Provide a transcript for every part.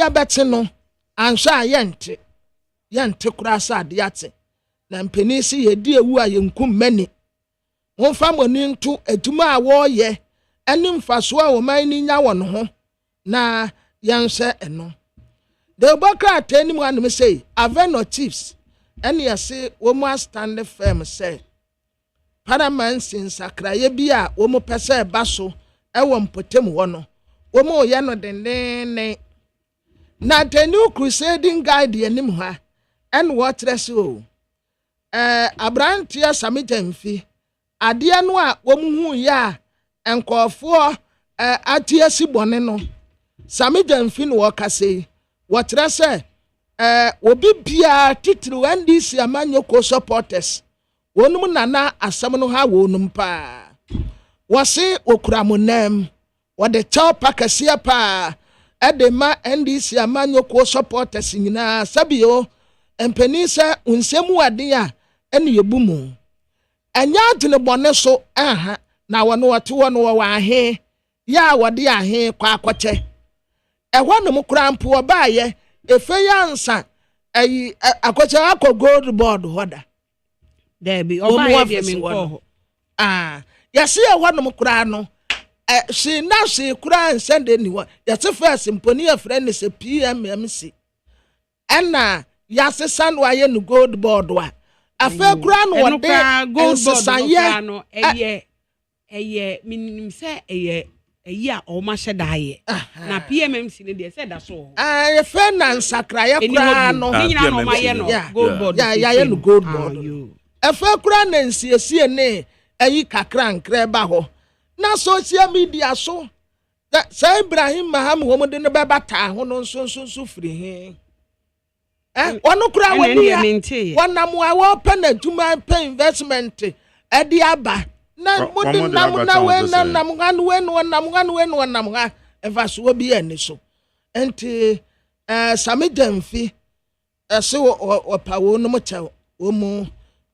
bɛte no ansha yente kura sa ade ate na mpenisi yedi ewu a yenkum mani wonfa moni nto adwuma a woye ene mfaso a wo man ni nya won ho na yanhye eno de obakra tani mu anum sei aveno chiefs ene yase wo mu stand firm say Parliament sinsakraye bi a wo mu pese ba so ewo mpotem wo no wo mu ye no denene na the new crusading guide anim ha en wo trese o abrantia samijamfi ade no a wo mu hu ya enkofo atie sibone no samijamfi no wo kase wo trese obi bia titru NDC amanyoko supporters wonum nana asam no ha wonum pa wose okuramonam wode chaw pakasia pa edema NDC amanyoko supporters nyina sabio empenisa unsemu ade a ene yebumu anya adene bone so aha na wono wate wono wo ahe ya wode ahe kwa akoche ehwanum kurampo obaaye efe yansa ayi akoche akọ gold board hoda Debbie oba ye mi nko yesi ehwanum kura no she na she kura nsende ni wo yesi first mponi afrend se PMMC ena yasi san wa ye no gold board wa afa kura no wode gold board no eye minim se eye a o ma hyedaye na PMMC ne de se da so efe na nsakra ye kura no nyina no ma ye no gold board ya ye no gold board efe kura na nsiesie ne ayi kakra nkre ba ho na social media so say Ibrahim Maham wo de ne bebata ho no nso firi he ono kura woni wonam wa wo pen aduma pen investment e di aba na mudi na we nam ha efa so bi ene so enti samidamfi ese wo pa wo no mo cha wo mu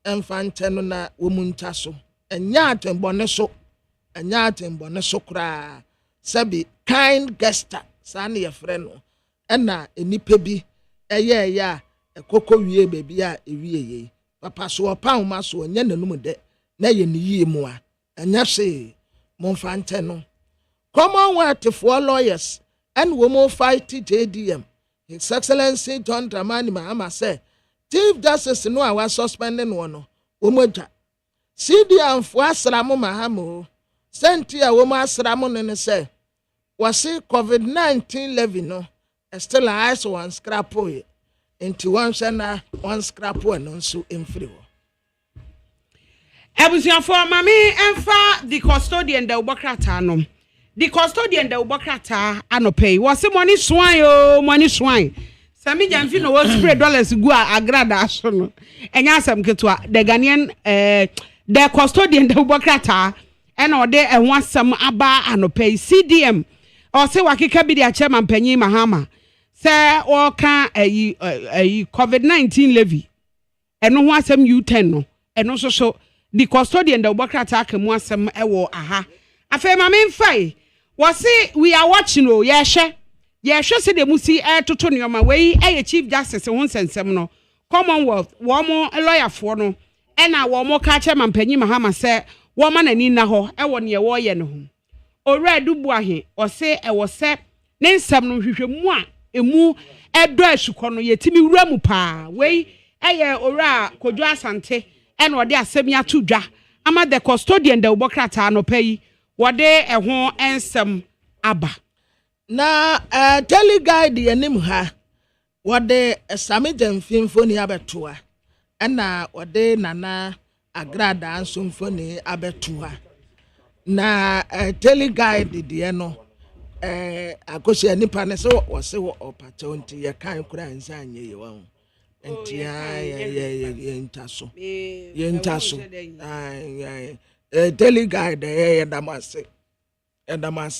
emfante no na wo mu nta so enya atembone so kura sabi kind guest sane ye frɛ no ɛna enipa bi ɛyɛ ya ekoko wie baby a ewie ye papa so opa homa so nya nanum de na ye ne yie mu a anya hwe monfante no Commonwealth for lawyers and women fight JDM His Excellency John Dramani Mahama say Chief Justice no awa suspending one omoja CDM for asramu Mahamo sentia woman asramu ne say was COVID-19 levy no still eyes one scrap boy into one shana one scrap one so infri Ebusian for mami emfa the custodian da ubokrata no the custodian da ubokrata anopay was money swine Sami jamfi no was $3 go agrada so no enya asem ketwa the Ghanaian the custodian da ubokrata and ode e wasam aba anopay CDM or say wakika bi the chairman panyin Mahama say o kan ayi COVID-19 levy eno ho asem U10 no eno so the custodian da ubokrata akamu asem ewo aha afa mama mfai was we are watching oh yehwe se de musi toto neoma we chief justice ho nsensem no Commonwealth wo mo lawyer for no e na wo mo ka chairman panyin Mahama se wo ma nani na ho e wo ne wo ye ne ho owura dubu ahe o se e wo se ne nsem no hwehwemu a emu edo asukọ no yetimi wura mu pa we eye owura Kodwo Asante e na ode asem ya to dwa ama the custodian da ubokrata no pay wode ho ensem aba na tele guide yanim ha wode samijam fimfoni abetoa na wode nana agrada ansomfoni abetoa na tele guide de no akosia nipa ne so wose wo opacho nti ye kan kura nsanye ye wa nti yentaso tele guide ye damase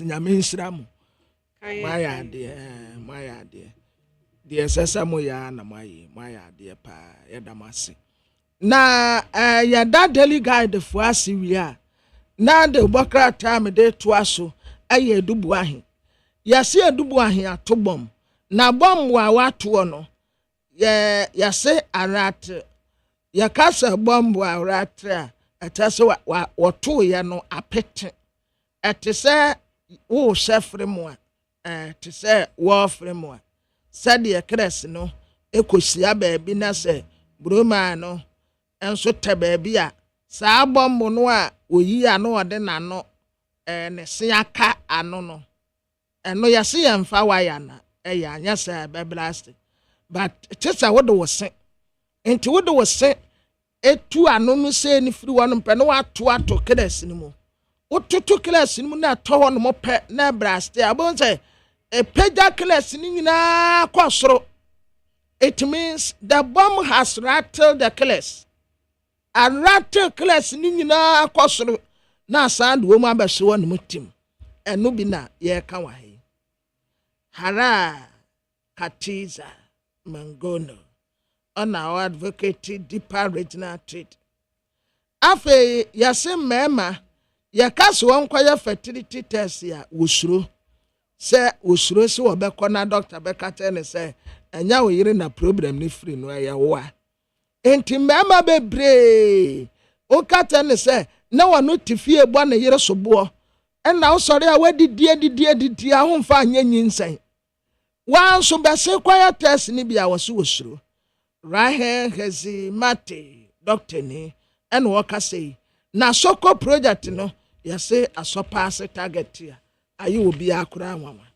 nyame nsiramu maya de de sesamo ya na maya de pa ye damase na ya da daily guide fu asiwia na de bokra time de toaso aye dubu ahe ya se dubu ahe atobom na bomb wa watu no ya se arate ya kasa bomb wa arate atase wa woto ya no apete etese wo shefre mu etese wo frɛ mu sade ya kres no ekosia baabi na se broma no enso te baabi a saa bomb no a oyi ano ode na no ne se aka ano no eno ya se yemfa wa ya na ya anya se beblast but tisa wo de wo se enti wo de wo se etu ano no se ni firi wo no pe no ato class ni mu otutu class ni mu na to ho no mo pe na blast abon se peja class ni nyina kwasoro. It means the bomb has rattled the class. A rattle class ni nyina kwasoro na sand wo mu abehwe no mutim eno bi na ye ka wa he hara katiza mangono on our advocate deeper regional trade afe yase mema yakaso wonkwaya fertility test ya wosuro se wosuro se obekọ na doctor bekata ne se anya wo yire na problem ni free no ya wo a enti mema bebre o kata ne se na wonu tifie bo na yire sobo na wo sori a wadidi ahomfa anyanyin nsan wan so bese kwaya test ni bia wo so wosuro rahe hezi mate doctor ni en wo ka sei na soko project no yase asopa se target ya ayi obi akura anwama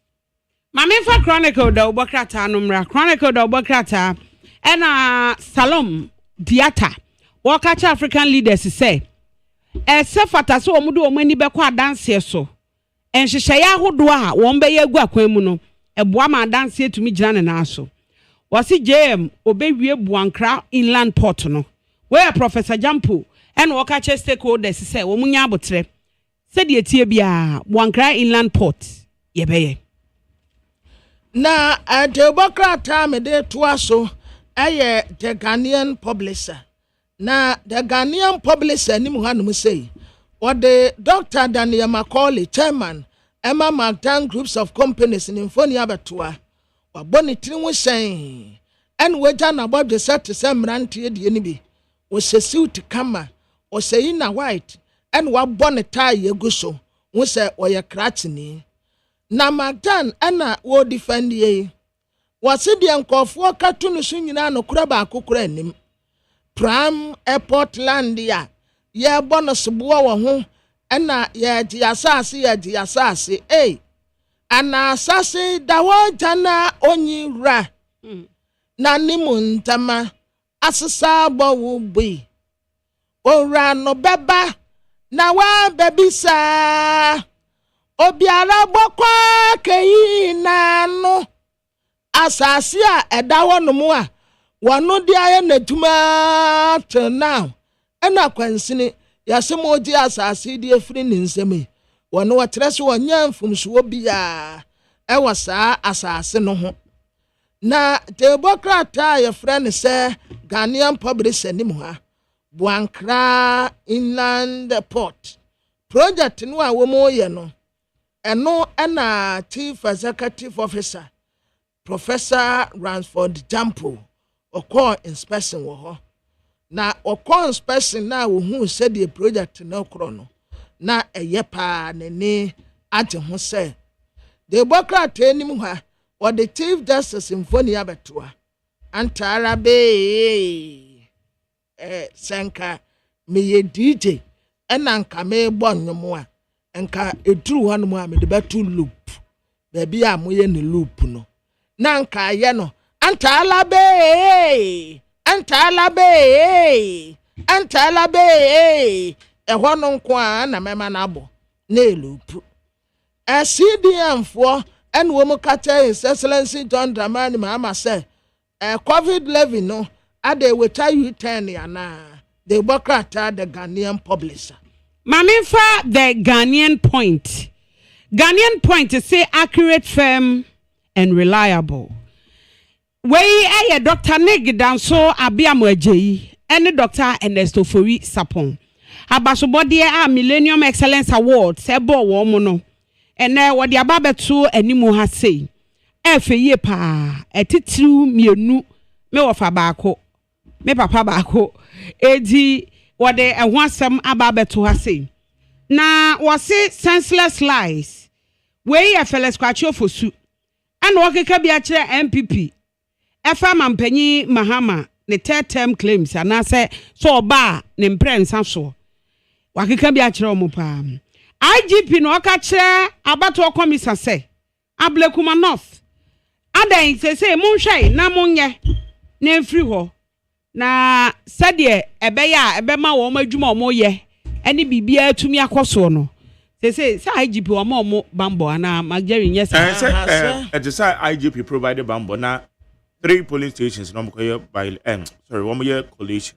mame fa chronicle da obokrata no mra chronicle da obokrata ena Salom Diata wo ka cha African leaders say se fata so omudo omani bekọ adanse so enhyehyɛ ya hodo a won be yagu akwan mu no eboa ma adanse etumi gina ne na so wasi JM obewie Buankra inland port no where Professor Jampo and waka che stakeholders say wo munya abotre said ye tie bia Buankra inland port yebeye na adebokrata me de toaso aye the Ghanaian publisher na the Ghanaian publisher ni mu hanum say what the Dr. Daniel Macaulay chairman Emma Magdan groups of companies in Infonia Betoa wa boni tiri wo hyen en waja na bodwe set se mrante de ni bi wo se suit kama o se ina white en wa boni tie egu so wo se oye kratini na Magdan ana wo defend ye wo se de nkofo katu no so nyina no kura ba akokura anim Pram Airport Landia ye bonus bo wo ho ena ye di asase ana asase dawo jana onyira na nimuntama asesa bo bi ora no beba na wa bebisa obiara bokwa keyi na no asase a edawo no mu a wono di aye natuma till now ena kwansini yasemo di asase di efiri ni nseme wono watrese wonya mfumsuo bia ewasa asase no ho na democrata ye friend say Ghanaian publisher ni mu ha Buankra inland port project no a wo mo ye no eno na chief executive officer Professor Ransford Jampo okọ inspection wo ho na okọ inspection na wo hu se the project na okro no na eye pa ne age ho se the democrat enim ha or the chief justice Infonia Betoa antara be senka me ye DJ enanka me bonwom a enka eduru hanu a me de betu loop baby a moye ne loop no na nka ye no antala be ehwo no nko a na mema na abo na elupu CDM for en wo mu kata His Excellency John Dramani Mahama say COVID-19 no ade weta U10 ya na the Bokrata the Ghanaian publisher mame fa the Ghanaian point is say accurate, firm and reliable. Wey aye Dr. Nig Danso Abiamo Ajeyi and Dr. Ernesto Fori Sapon. Abasobode a Millennium Excellence Award sebo wo mo no. Ene wo de ababetu animu ha sei. ye pa etitiru mienu me wofa baako me papa baako edi wode ehwo asem aba beto ha sei na wose senseless lies we ye fele scratch ofosu ana okeka bia kire MPP efa mampanyi Mahama ne third term claims ana se so oba ne mprensa so wakeka bia kire omo pa IGP no oka kire abato komisa se Ablekuma North adan say monhwai na monye na mfiri ho na sade ebeya ebema wo madwuma wo ye ene bibia atumi akoso no say IGP wo mo bambo ana mageri yes it say IGP provided bambo na 3 police stations no mkoye by sorry one year collation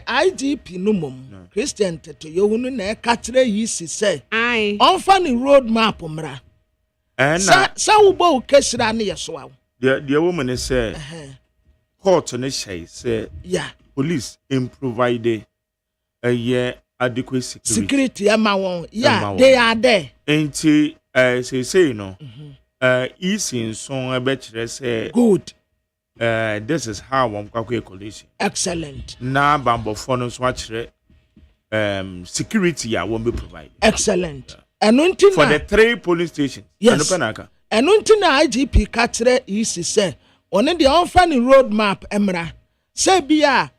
IGP no mom Christian teto yohunu na e ka kire yi si say onfa ni road map mra sa ubo ukesira ne yeso awo the woman is say court ne say police provide a year adequate security ama won they are there enti say no EC so be kire say good this is how one kwakwe collation excellent na bambo for no so kire security ya won be provide excellent Enuntina for the 3 police stations. Yes. Enuntina IGP katre EC say one the unfunny road map emra say bia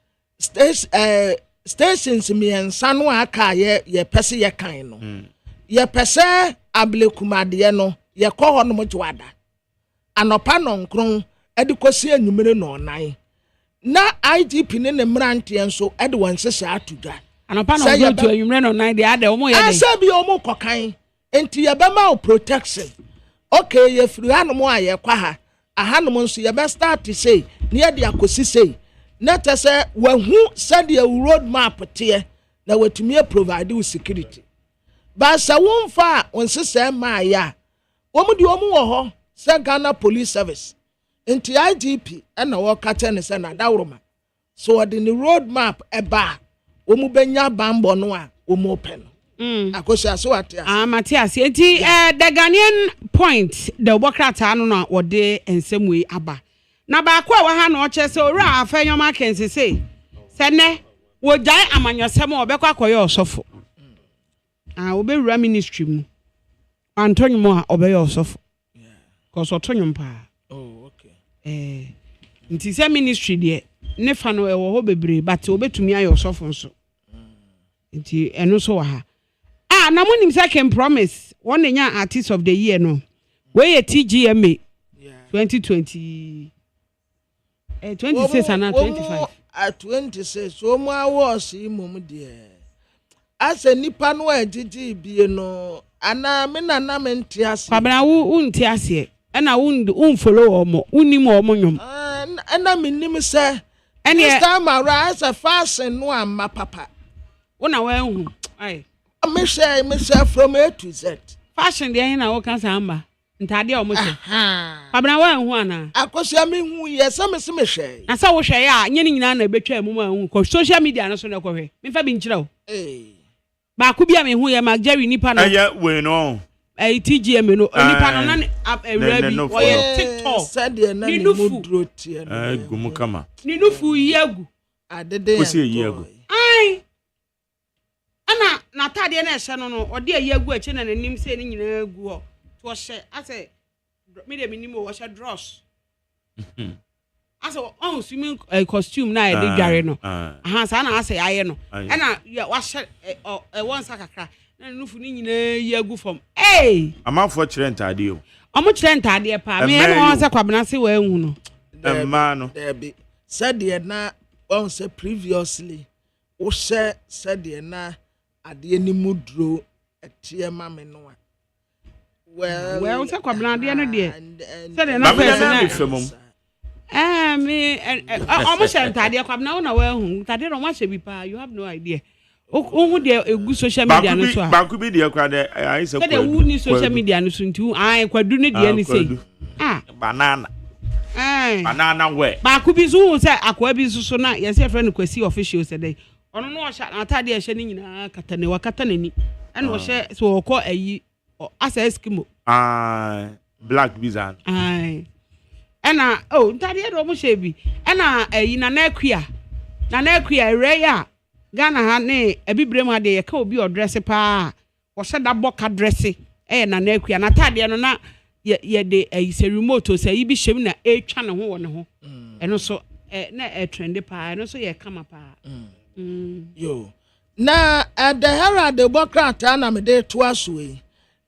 stations me ensano aka ye pese ye kan no ye pese Ablekuma de no ye kɔ hɔ no mo twada anopa no nkron edikosi anwumere no nan na IGP ne mrante enso ede won sese atudwa anopa no go to anwumere no nan de ade omo ye de asabi omo kokan enti ye be ma protection okay ye firi hanom a ye kwa ha ahanom nso ye be start to say ne de akosi say na tese wahu said the road map tie na watumi provide with security ba sa wonfa on sese ma ya omu di omu wo ho se Ghana Police Service enti IGP na wo kata ne se na dawroma so the road map eba omu benya bambo no a omu open akosia so atia Matias enti the Ghanaian point the Bokrata no na wode ensemwe aba na ba kwa wa ha na oche se ora afanyom akense se ne wo jai amanyosem obekwa akoye osofo obewura ministry mu Antonio a obeye osofo cause otonyom pa okay nti se ministry de ne fa no ewo ho bebre but obetumi ayo osofo nso nti eno so wa ha na monim second promise one nya artist of the year no we TGMA 2020 26 and 25 at 26 so mo awards imum de asa nipa no agigi bie no ana me nana mente ase kwabra wo nti ase na wo follow omo unim omo nyom ana menim se this time around as a fashion no amma papa wona wa hu ai me share from A to Z fashion dey na wo kan samba ntade omo che kwabra wa hu ana akosia me hu ye se me hwe na sa wo hwe ya nye nyina na betwa mu ma hu ko social media no so na ko hwe me fa bi nkyira wo ba ku bia me hu ye Jerry nipa na we no TGM no nipa no na rabi wo ye TikTok said ye na ni mudro tie gumu kama ni nufu yegu adede ko se yegu ai ana na tade na ehye no no ode yegu achi na nanim se ni nyina egu ho to hye ase me de minim wo hye dross ase on swimming costume na e de dware no aha sa na ase aye no na wa hye won sakakra na nufu ni nyina yegu fom amafo kire ntade o omo kire ntade pa me e won se kwabena se wa hu no emma no be said ye na on say previously o she said ye na ade ni mudro etie ma me no well say kwabena ade no de said na person na me omo she ntade kwabena wona wa hu ntade no ma she bi pa you have no idea who dey egu social media no so ba ku bi dey kwa dey ai se kwa who ni social media no so nti ai kwadu ne dey ni sei banana banana we ba ku bi so say akwa bi so na yes your friend Kwasi official say dey ono no o sha atade ehye ni nyina kata ne wakata nani ana o hye so okọ ayi asa eskimo black visa. Aye. Ena ntade do mo shebi. Ena yi na akua. Na akua reya. Ghana ha ne ebibrem ha de ye ka obi odress pa. Wo se da boka dress. Na akua na tade no na ye de se remote so yi bi hwem na etwa ne ho wo ne ho. Eno so na trend pa. Eno so ye kama pa. Yo. Na the Herald the Bokrata na me de to aso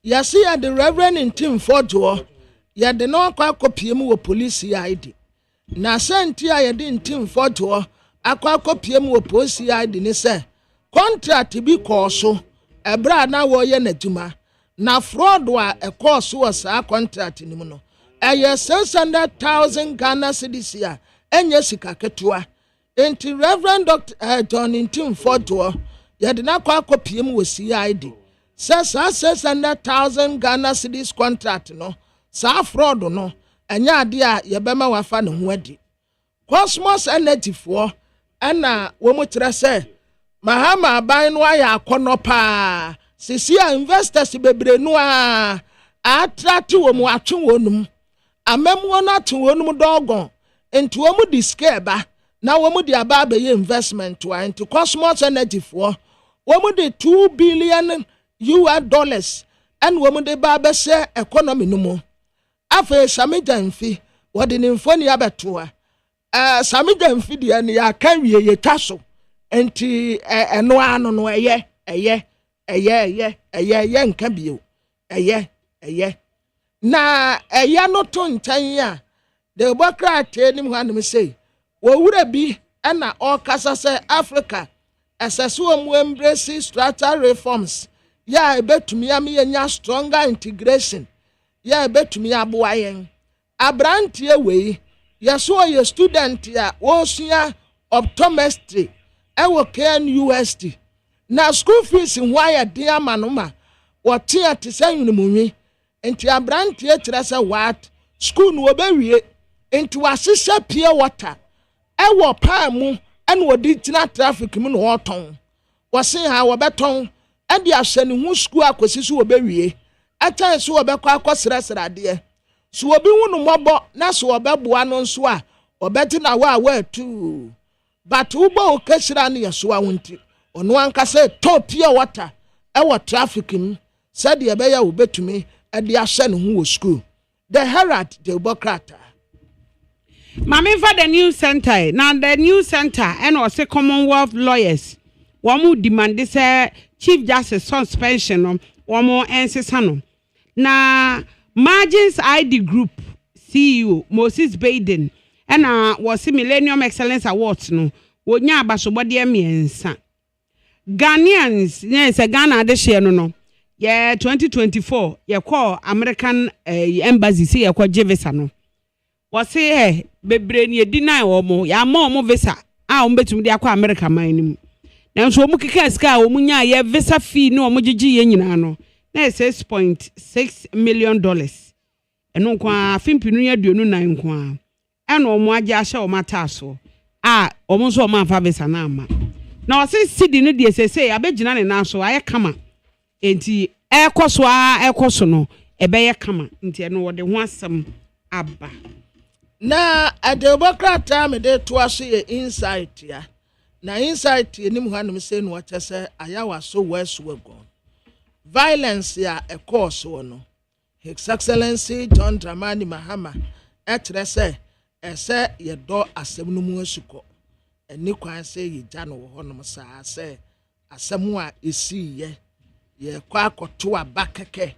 yasi ya the Reverend in Tim Fojo ya de no akwa kopie mu wo police ID na senti ya de in Tim Fojo akwa kopie mu wo police ID ni se contract bi koso ebra na wo ye naduma na fraud wa ekoso wo sa contract ni mu no eye 600,000 Ghana cedis ya enye sika ketua enti Reverend Dr. John in Tim Fojo ya de na akwa kopie mu wo CID says 600,000 Ghana cedis contract no sa fraud no enya ade a ye bema wafa ne ho adi Cosmos Energy for na wo mu kire se mahama ban no aya akono pa sisi a investors bebre no a attract wo mu atwe wonum amemu no atwe wonum dogon enti wo mu diskeba na wo mu di aba be investment wa enti Cosmos Energy for wo mu di $2 billion US and woman de baba say economy no mo afa sami janfi wodi ni mfoni abetua sami janfi de ne ya kan wie ye taso enti eno ano no eye nka bio eye na eye no to ntan ya de bokrate ni hwanem say wo wura bi na okasa say Africa asaso mu embrace structural reforms ya ebetumi anya stronger integration ya ebetumi aboa yen abrantie wei yeso ye student ya osua optometry ewo KNUST na school fees nwa ya de amanoma wote atisa yunimunwi enti abrantie kire se what school no obewie enti wasese pie water ewo pa mu ene wodi tina traffic mu no woton wose ha wobeton andi ahye ne hu school akosi so obewie atan so obekọ akosresra de so obi hu no mobo na so obeboa no nso a obeti na wa tu but ubo okashira ne yeso awonti ono anka se topia water ewo traffic mu said ye be ya obetumi adi ahye ne hu wo school the Herald the Bokrata Mami for the new center now the new center and also Commonwealth lawyers womu demand say Chief Justice suspension no womo ensesa no na Margins ID Group CEO Moses Baden and was Millennium Excellence Awards no wonya abasobode emiensa Ghanaians yes Ghana de share no yeah 2024 ye call American embassy say ye call visa no was say bebre ni deny womo ya ma omo visa a ombetumi de akwa America man nim na nso omu kika ska omu nya ye visa fee no omu gigi ye nyina no na $6.6 million eno kwa fimpinu ya duonu nan kwa eno omu agya ahye omu ataso a omu nso omu afa visa na ama na wase sidi no de sese abegina ne na so aye kama enti ekoso no ebeye kama enti eno wode ho asem aba na adebokrata me de to aso ye insight ya na insight ye nim hwanum se no wakyese ayawa so wesuwago violence ya a course no His Excellency John Dramani Mahama etre se ese ye do asem no mu asuko eni kwan se ye gya no ho no sa se asem a esi ye kwa akoto abakeke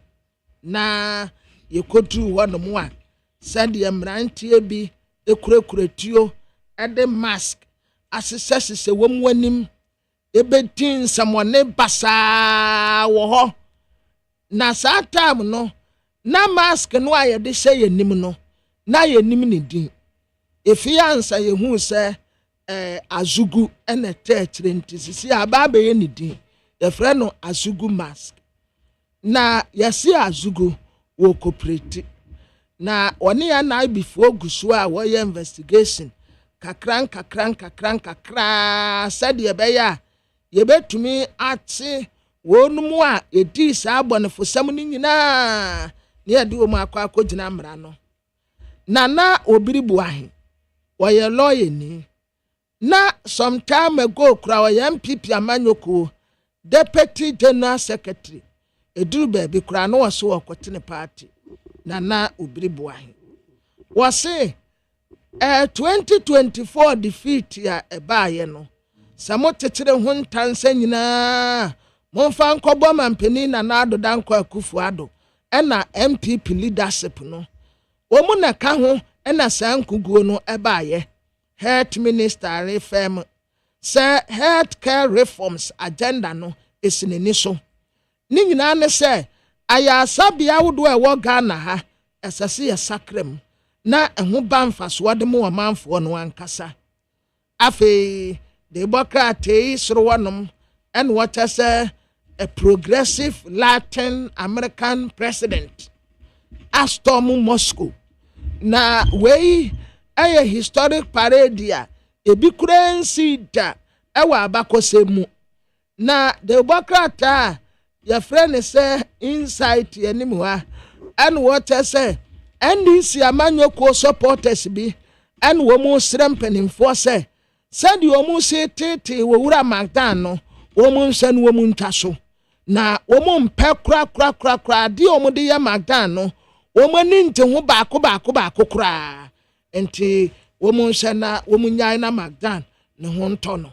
na ye kodu ho no mu a send ye mrantie bi ekuretuo ede mask asesese wom wanim ebetin samone basa wo ho na sa time no na mask no aye de hye yenim no na yenim ne din efiansa ye hu se azugu ene techre ntisisi aba ye ne din ye frɛ no azugu mask na yesi azugu wo cooperate na oni ya na before gusu a wo ye investigation kakran said ye be ya ye betumi ate wonumu a edi sa abonefo sam ni nyina ne ade wo mu akwa gina mra no na obiri buahi woye lawyer ni na some time ago kura woye MPP amanyoko deputy general secretary eduru baby kura no waso okotene party na obiri buahi wase 2024 defeat ya ebaaye no samo tetere ho ntansa nyina monfa nkobo mampeni na adoda nkwa akufu ado ena MPP leadership no omu na ka ho ena sankuguo no ebaaye health minister reform say health care reforms agenda no esineni so ni nyina ne say aya sabia wodo e wo Ghana ha esase ya sakrem na eho banfa so wode mo manfo no ankasa afi de bokrate soro wonom and what say a progressive Latin American president Astom Moscow na we a historic parade ya ebi kurensi da ewa abakosemu na de bokrata your friend say insight anymore and what say NDC amanyoko supporters bi and womu srempenin force said you womu say tete wo wura magdan no womu nsan womu ntaso na womu mpe kra di womu de ya magdan no womu ni nte ho baako kra enti womu nsan womu nyai na magdan ne ho nto no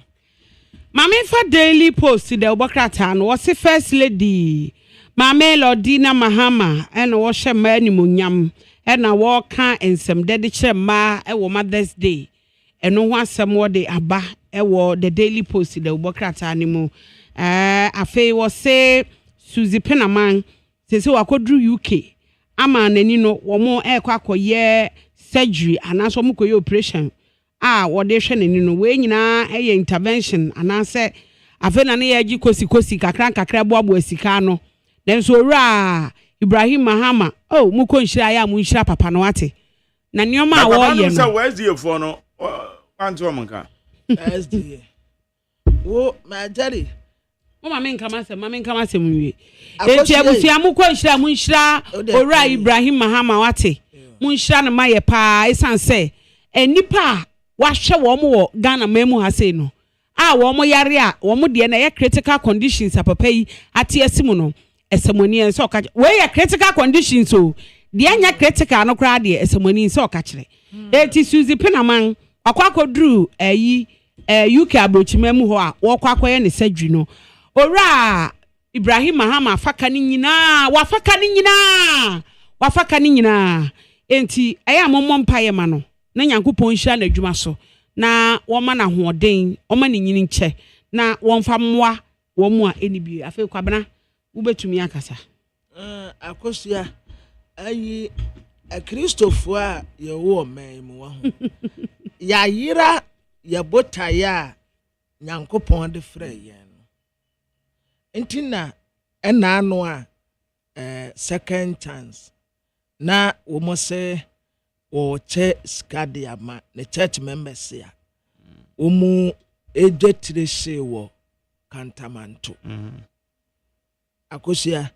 Mame fa Daily Post de obokrata no wose first lady Mame Lodina Mahama ena wo hye ma animonyam ena wo ka ensem de kire ma e wo Mother's Day eno ho asem wo de aba e wo the Daily Post de obokrata ni mu afei wo se Suzy Penaman se wakodru UK ama nani no wo mo akoye surgery anaso mo koye operation wo de hwe nani no we nyina eye intervention anase afe na ne yaji kosi kakra boabo asika no den so owura Ibrahim Mahama mu ko nhira ya mu nhira papa no ate na neoma a wo ye no where's the for no anto manka SD wo ma jari mama nkama se munwie enti abufia mu ko nhira mu nhira owura Ibrahim Mahama wate mu nhira na maye pa esanse enipa wahwe wo Ghana memu ha sei no wo yare a wo de na ye critical conditions apapa yi ate asimu no esemoni enso ka we ye critical conditions so de anya critical no kra de esemoni enso ka kire eti Suzy Penaman akwakodru UK abrochimemu ho a wo kwakoye ne sadwi no ora Ibrahim Mahama afaka ni nyina wafaka ni nyina enti aya mommo mpaye ma no na Nyankopon hia na adwuma so na woma na hoden woma ne nyini nche na wonfa mmoa wo mu a enibie afei kwabena ubetumi akasa akosua ayi Kristofo a ye wo man mu wa ho ya yira ya botaya Nyankopon de frɛ ye no entina ena ano a second chance na wo mo se o che skadiama the church members ya omu ejetire wo kantamanto akosia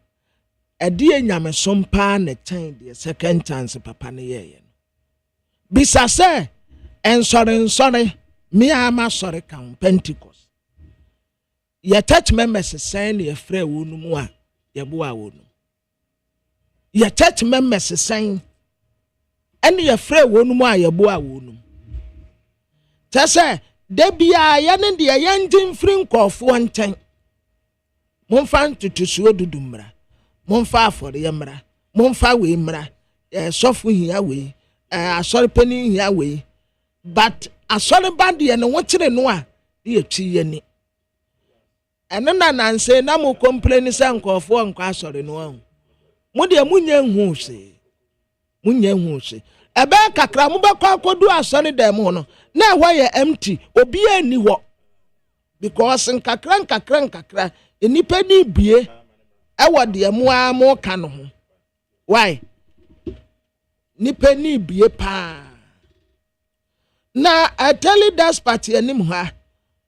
edie nyame sompa na chen the second chance papa ne ye no bisa se ensore me ama sore kan Pentecost ye church members sen ye frɛ wo nu mu a ye bo a wo nu ye church members sen ene ye frɛ wonu mu ayebo a wonu tese de bia ye ne de ye ndin firi nkofo nten momfa ntutusuo dudumra momfa afore ye mra momfa we mra sofo hia we asore pani hia we but asore band ye ne wokire no a ye twi ye ni ene na nanse na mo complain se nkofo nkwa asore no a mo de munye hu se ebe kakra mu bekwa kodu asone dem ho no na ehwo ye empty obi ani ho because nkakra enipa ni bie ewo de mu a mo ka no ho why nipa ni bie pa na ateli das party anim ha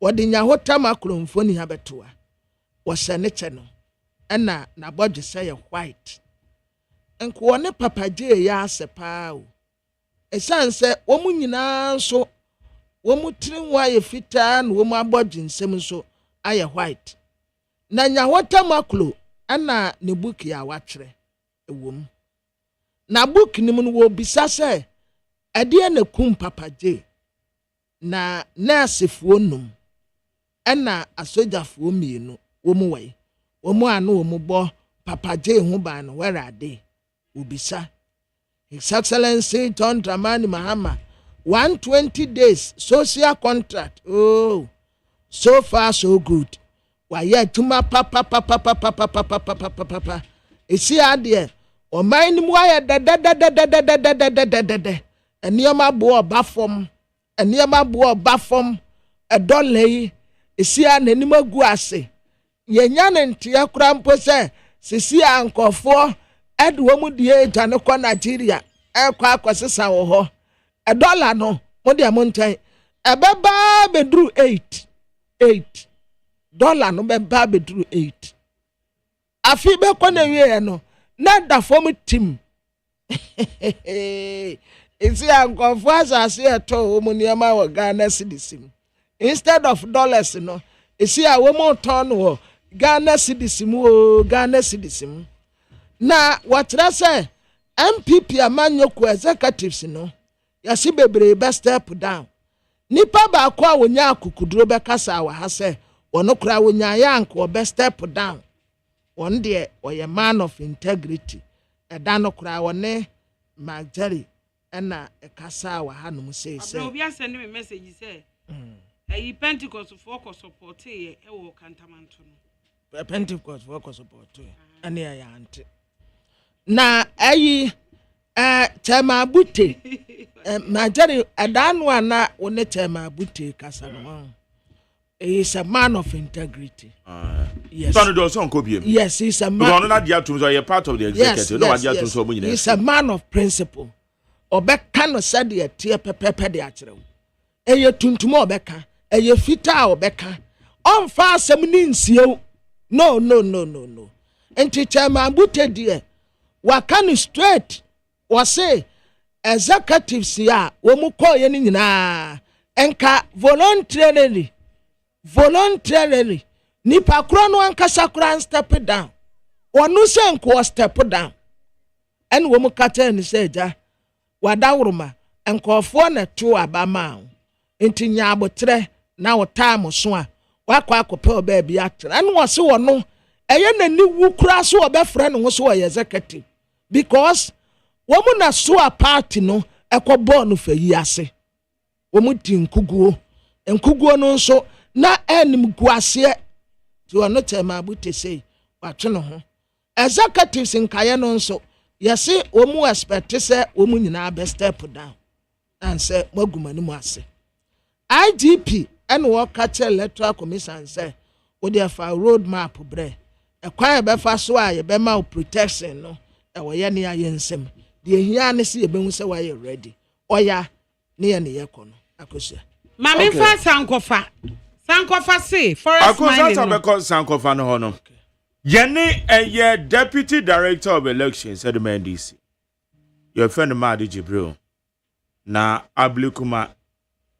wode nya hotama kromfo ni ha betoa wo sene che no na bodge say white enko ne papa je ya asepa o esan se wo mu nyina so wo mu tirinwa ye fita na wo mu abodji nsem so aye white na nya wota maklo ana ne book ya watwere ewom na book ni mu no wo bisa se ade na kum papa je na nursefuo num ana asojafuo mienu wo mu wai wo mu ano wo mu bo papa je ho ba no where ade ubisa His Excellency John Dramani Mahama 120 days social contract. Oh, so far so good. Why yeah, tuma papa. Isi adie. O mind mu ya da. Eniyama bo ba fom. Eniyama bo ba fom. Edole isi ananima gu ase. Yenya ne ntia kura mpo se sisi ankofo edwo mu die dwane kwa Nigeria ekwa akwasesa wo ho $1 no mo de amontan ebeba bedru 8 $8 no beba bedru 8 afi be kwa na wie no na da fom tim isi ankofo asase eto wo mu niama wo Ghana cedis instead of dollars no isi a wo mo ton wo Ghana cedis mu o Ghana cedis mu na watra say MPP amanyoku executives no yasi bebre be step down nipa ba kwa wonya akukuduro be kasa wa ha say wono kura wonya yanko be step down won de oye man of integrity eda no kura wone magari na kasa wa ha no say obi send me message say e Pentecost for support e wo kantamanto no Pentecost for support ani ya ante na ayi Chema Bute Majari adanu ana one Chema Bute kasano is a man of integrity. Yes. Yes, he's a man. You're part of the executive. Yes. He's a man of principle. Obeka no said the tear pepe de achero. Eye tuntumo obeka. Eye fita obeka. On fa semninsio. No. Enti Chema Bute die. Wakani straight was say executives ya wo mu call ye ni nyina enka voluntarily nipa kro no anka sakura step down wonu se nko step down en wo mu kata ni se ja wadawroma enkofo na to abama enti nya abotre na wo time so a wakwa akope oba bia atre en wo se wono eye na ni wu kura so obefre no so wo executive because womu na so a party no ekobo no fayi ase womu ti nkuguo no nso na enim guase ti wono Chema Bute sei watwe no ho executives nkaye no nso yesi womu expect se womu nyina be step down and say magumani mu ase IGP and work catch electoral commission say wo dey fa road map bre ekwan be fa so a ye be ma protection no woye ne ayensem de ehia ne se yebehu se waye ready oya ne ye ne yekono akosia mama fa sankofa say forest mining akosia because sankofa no hono yene eye deputy director of elections at the NDC your friend Madi Jibril na ablikuma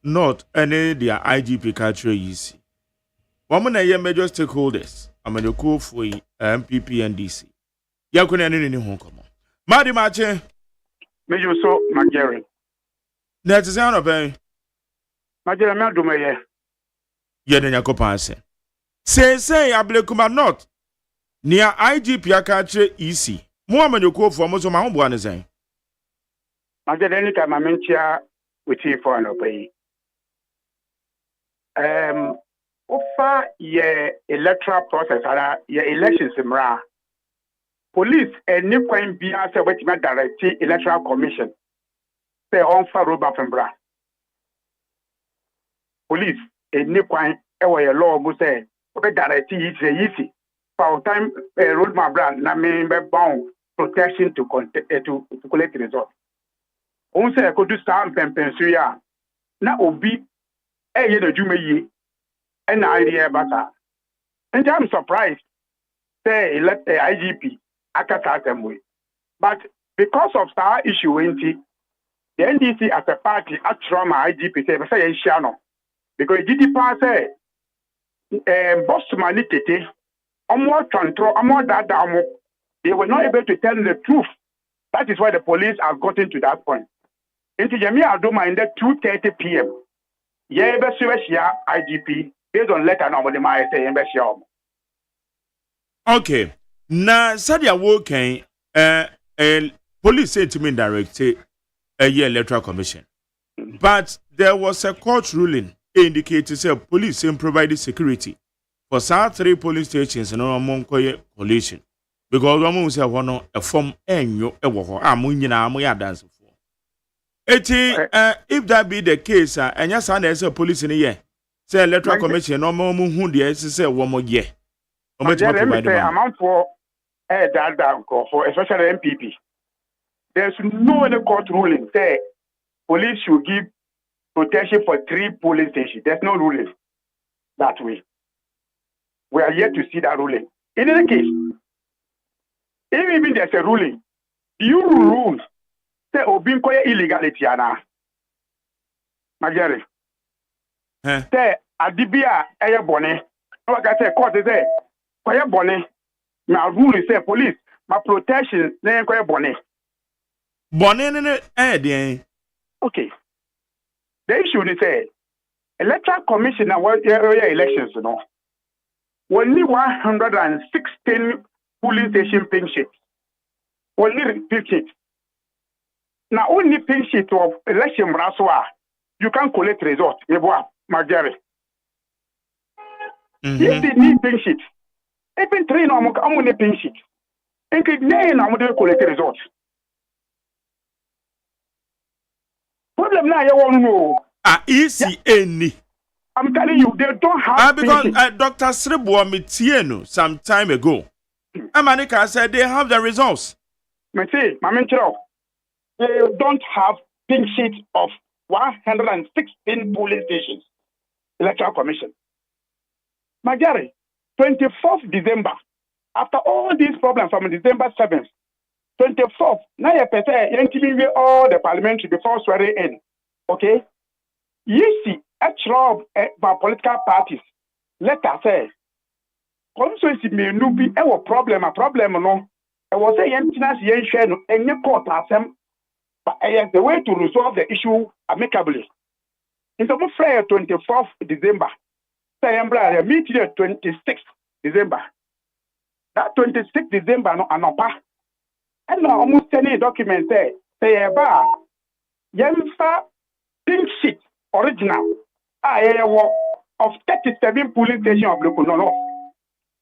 not any their IGP culture EC woman na ye major stakeholders amanyoko for MPP NDC yakuna ni ho komo Madi mache mejo so magere na tse an oben magere me adomeye ye de nyakopa ase say ablekuma not near IGP akache EC mo amanyoko fo mo so ma ho bo ane magere ni ka mamentia witi fo an open ofa ye electoral process ara ye elections mra police any kwan bia say wetin direct electoral commission say on fa roba fembra police any kwan e wo ye law go say we direct easy for time road map brand na me be bound protection to collect result on say ko do stamp pensu ya na obi ye na djuma yi and idea bata and I'm surprised say elect IGP akata atemwe But because of that issue, the NDC as a party at trauma IGP say because GDP say boss money tete, more control, more data, they were not able to tell the truth. That is why the police have gotten to that point. Into Jamia Adoma in the 2:30 p.m. Yeah, IGP based on letter number the my say Okay. Now, Sadia Woken, police said to me directly a year electoral commission. But there was a court ruling indicating that police provided security for some 3 police stations in Monkoye Collation. Because one say one a form enyo ewo amunyina dance for. If that be the case, and yes, I say police in a year. Say electoral commission no more who the say 1 more year. Let me say amount for for especially MPP. There's no any court ruling say police should give protection for 3 police stations. There's no ruling that way. We are yet to see that ruling. In any case, even there's a ruling, you rule say obinkoye illegality ana. Magere. Say adibia eye bone. No I say court say koye bone. My rule say police, my protection na koye bone. Bone ne Okay. The issue is say electoral commission and elections, you know. Only 116 polling station pin sheets. Only pin sheets. Now only pin sheet of election braswa, you can collect results. Magere. If they need pin sheet, even 3 no only pin sheet. And could name collect results. Problem now you want to know. EC any. I'm telling you, they don't have. Because Dr. Sribu Mitieno some time ago, Amanika said they have the results. They don't have pink sheet of 116 polling stations. Electoral Commission. Magari, 24th December, after all these problems from December 7th, 24th, now you say all the parliamentary before swearing in. Okay? You see, actually, by political parties, let us say, constituency may not be a problem, no. I was saying, any court assembly, but the way to resolve the issue amicably. In the 24th December, say, meeting 26th December. That 26th December, no, anopa. And now almost any document say, Yemfa pink sheet original. Of 37 polling stations of Lokonono.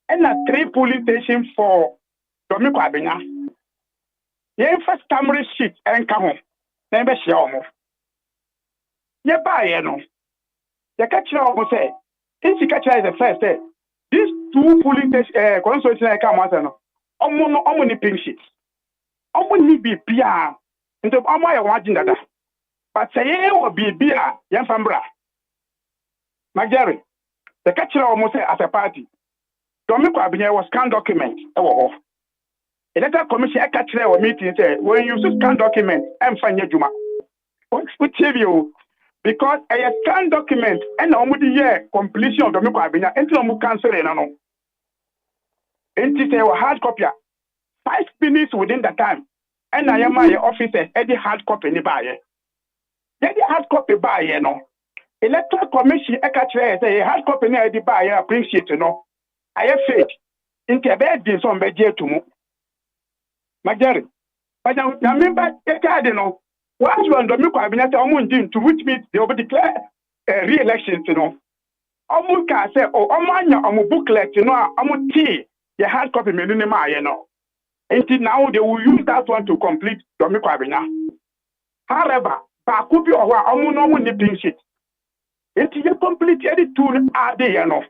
And 3 polling stations for Dominico Abena. Yemfa summary sheet and come home. Never share. Yeba, no. The catcher almost say, if the catcher is the first day, these 2 polling stations, consultation come out. Omni pink sheets. Omni be PR. Into Amaya watching that. But say, will be beer, Yamfambra. Magari, the catcher almost say as a party. Dominico Abena was scan document. Electoral Commission a catcher or meeting say when you scan document, I'm fine Juma. What's you? Because a scan document and almost year completion of Dominico Abena until almost cancel it. No. And say a hard copy. 5 minutes within the time. And I am my officer, Eddie hard copy ni buy. Eddie hard copy buy, no. Electoral Commission say a hard copy na Eddie buy a print sheet, no. I have faith. Into a bed this on Bedia to move. Magari. But I remember the card, you know. Once you and Dominico Abena to which means they will declare re-election, you know. Omu can say, oh, Omanya, Omu booklet, you know, Omu T, the hard copy, minima, you know. Until now, they will use that one to complete Dominico Abena. However, Bakubi or Omu no nipping sheet. Until you complete any 2 are there, you know.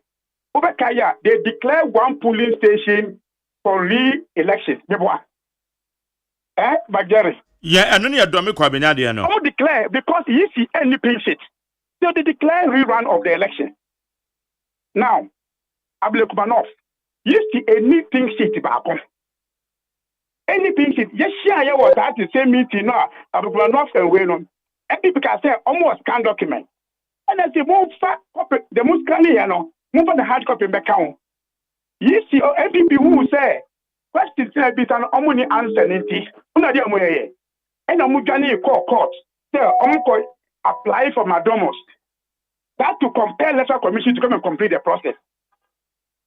Over Kaya, they declare 1 polling station for re-election. Bagari. Yeah, and then you Dominico Abena there, no. Omu declare because you see any pink sheet. So they declare rerun of the election. Now, Ablekubanov, you see any pink sheet back on. anything yes share was at the same meeting no abubakar north and way no MPP can say almost scan document and as the move copy the most scan here no move the hard copy back down you see MPP who say questions say be an omni answer nti una dey amoye and amujani court say omko apply for madomos that to compel electoral commission to come and complete the process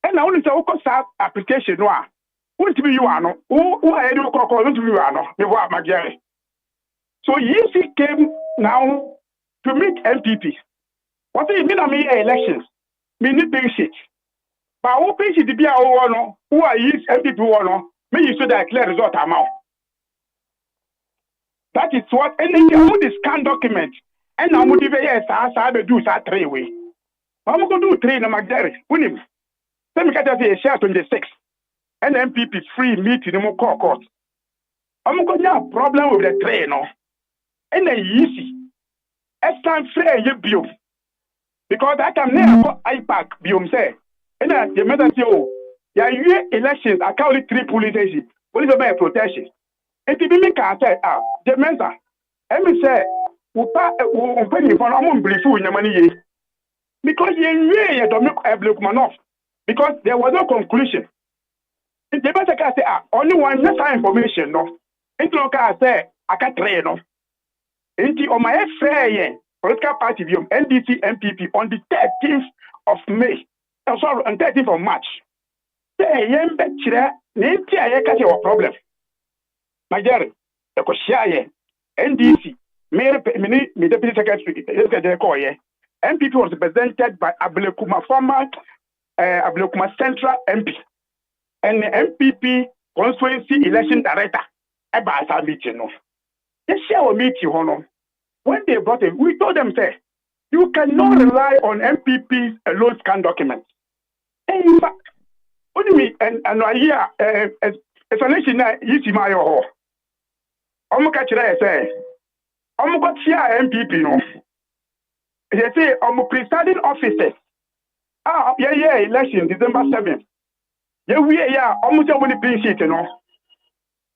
and now only say who application no who to be you are no who are you call to be you are no me what magere so EC came now to meet MPP what do you mean I elections me need big shit but who pay shit be no who are you MPP no me you should declare result amount that is what any the scan document and now would be yes I do that 3 way I'm going to do 3 na magere unim let me get a share 26 and MPP free meeting in court. I'm going to have a problem with the train, no? And then easy. It's time fair you bill. Because I can never IPAC bill say. And then the method say, oh, yeah, you elections, I call it 3 police stations. Police about protection. And the me can say, the mentor. And me say, we pay for I'm brief in the money. Because you don't make a block man off. Because there was no conclusion. The better can say, only one necessary information, no. It's not can say, I can't train, no. Into on my fair political party view, NDC MPP on the 13th of May, sorry, on 13th of March. Say, yen betcha, Nancy, I catch your problem. My dear, the Koshia, NDC, me deputy secretary, MPP was presented by Ablekuma, former Ablekuma Central MP. And the MPP constituency election director about our meeting. No, they share a meeting. When they brought it, we told them, say, you cannot rely on MPP's alone scan documents. And in fact, only me and I hear explanation that you see my home. I'm catch that say, I'm got here MPP. No, they say I'm presiding officers. Yeah, election December 7th. Yeah, almost every pin sheet, you know.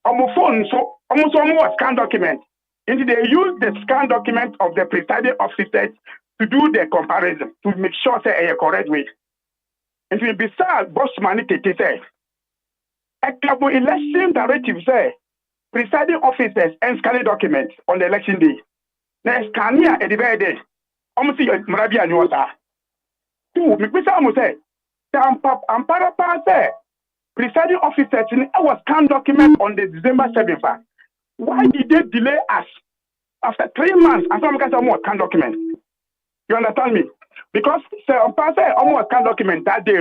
On phone, so almost scan document. And they use the scan document of the presiding officers to do the comparison to make sure say a correct way. And to be sad, boss money say. A couple election directive say presiding officers and scanning documents on the election day. Now scan here at the very day. Almost see Marabi and Yosa. Two, Mr. say. I'm say presiding officers in our scan document on the December 7th. Why did they delay us after 3 months and some kind of more scan document? You understand me? Because say almost scan document that day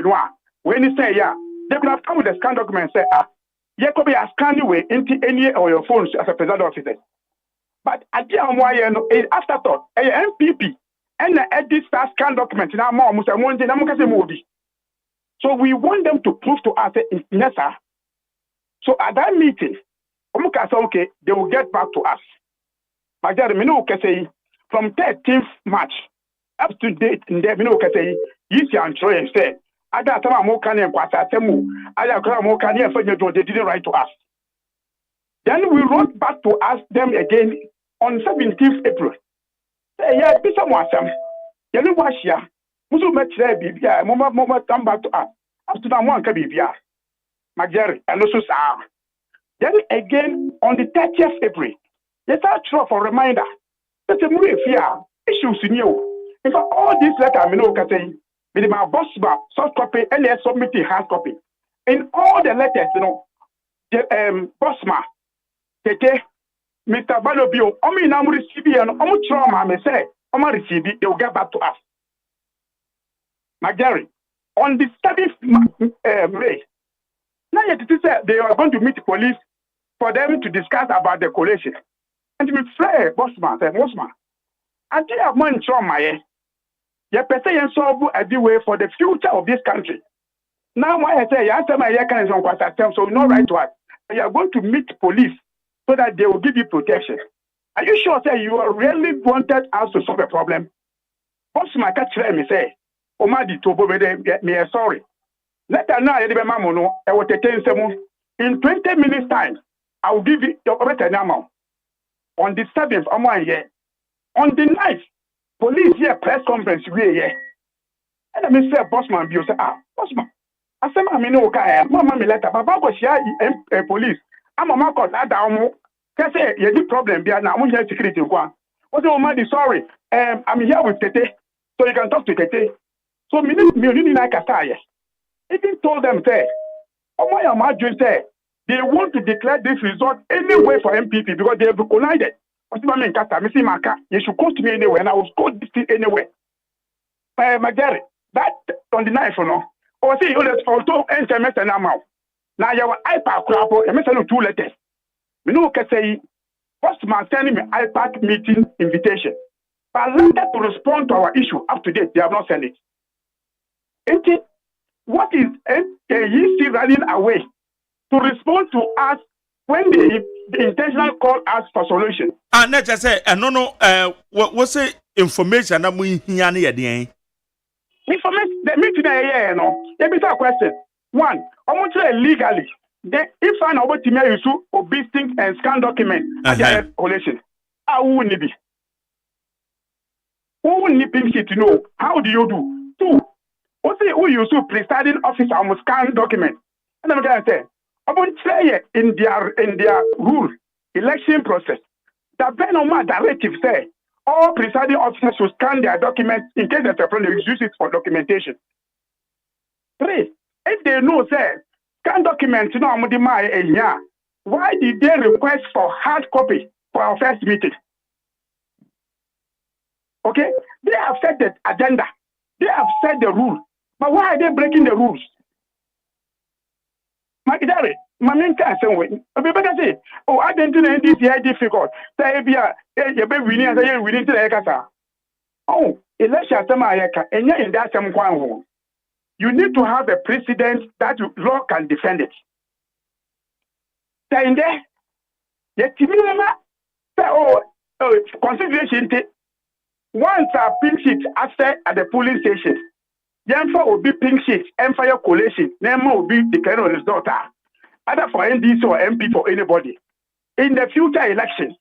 when you say they could have come with the scan document and say you could be a scan way into any of your phones as a presiding officer. But at the afterthought, a MPP and the edit scan document now more movie. So we want them to prove to us yes, sir. So at that meeting, okay, they will get back to us. From 13th March up to date, in there, you can try and say, I got more can and I got more can they didn't write to us. Then we wrote back to ask them again on 17th April. Say, yeah, be someone, you know what, yeah. Musu metre bibia mama come back to us after that one can bibia Magere and also sa then again on the 30th April they start throw for reminder that the movie fear issues in you in fact all these letters me know can say with my boss soft copy and they submit hard copy in all the letters you know the bossma tete Mr. Balobio omi na mu receive and omo trauma me say omo receive they will get back to us. Magere, on the 7th May, now they are going to meet police for them to discuss about the collation. And to be fair, bossman, and they have money from my you say and solve a way for the future of this country. Now, why I say, answer my can so no right to us. You are going to meet police so that they will give you protection. Are you sure that you are really wanted us to solve a problem? Bossman, catch me say. Omadi tobo me sorry. Let us know in 20 minutes time. I will give you your better amount. On the 7th, on 1 year. On the 9th, police here press conference here. And I mean, say, bossman, you say, bossman. I say, I mean, okay, mama, me letter, but go share police. I'm a man called that down. Can say, you have problem, there now, we have security. What's the man? Sorry, I'm here with Tete, so you can talk to Tete. So, me like a tire. Even told them, say, oh, my imagine, say, they want to declare this result anyway for MPP because they have collided. What's the man? Missy Maka, you should quote me anywhere, and I will quote this thing anyway. My Gary, that on the 9th, no. Or say, you let's also enter Mr. Namau. Now, your iPad crap, and Mr. 2 letters. We know, can say, first man sending me iPad meeting invitation. But later to respond to our issue up to date, they have not sent it. What is NDC running away to respond to us when they intentionally call us for solution? Let's just say, no, what's the information that we hear here? Information, the meeting here, no. There is a question. One, how much legally? If I know what you use obesing and scan document at the collation, how would it be? Who would need to know? How do you do? Two, what say who use presiding officer on scan document? And I'm going to say, about say in their rule, election process, the Benoma directive say all presiding officers should scan their documents in case there's a problem, use it for documentation. Three, if they know, say, scan documents, why did they request for hard copy for our first meeting? Okay? They have set the agenda. They have set the rule. But why are they breaking the rules? Makidare, Mamin can't say, oh, I didn't know this is difficult. Say, you're winning and you're winning to the Ekasa. Oh, election, and you're in that some one. You need to have a precedent that law can defend it. Say in there, yet consideration. Once a pink sheet after at the polling station, Yanfa will be pink sheet, Empire Collation, Nema will be declared on his daughter, either for NDC or MP for anybody. In the future election,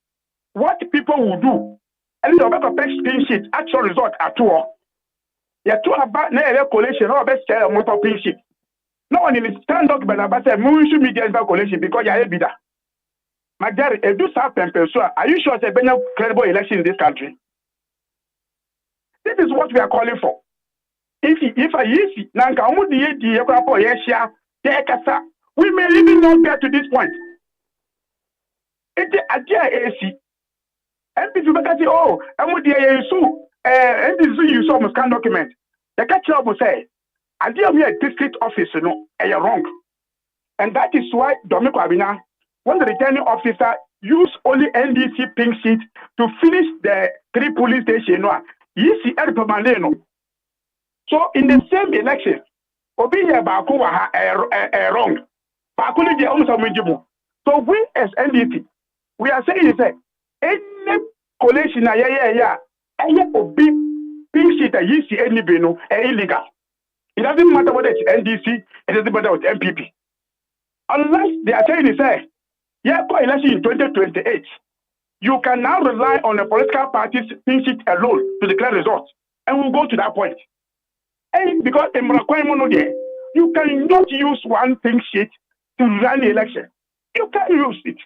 what people will do, and the back of pink sheet, actual result at all. You talk about the collation, or best share of motor pink sheet. No one in the stand up, but I said, we should be getting collation because you're a bidder. My dear, if you start are you sure there's been a credible election in this country? This is what we are calling for. If I use we may even not get to this point. It's a dear AC. And people say, oh, I'm with the ASU. And this is you saw my scan document. The catcher will say, I dear me a district office, you're wrong. And that is why Dominic Abina, when the returning officer use only NDC pink sheet to finish the 3 police stations. So in the same election, Obi here Baku wrong. Baku ni almost a. So we as NDC, we are saying that any collation Obi pink sheet you see any beno illegal. It doesn't matter whether it's NDC, it doesn't matter with MPP. Unless they are saying election in 2028. You can now rely on the political party's pink sheet alone to declare results. And we'll go to that point. And because in you cannot use one pink sheet to run the election. You can't use it.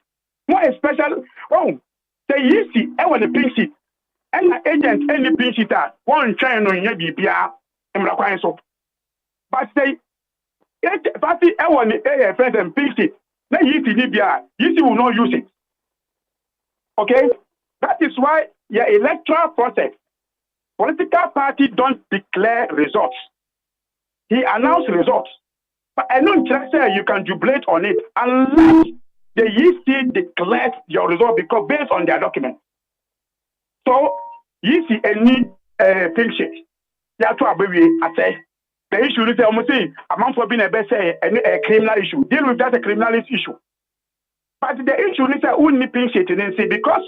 More especially, the EC, want the pink sheet. And the agent, any pink sheet, one trying on your BPR, and so. But say, party, want the friends and pink sheet. Then EC will not use it. Okay? That is why your electoral process, political party don't declare results. He announced results. But I don't say you can jubilate on it unless the EC declares your result because based on their document. So, EC any pink sheet. That's what I say. The issue is almost saying, among for being a criminal issue. Deal with that a criminal issue. But the issue is that we need pink sheet because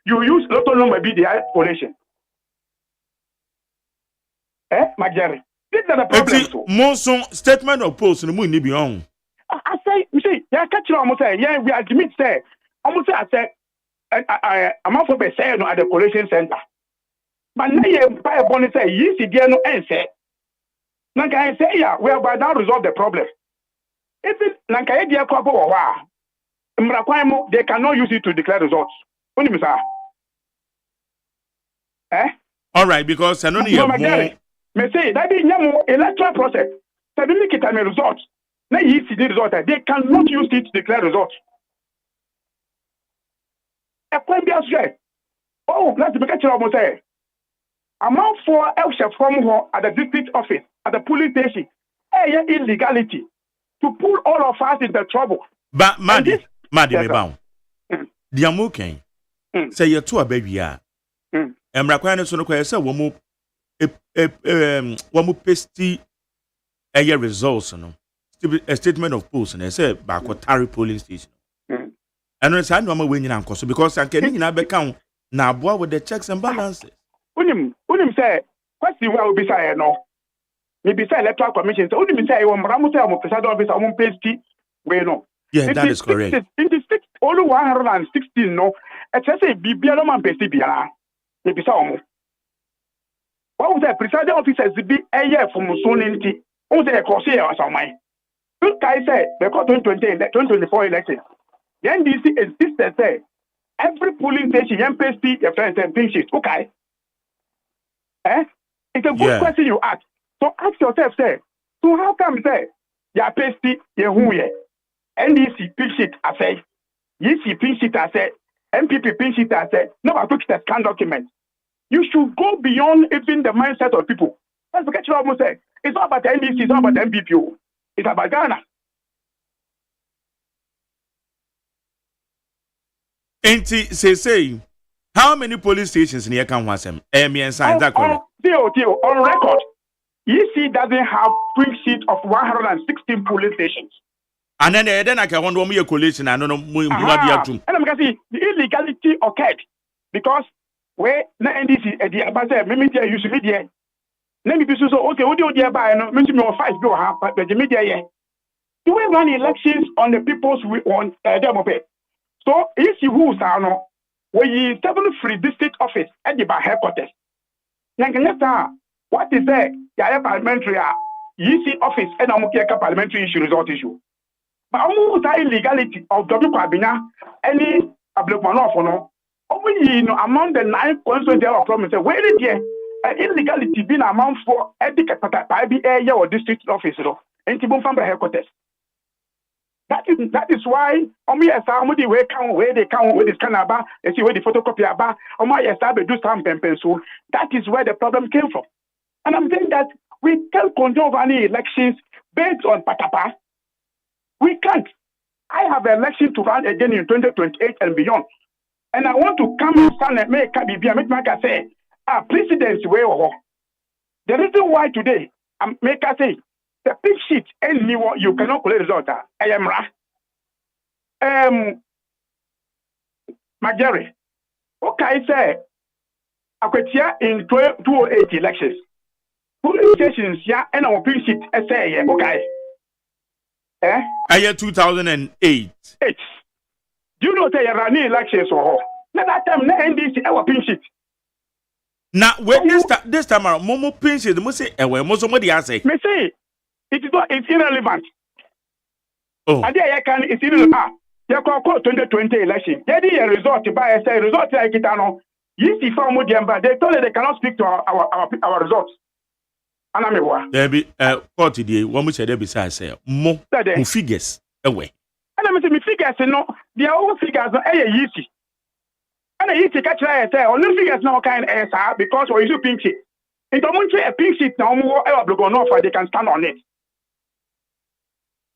you use lot of number be the collation. My Jerry, this is the problem. Monson statement of post no money be on. I say say, yeah, catch almost say, yeah, we admit say, almost I said, I'm out for say no at the collation center. But now you buy a bonus say, yes, you no answer. Now can I say, yeah, we are by now resolve the problem. If it Nanka dear couple or wow, they cannot use it to declare results. Only Miss All right, because I know you more. Me say that be no electoral process. Suddenly get a result. Now you see the result. They cannot use it to declare results. A point be as oh, let's make a trouble say. Amount for Elshire from at the district office, at the police station, illegality to pull all of us into trouble. But Maddy, me bound. The Amuken say you're too a baby. And Rakwan so no say one more pasty a year results, no. A statement of post and I said back what Tarry polling station. And it's I know I'm winning uncle because I can not account now boy with the checks and balances. Unim say, question will be say no. Maybe say electoral commission. So unim say one Ramusa or president office or pasty. We no. Yeah, that is correct. In the six, only 116 no. It says a Bibia man pasty biana. Maybe so. What was the presiding officers be a year from Musonity? Who say a corsair or something? Look, I said, because 2024 election, the NDC insisted, say, every polling station, MPSP, your friends and things, okay? It's a good question you ask. So ask yourself, say, so how come, say, your PSP, your who ye? NDC, pink sheet, I say, EC, pink sheet, I say, MPP, pink sheet, I say, no, I took the scan document. You should go beyond even the mindset of people. That's what you almost say. It's not about the NDC, it's not about the MPP. It's about Ghana. Say, how many police stations near Kanwasem? Is that correct? On record, EC doesn't have print sheet of 116 police stations. And then I can wonder me a collation. I don't know what you have to. And I'm going to see the illegality occurred because where the NDC at the ambassador, maybe they use media. Let me be so okay. What do you do by no? Maybe more 5 go have, but the media yeah. Do we run elections on the people's on democrat? So if you who are no, we 7 free district office at the headquarters. What is there? Yeah, parliamentary EC office and I'm okay parliamentary issue result issue. But almost illegality of W. Kwabina any public one for no. Only among the 9 points of their promise, where did you illegality being amount for etiquette by the area or district office, and to from the headquarters. That is why only a somebody where they count with this canaba, and see where the photocopy about, or my do stamp and pencil. That is where the problem came from. And I'm saying that we can't control any elections based on patapa. We can't. I have an election to run again in 2028 and beyond. And I want to come and stand and make my say, precedence way or the reason why today I'm make I say the big sheet and you cannot collect result. I am Magari. Okay, say I could hear in 2008 elections. Police stations yeah and our big sheet say okay. Year 2008. Do you know say running elections or that time NDC our pink sheet. Now, when this time around, Momo Prince, the must say, most somebody has say. Me say, it's irrelevant. Oh, and there can it's irrelevant. You can call 2020 election. They did a result by a result like it. You see, from Mudiamba, they told they cannot speak to our results. And I'm a there be 40 days. One which there besides say more figures away. And I'm saying figures, no, their own figures are easy. And I take a try say, only figures no kind answer because we use pink sheet. If someone say a pink sheet now more ever go no for they can stand on it.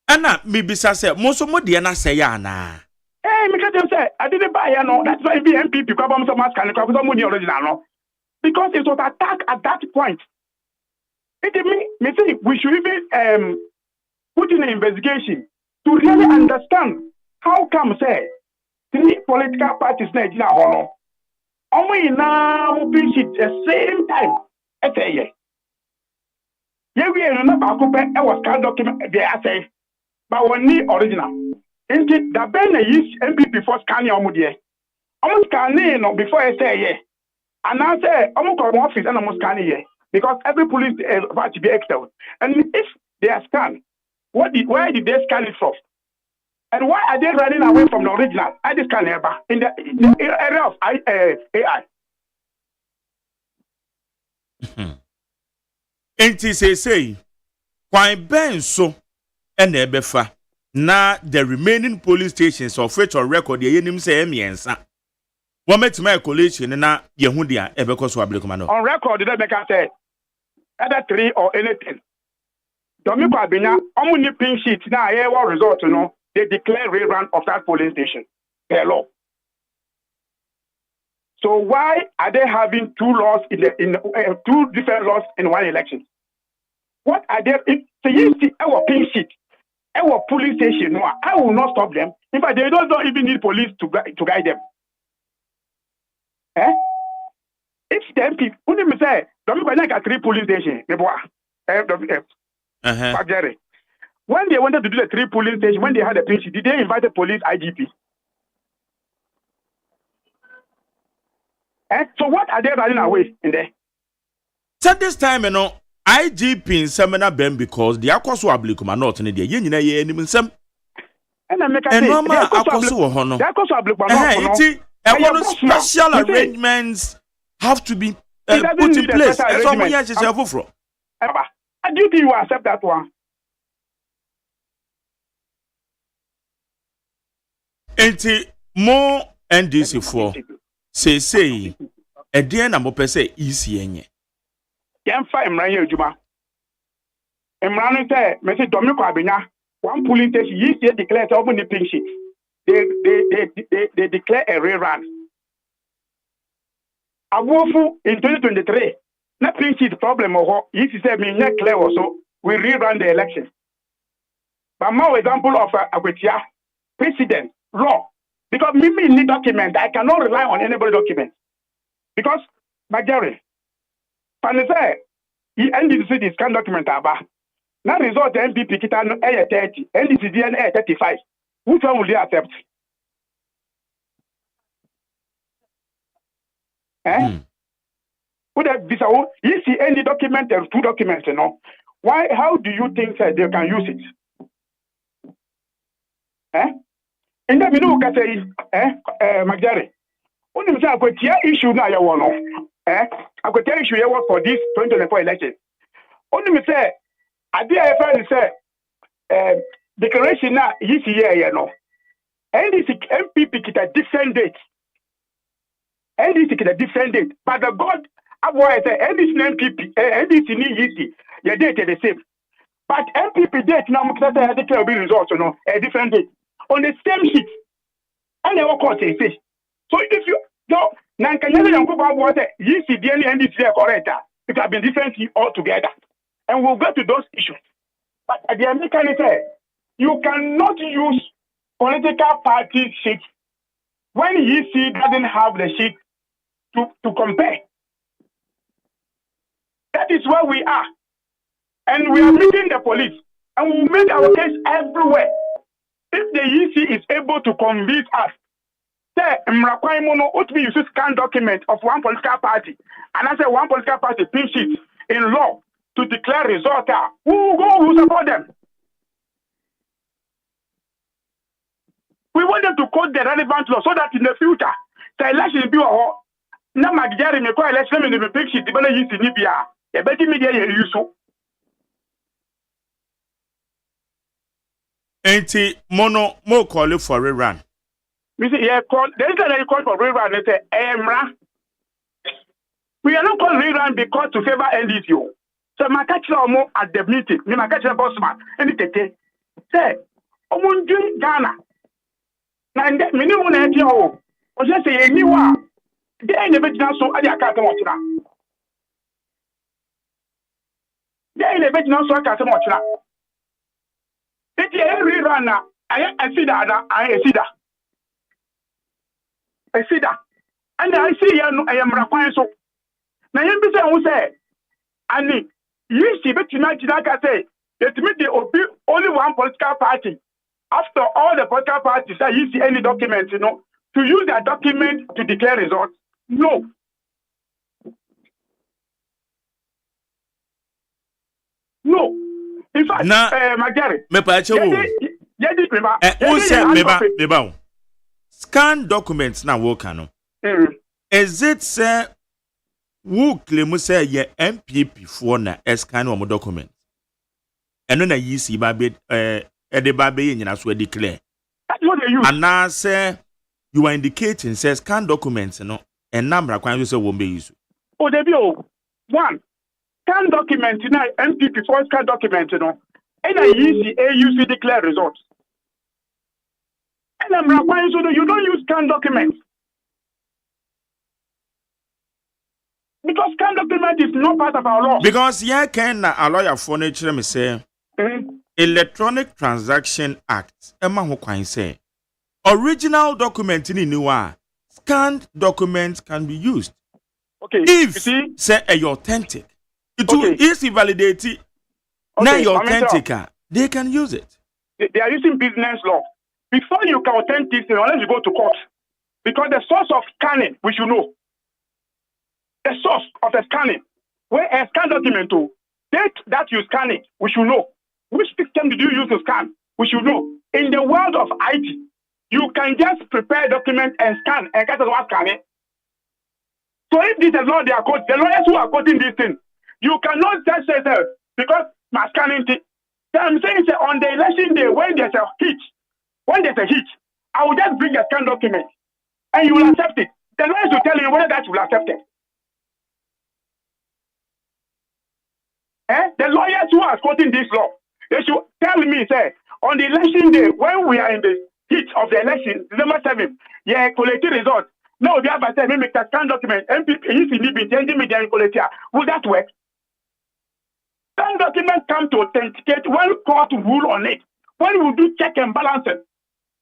Anna, maybe say most of what Diana say na. Because them say I didn't buy no. That's why the MPP come some mask and come some money original no. Because it was attack at that point. It me say we should even put in an investigation to really understand how come say 3 political parties na Nigeria hono. Only now we at the same time. Yeah, we are not about to pay our scan document. They are saying but we need original. Inti the ben use MPP for scanning omudie. Almost scanning no before I say yeah. And I say almost come office and almost scanning here because every police about to be expelled. And if they are scanned, where did they scan it from? And why are they running away from the original? I just can't ever in the area of AI. Enti say why ben so and ebefa na the remaining police stations of which on record the yenim say emiensa. What met my collation na yehudia ebeko so ablekomano. On record they make say either 3 or anything. Domiko Abenya omuni pin sheet na ayewa result no they declare rerun of that polling station. Their law. So why are they having two laws two different laws in one election? What are they? So you see our pin sheet, our police station. No, I will not stop them. In fact, they don't even need police to guide them. Eh? It's the MP. Who did me say? Don't be like 3 police stations. When they wanted to do the 3 police stations, when they had a pin sheet, did they invite the police IGP? So what are they running away in there? So this time, IGP in seminar ben because the akoso ablikuma not in the yen ye any sem. And I make a akoso hono. The akoso ablikuma special arrangements have to be put in place. So we are just for. Do you think you accept that one? Enti more NDC for say a dear number per se EC enye. Yamfa Emranye Ejuma. Emranye say, Mr. Dominico Abenya, one polling station, EC declared open the pink sheet. They declare a rerun. Awofu in 2023, not pink sheet problem or EC said me not clear also, we rerun the election. But more example of Agwetia, precedent, law. Because me need document, I cannot rely on anybody document. Because majority, Panese, he ended to this kind document about. Now result MPP kita no 30, NDC and 35. Which one will they accept? Would that be so? You see any document and 2 documents, you know. Why? How do you think that they can use it? And then we know what say, Magdari. Only say Agwetia issue na yawo no. Agwetia issue yawo for this 2024 election. Only say, ade a friend say, declaration na yisi ye no. NDC MPP kita different date. NDC kita different date. But the God avoid say NDC MPP, NDC ni yisi. Your date is the same. But MPP date now mukita say declare be results no a different date. On the same sheet, and they will call say. So if you don't, now can you go about what you see the NDC correct? It has been different altogether, and we'll get to those issues. But at the American say, you cannot use political party sheet when EC doesn't have the sheet to compare. That is where we are, and we are meeting the police, and we make our case everywhere. If the EC is able to convince us, say, Mrakwaimono ought to be used to scan document of one political party, and I say one political party pin sheet in law to declare result, who will support them? We want them to quote the relevant law so that in the future, the election will be na magijari me kwa election me pin sheet the bana EC ni bia e beti media ye use. Enti mono mo call for rerun. We say yeah, there is a call for rerun. They say Emra. We are not calling rerun because to favor NDC. So my catch mo at the meeting. Me my catch bossman. Any tete. Say, omunju Ghana. Na nde minimum na eti o. O say eniwa. Dey na be jina so ade aka kan ochira. Dey na be jina so aka kan ochira. It's every runner. I see that. And I see I am required so. Now, you say, and you see, but tonight, like I say, It means there will be only one political party. After all the political parties say you see any document, to use that document to declare results. No. No. In fact, Magari. Scan documents now work Is it say who claim say ye MPP for na scan one document? And then you see baby the baby in as we declare. That's what they use. And now say you are indicating says scan documents and number of you say won't be used. Oh, there be one. Scan document, MPP for scan document, and EC AUC declare results. And I'm requiring so that you don't use scan documents. Because scan document is not part of our law. Because yeah, can a lawyer furniture me say Electronic Transaction Act, Emma Hokwain say original document in new scanned documents can be used. Okay. If say a authentic. It will easily validate it. Now you're authentic, they can use it. They are using business law. Before you can authentic, unless you go to court. Because the source of scanning, we should know. The source of the scanning, where a scan document to date that you scan it, we should know. Which system did you use to scan? We should know. In the world of IT, you can just prepare a document and scan and get what scan it. So if this is not their code, the lawyers who are quoting this thing, you cannot just say that because my scanning thing. So I'm saying that on the election day, when there's a hitch, I will just bring a scan document and you will accept it. The lawyers will tell you whether that you will accept it. The lawyers who are quoting this law, they should tell me, say, on the election day, when we are in the heat of the election, December 7th, collecting results. No, they have said, make that scan document, MPP, will that work? Scan document come to authenticate when court rule on it. When we do check and balances,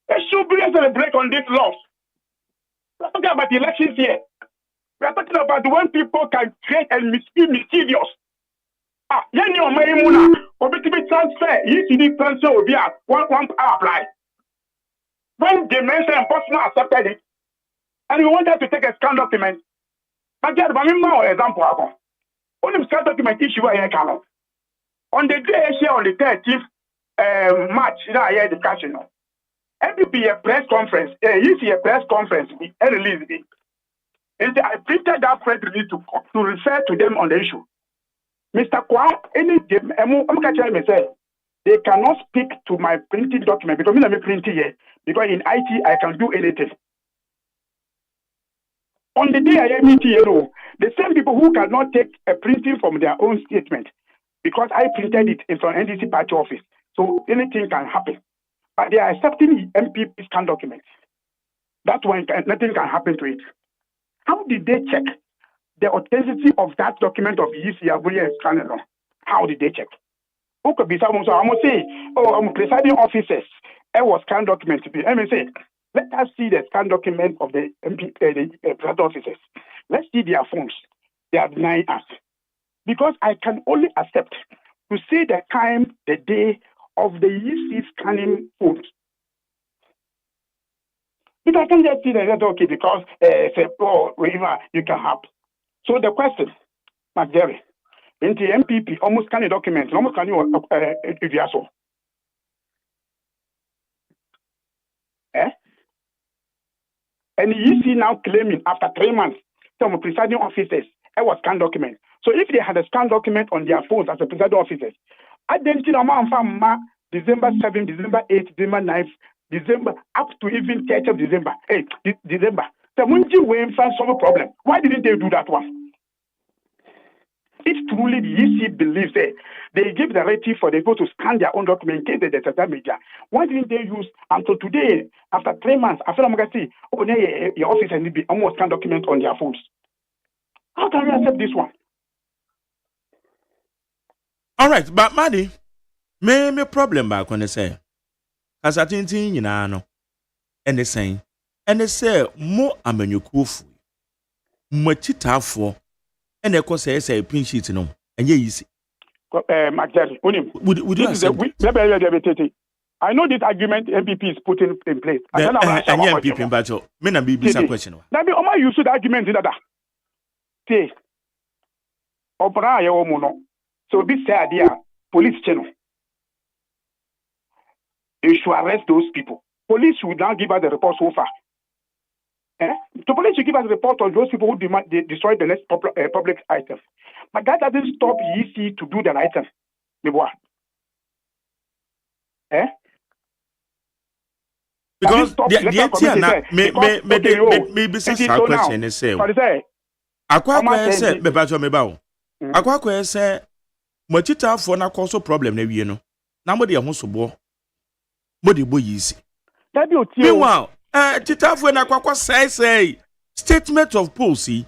there should be a break on these laws. We're talking about the elections here. We're talking about when people can create and be mischievous. When the mention and personal accepted it, and we wanted to take a scan document. But just example, only scan document issue on the day on the 30th March, I had discussion. MPP a press conference, you see a press conference, and release it. And I printed that press release to refer to them on the issue. Mr. Kwan, they cannot speak to my printing document because I'm printing here. Because in IT, I can do anything. On the day I am meeting, the same people who cannot take a printing from their own statement, because I printed it in from NDC party office, so anything can happen. But they are accepting MPP scan documents. That's why nothing can happen to it. How did they check the authenticity of that document of EC scanning? How did they check? Who could be someone? So I'm going to say, I'm presiding officers. I was scan document to be. I mean, say, let us see the scan document of the presiding officers. Let's see their phones. They are denying us. Because I can only accept to see the time, the day of the EC scanning phones. If I can just see the result, okay, because you can have. So the question, Jerry, in the MPP, almost scanning documents, almost can you so. And you see now claiming after 3 months, some presiding officers, I was scan document. So if they had a scan document on their phones as a presiding officers, I didn't see December 7th, December 8th, December 9th, December up to even 30th of December. December. The Munji way find some problem. Why didn't they do that one? If truly the EC believes they give the right for the people to scan their own document in case there's a media, why didn't they use until today, after 3 months, after I'm going to see, your office and be almost scan document on their phones? How can we accept this one? All right, but Maddy, me problem back when they say, as I think you know, and they say, more amenyukufu, much for, and they say pinch it no, and ye easy. Magdalene, would you accept it? I know this agreement MPP is putting in place. And MPP, but me na be question. That be Oma use the argument in that. Say, Opera ya omono. So be say idea police channel. They should arrest those people. Police should now give us the report so far. The police should give us a report on those people who they destroyed the next public items. But that doesn't stop EC to do the right thing. Because the business question is say. Akwa say me ba me ba wo. Akwa say mochita for na cause problem na wie no. Na mo de ho sobo. Mo de boy EC. Meanwhile, Titafo na kwakwa say statement of policy.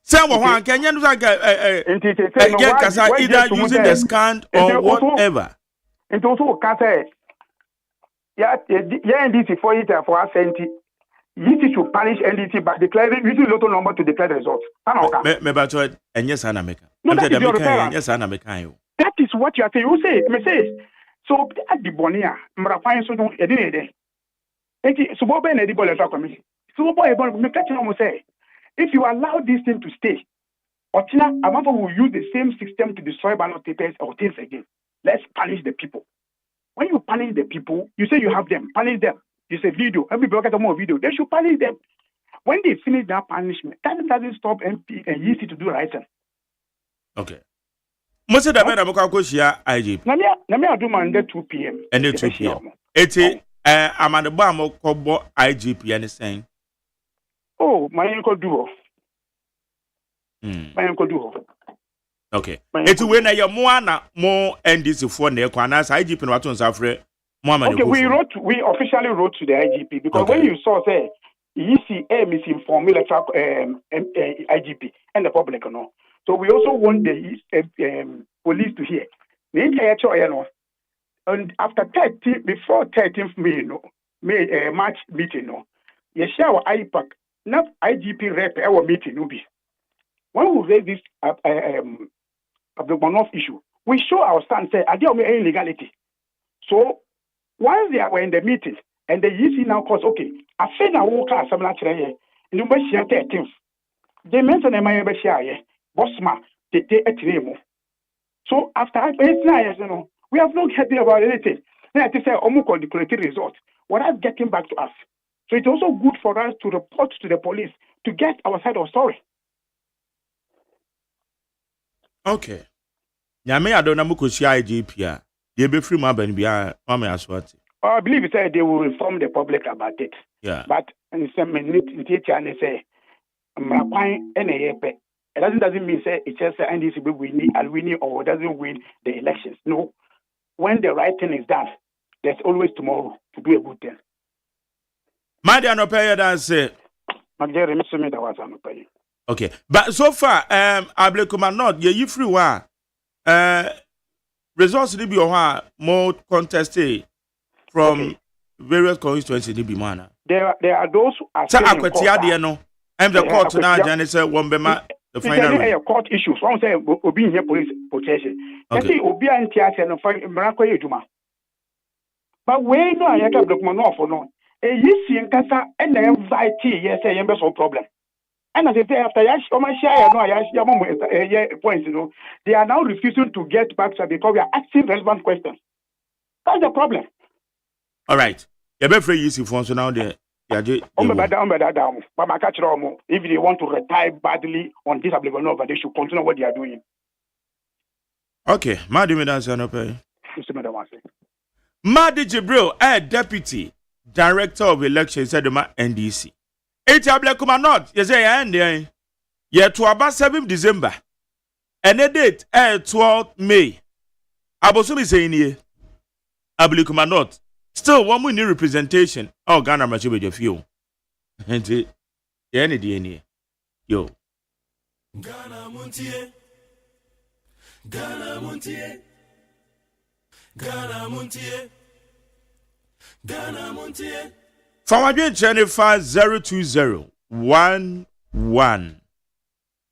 Say wo han kenya no either using the scan or whatever. And also can say NDC for it for assent. EC should punish NDC by declaring using local number to declare the results. Me ba to enye sa na meka. That is what you are saying. You say, me say. So at the bonia, mrafan so don't edine. So what be edible electoral commission? So what me catch no say. If you allow this thing to stay, Otina Amapa will use the same system to destroy ballot papers or things again. Let's punish the people. When you punish the people, you say you have them, punish them. You say video, every block more video. They should punish them. When they finish that punishment, that doesn't stop MP and EC to do right thing. Okay. Most of the men are going to IGP. Let me do my 2 p.m. And 2 p.m. I'm at the bottom of IGP and saying, oh, my uncle do. My uncle do. Okay. It's when I am more NDC for the Equanas, IGP and Watson Safre. Okay, we officially wrote to the IGP because when you saw say EC misinformed IGP and the public, so we also want the police to hear. And after before 13th May, March meeting, you share our IPAC, not IGP rep our meeting. When we raise this of the one-off issue, we show our stand. Say, are there any illegality? So once they were in the meeting and the EC now calls, okay, I say now walk out some last year. You must share 13th. They mentioned a my share. Bossma, they take a tremo. So after 8 years, we have not heard about anything. Then I say, Omuko, the collective result. What is getting back to us? So it's also good for us to report to the police to get our side of the story. Okay. Nyame adona muko shia IGP. They be free man bia mama aswati. I believe it said they will inform the public about it. Yeah. But in some minute and say it doesn't mean say it's just NDC will win or doesn't win the elections. No. When the right thing is done, there's always tomorrow to do a good thing. Madi anopaya dan say. Okay. But so far, Ablekuma not ye free one. Results be more contested from various constituencies be mana. There are those who are saying I'm the court now Janice one bema the final court issues. One say obi here police protection. Say obi antia no mrakwa eduma. But we no ayaka Ablekuma no for no. E yisi nkasa and na invite yes say yembe so problem. And as I say, after points, they are now refusing to get back to because we are asking relevant questions. That's the problem. All right. You're very easy for us now. If they want to retire badly on this application, they should continue what they are doing. Okay. Madi Jibril, Deputy Director of Elections at the NDC. Ablekuma not, you say, and yeah, to about 7th December, and a date 12th May. Abosumi saying here, Ablekuma not, still one we need representation. Oh, Ghana must be your few. And it, any DNA. Yo. Ghana Montie, Ghana Montie, Ghana Montie, Ghana Montie. From again, Jennifer 02011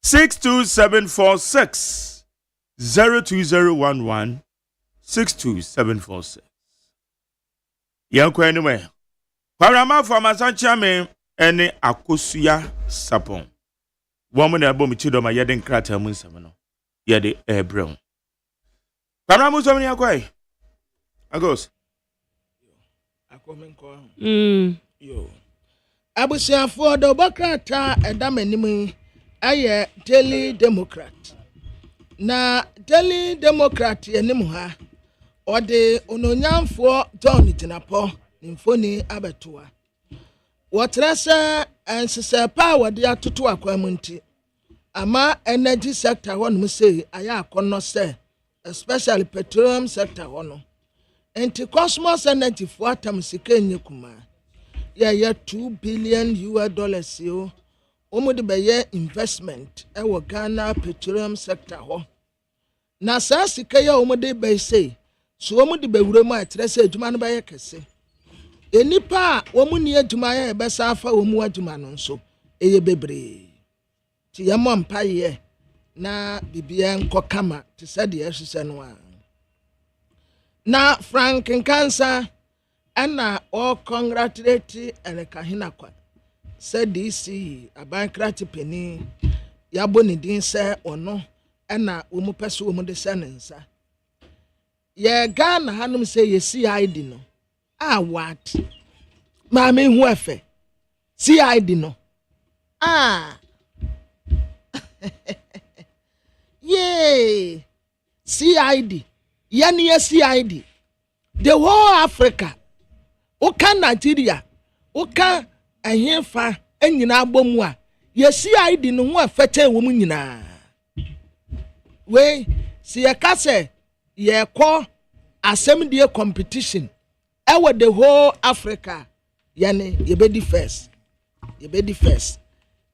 62746. 02011 62746. Yanko anyway. Parama for Masanchame any Akosuya Sapon. Woman abom chidoma yeden krata munsamano. Yede brown. Parama somni akwai. Agos. Akomenko. Yo. Abusiafo do bokrata edamanimu aye Daily Democrat. Na Daily Democrat yenim ha ode ononyamfo John Tinapo nimfoni abetoa wotrese ensese pa wode atoto akwamunti ama energy sector wonum say aya akono se especially petroleum sector wono enti cosmos energy fo atam sikenye kuma ya $2 billion yo omude beye investment ewo Ghana petroleum sector ho na sa sika ya omude be say so omude be wura mu atrese adwuma no beye kese enipa omuni adwuma ya ebesa afa omu adwuma no nso eye bebre ti ya mo mpaye na bibia enko kama ti sade ehwese no a na Frank Nkansa ana o congratulate Kahina kwa said DC abankrati peni yabo ne din se ono ana omu pese omu de senensa ye Ghana hanum se ye CID no what ma me hu efe CID no yeah CID yani ye CID the whole Africa oka Nigeria oka ahemfa enyina agbomu a ye CID no ho afete wo mu nyina we si ye kase ye ko assembly competition ewo the whole Africa yani ye be the first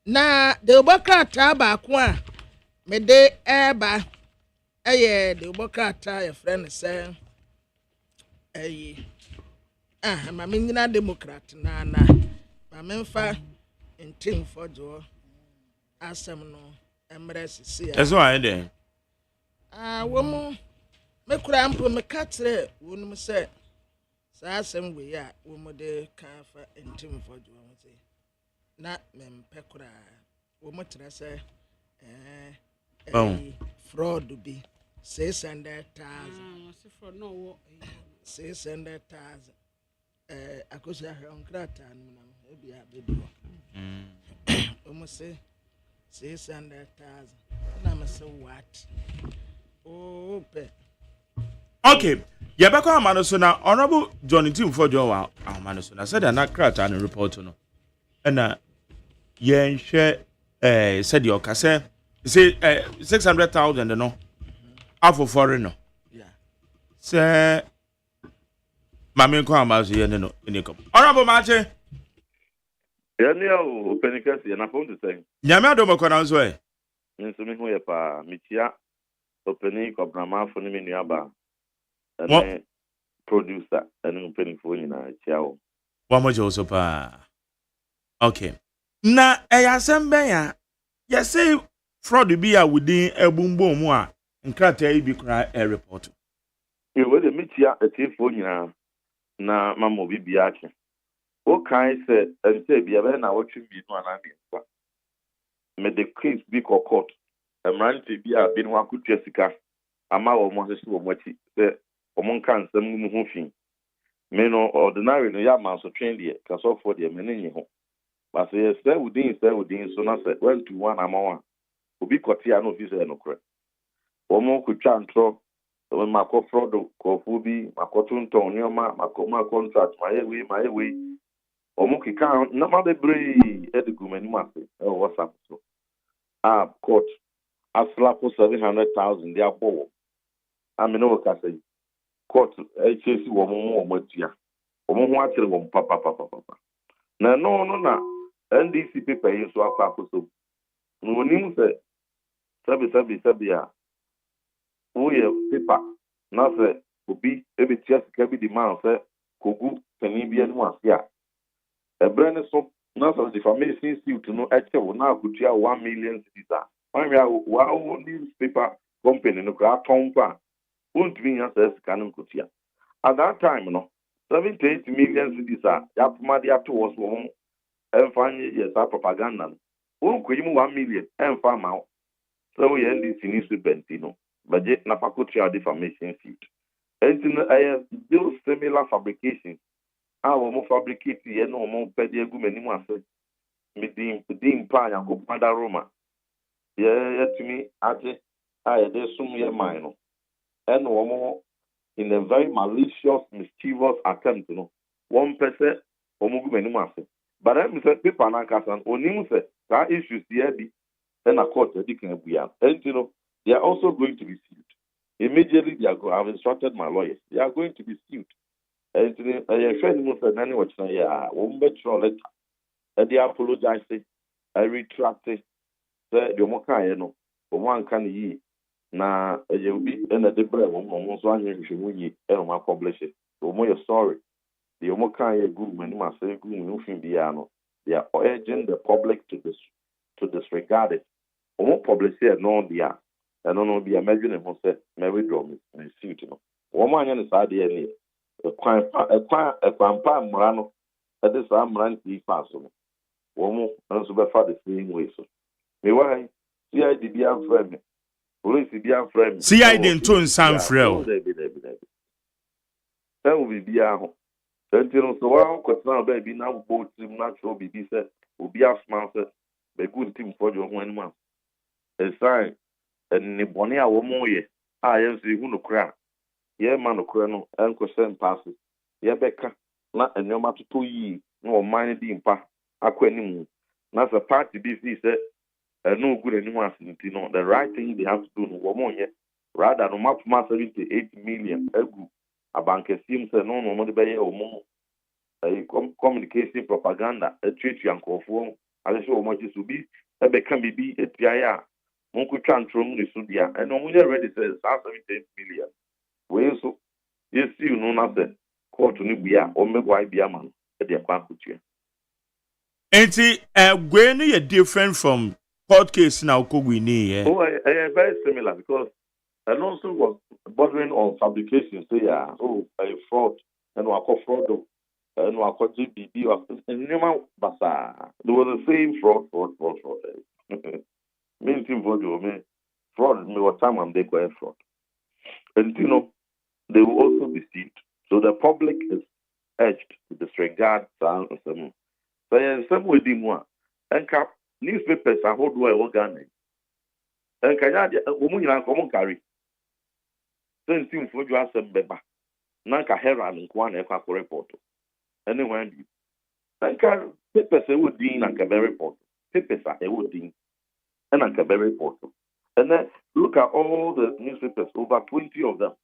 na the obokrata ba ko a me de eba eye the obokrata ye friend say ma me nyina Democrat na memfa ntim fojo asem no emre sisi ya Eso ayi den. wo mu me kura ampo me katre wonum se sa asem we ya wo mu de kan fa ntim fojo wo se na mempe kura wo mu tre se fraud bi 600,000 fraud no wo 600,000 akosia onkrata no bia bedu almost say 600,000 na me say what Okay, yebeko amano so na honorable Johnny Tim for John amano so na said na krata no report no na yen hwe said your kase say 600,000 no afo foreign no yeah say mama ko amazo yen no enikom honorable mache o penikasi na phone to say nyame adom ko na nso nso me hu ye pa mitia openi ko brama fo ni menu aba producer enu penifo nyina chiao wa mo je so pa okay na eyasem ben ya ye say fraud bi ya within ebumbom mu a nkrata yi bi kra report e we de mitia etifo nyina na mamo bibia ache o kan se ente bia be na wotwe bi no ana nfa me the case bi court emrante bi a bi no akutwa sika ama wo mo hese wo mati se o mon kan sam mu hu fin me no ordinary no ya ma so twen de kaso for de me nyi ho ba se se wudin so na se 1 to 1 amawa obi kotia no officer no kre wo mo kutwa ntro so mako fraud ko fubi makoto nton nyoma makoma contract mayewe omukika na mabebre edugumani mafe WhatsApp so court asla for 700,000 dia bowo amino ka say court chesi wo mo matua wo ho akyere wo papa na no na NDC paper yi so afa akoso no nim se sabi ya oye paper na se obi ebetia sika bi di man se kogu tani bi anu afia ebrene so na so defamation suit no eche wo na akutua 1 million cedis a wanwa wa newspaper company no kra ton pa won't be answers canon kutia. At that time, 78 million cities are Yapmadia towards one and find yes, propaganda. Won't create 1 million and farm out. So we end this in Bentino, but yet Napakutia defamation suit. And those similar fabrications, our more fabricated, no more pediagum anyone said, Medim Pine and Copada Roma. Yeah, to me, I did some year minor. And one more in a very malicious, mischievous attempt, one person, or move anyone said. But I'm said, people are not casting, or Nimu said, that issues here be, and a court, they can be out. And they are also going to be sued. Immediately, I've instructed my lawyers. They are going to be sued. And I friend said, "Nani say, yeah, one better letter." And they apologize. I retract it. The Mokai, for one can ye. Now, you'll be in a debate on one year if you will publish it. So, more sorry. The Mokai good when you must say good moving piano. They are urging the public to disregard it. Or publish it, no, they are. I don't know, be imagining who said, Mary Drum is suit. One man is idea. A quampa Morano, at this Amran be possible. One more, and so before the same way. So, me why, see, I did be a friend. Police be a friend. See, I didn't turn some frail. That will be a home. So, because now, baby, now both team natural be said, will be a smart, a good team for your 1 month. A sign. And the Bonia Womoye, I am the Hunokra. Ye man of Colonel, Uncle Sam passes. Ye Becca, not a no matter 2 years, no minor dimpa, aquanim. Not a party busy said, no good anyone, the right thing they have to do no Womoye, rather no map 78 million, a banker seems no money by or more. A communication propaganda, a treaty and conform, as I show much to be, a Becca be a TIA. Uncle Chantrum is Sudia, and only already says 78 million. Well, so yes, you know nothing. Court to Nubia or Megwai Biaman at the Aquacutia. Ain't it a different from court case now? Kogwini, Oh, I very similar because I also was bordering on fabrication. Say, oh, a fraud, and I call fraud, and I call GBB, and Nima Basa. They were the same fraud. Main team for you, fraud, me what time I'm there for fraud. And they will also be sued. So the public is urged to disregard some. So some way more. And newspapers are hold well organic. And woman common carry. Same team for you as a beba. Nanka Herald and Kwan Equa report. Anyway, and papers would dean and Caber report. Papers are a wood dean. And a very important. And then look at all the newspapers, over 20 of them.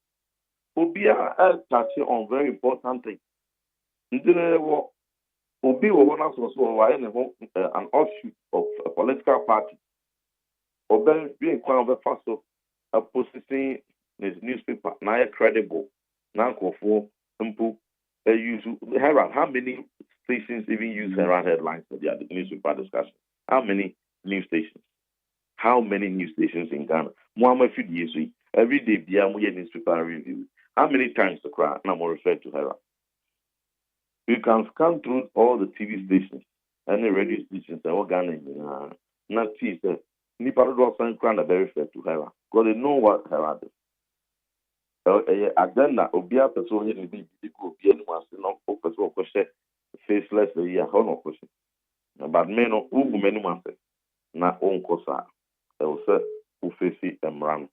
Obia touching on very important things. Obi one also an offshoot of a political party. Obi being quite of a first of positioning his newspaper, now credible, now for use Herald. How many stations even use Herald headlines for the newspaper discussion? How many news stations? How many news stations in Ghana? Every day, the newspaper review. How many times the crowd? And I'm referred to her. You can scan through all the TV stations and the radio stations that are Ghana. Not see that Niparo doesn't crown a very fair to her because they know what her is. Agenda, Obia person, be anyone, not focus or faceless a year, honor question. But men of whom many months, not own cosa. Else, who face Emran,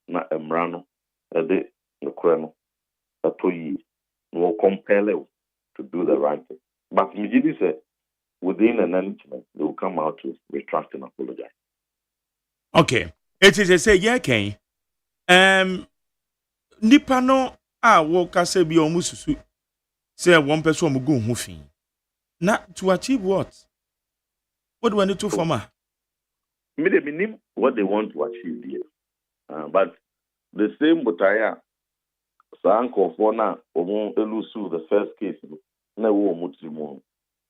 not Emrano, a day, the colonel, a toy, will compel you to do the right thing. But immediately said, within an management, they will come out to retract and apologize. Okay. It is a say, yeah, Ken. Nipano, woka se bi omususu. Say one person will go hoofing. Not to achieve what? What do I need to form? Maybe what they want to achieve here. But the same Butaya, Sanko Fona, or Elusu, the first case,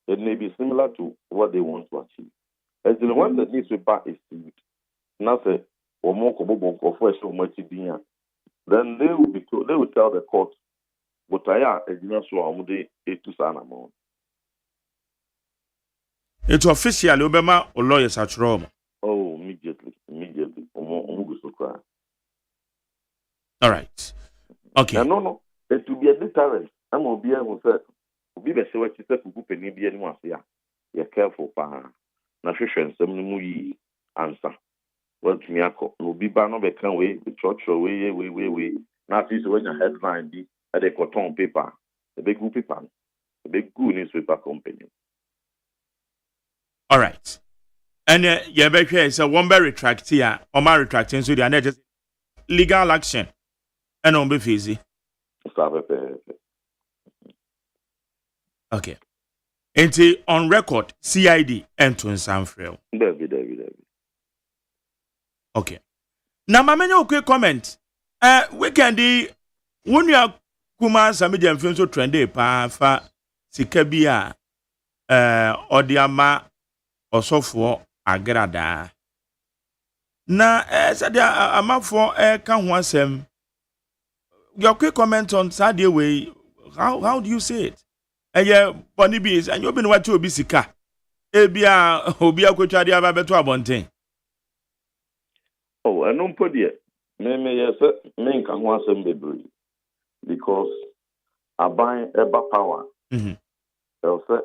it may be similar to what they want to achieve. As the one that newspaper is sued, nothing, or more common for first or much then they will tell the court, but I am a dinner so I'm the 8 to San amount. It's official, Obama or lawyers at Rome. Oh, immediately. All right. Okay. No. It will be a deterrent. I'm going to be able to be the what you said for group and be anyone. You're careful, pa. Na hwehwɛ nsɛm no mu yi ansa. Watumi akɔ. No bi ba no bɛka we church we. Na afei so when your headline bi at the cotton paper, the big group paper, the big good newspaper company. All right. And you better say so one be retract here, or my retracting so they are just legal action. And on be easy. Okay. Enti on record CID and to Sanfrel. David. Okay. Now my many quick comment. We can do when you are kuma samedi and film so trendy pa fa sikabia odiama osofo agrada. Na said amafo ka ho asem. Your quick comment on Saturday way. How do you say it? Bonnie bees, and you've been what to be sika. Ebia, Obia Kuchadi Ababeto Abonte. Oh, I don't put it. Maybe yes, men can want some baby because I buy ever power. They'll say,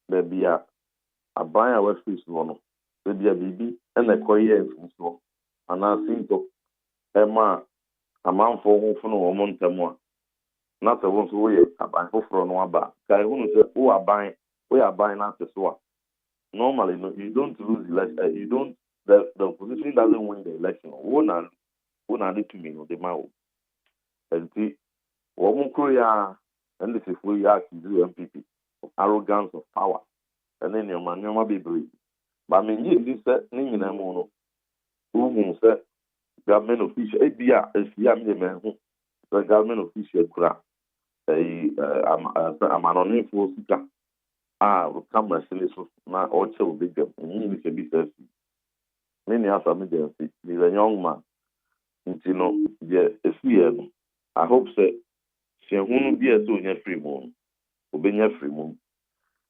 baby, I buy a West Fish one. Baby, a baby, and a coyer from and I think of Emma, a man for who for no month more. Not the ones who are buying for no about. Who are buying, we are buying at the swap. Normally, no, you don't lose the election. You don't, the opposition doesn't win the election. Who are to me, no, the mouth. And see, one Korea, and this is where you have to do MPP, arrogance of power. And then your man, you might be brave. But I mean, this set, name in a mono, who said, government official, ABR, SCM, the government official crap. I'm an info seeker. Will come and say so now also big them. Meaning to be thirsty. Many have some agency. He's a young man. You know, yeah, if we I hope so. She won't be a so near free moon. Obey free moon.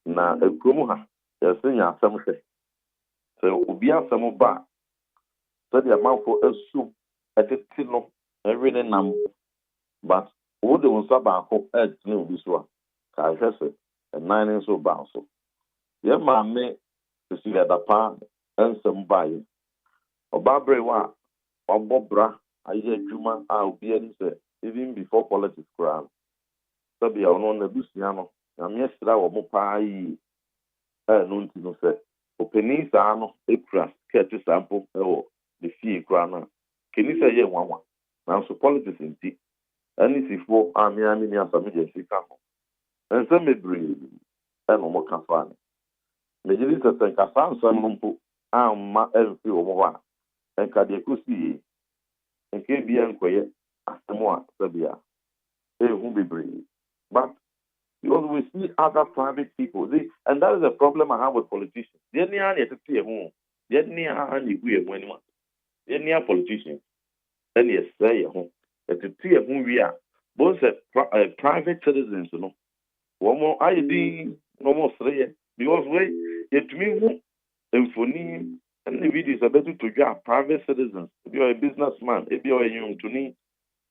Now, a chromoha, you're saying some say. So, will be out some of bar. So, the amount for a soup at a tino, every number. But what the ones about hope at no this one. I guess it, and 9 inches of bounce. Yeah, my mate, to see that the pan and some buy. Or Barbara, or Bobra, I hear Juma, I'll be even before politics crowd. So be on the Luciano, and yesterday or Mopai, no to say. Openings are no a crash, catch a sample, or the fee crana. Can you say, yeah, one? Now, so politics in tea. And it's for Army and family. And some may breathe and no more can find. Majority of the Casan, some lumpo, my every over and Kadiakusi, and KBN quiet, as the more Sabia. They won't be brave. But because we see other private people, and that is the problem I have with politicians. They're near to see a home. They're near any weird anyone. They're near politicians. Then you say a home. It's a see who we are. Both private citizens, you know. One more ID, no more three. Because it means infony and the videos are better to job private citizens. If you're a businessman, if you're a young to need,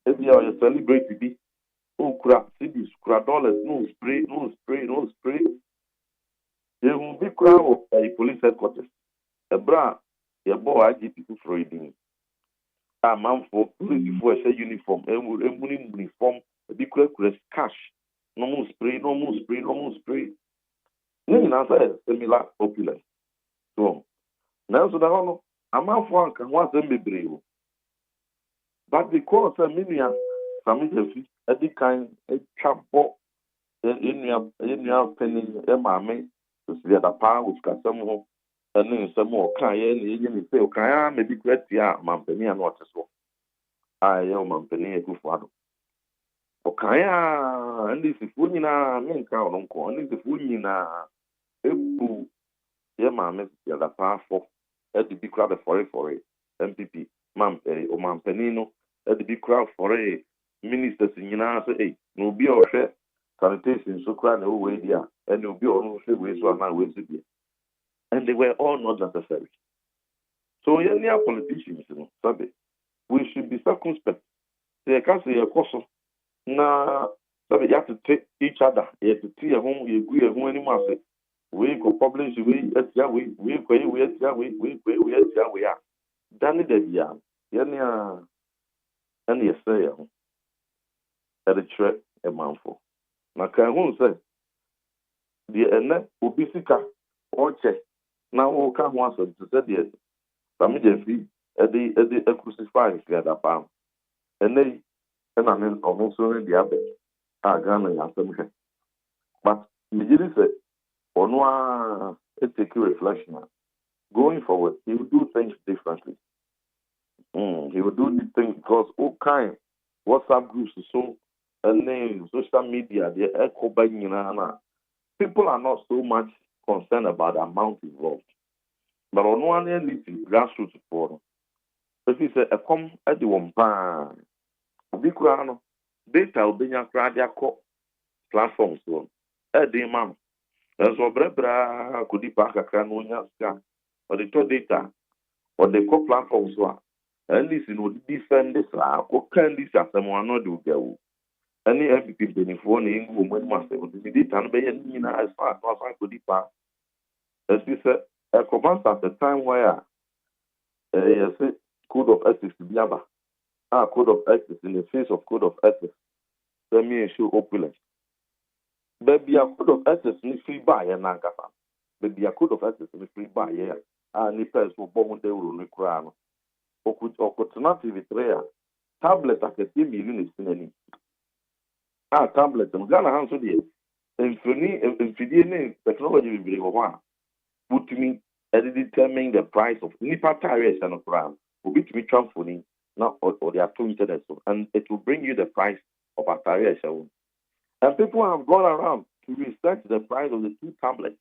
if you're a celebrity, oh crap, cities, crap dollars, no spray. There will be crowd of a police headquarters. A bra, your boy, I get people for reading. A man for police before I say uniform, uniform, a big cash. No more spray. Then answer similar popular. So now so that I'm out for can once be brave. But because a million family a kind a chapel in your penny a mammy to see the power which can somehow and then some more client even say okay maybe great yeah mampany and what as well. I am mampany a good father. Okay, and this is fully na men count on call, and this is fully na a boo. Yeah, mamma, the other powerful at the big crowd for it. MPP mam o mampanino at the big crowd for a ministers in Yanasa no be or share sanitation so cry no way there and you'll be on ways so now ways to be. And they were all not necessary. So yeah, politicians, we should be circumspect. They can't say a course. Na you have to take each other. You have to see a home, you agree a home anymore. We go publish, we are. Danny the yam. And you say, at a threat a mouthful. Now, can who say, the ene obisika or check. Now, all come once to say, yes, some of the a crucified together, palm. And they, and I mean, almost in the abbey. But Mijiri said, Onwa take reflection. Going forward, he will do things differently. He will do the things because all kind WhatsApp groups so and then social media, the echo by people are not so much concerned about the amount involved. But on one end, it's grassroots support. If he said, I come at the one pan, Bikurano, data will be your platforms so the man so brebra could pack a cranonia or the data or the co platforms so and this would defend this or can this as someone not do go any MPP benefit woman must have the data and be as far as I could pass as this a command at the time where code of ethics to be code of ethics in the face of code of ethics let me show opulence. Baby, a code of ethics is free by a Nankasa. Baby, a code of ethics is free by here. And if there's for bomb, they will require. Or could alternative with rare tablet at the same unit in any. Tablet, and Ghana answer the infinite technology will be one. Put me as determining the price of Nipa tires and a crown. Will be to be transferring now or they are 2 internet, and it will bring you the price of a tire. And people have gone around to research the price of the 2 tablets.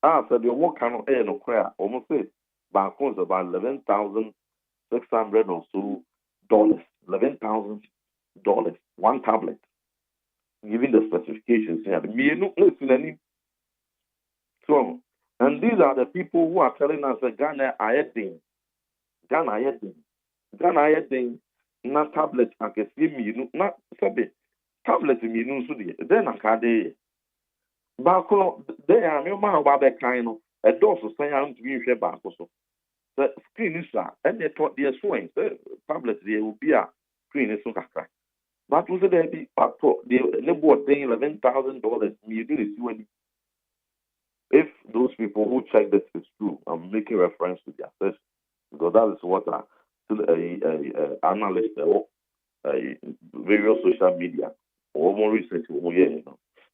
So the one cannot air no cry. Almost say about $11,600 or so $11,000 one tablet. Giving the specifications here. So, and these are the people who are telling us that Ghana Ayedin, not tablet I can see me, not sabi. Tablet in so then I can't. Back they are no matter about that kind of a dose of saying to be back also. The screen is and they thought they are swing. Tablet there will be a screen is so crack. But was there be the board paying $11,000 you didn't see when if those people who check this is true, I'm making reference to their assessment because that is what a analyst or various social media or more research.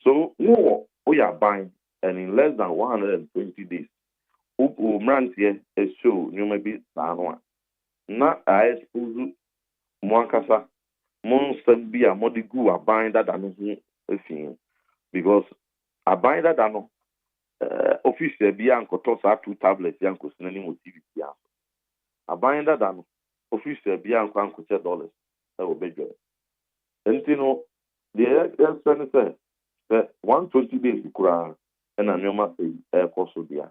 So we are buying, and in less than 120 days, Umrans here is show you may be Sanwa. Not I suppose Mwankasa, Monstan be a modigu are buying that thing because a buying that official be uncle toss 2 tablets, Yanko Snelling with TV. A buying that official be uncle $10. That will be good. And you know, the expense that 120 days you could and I'm your air cost of the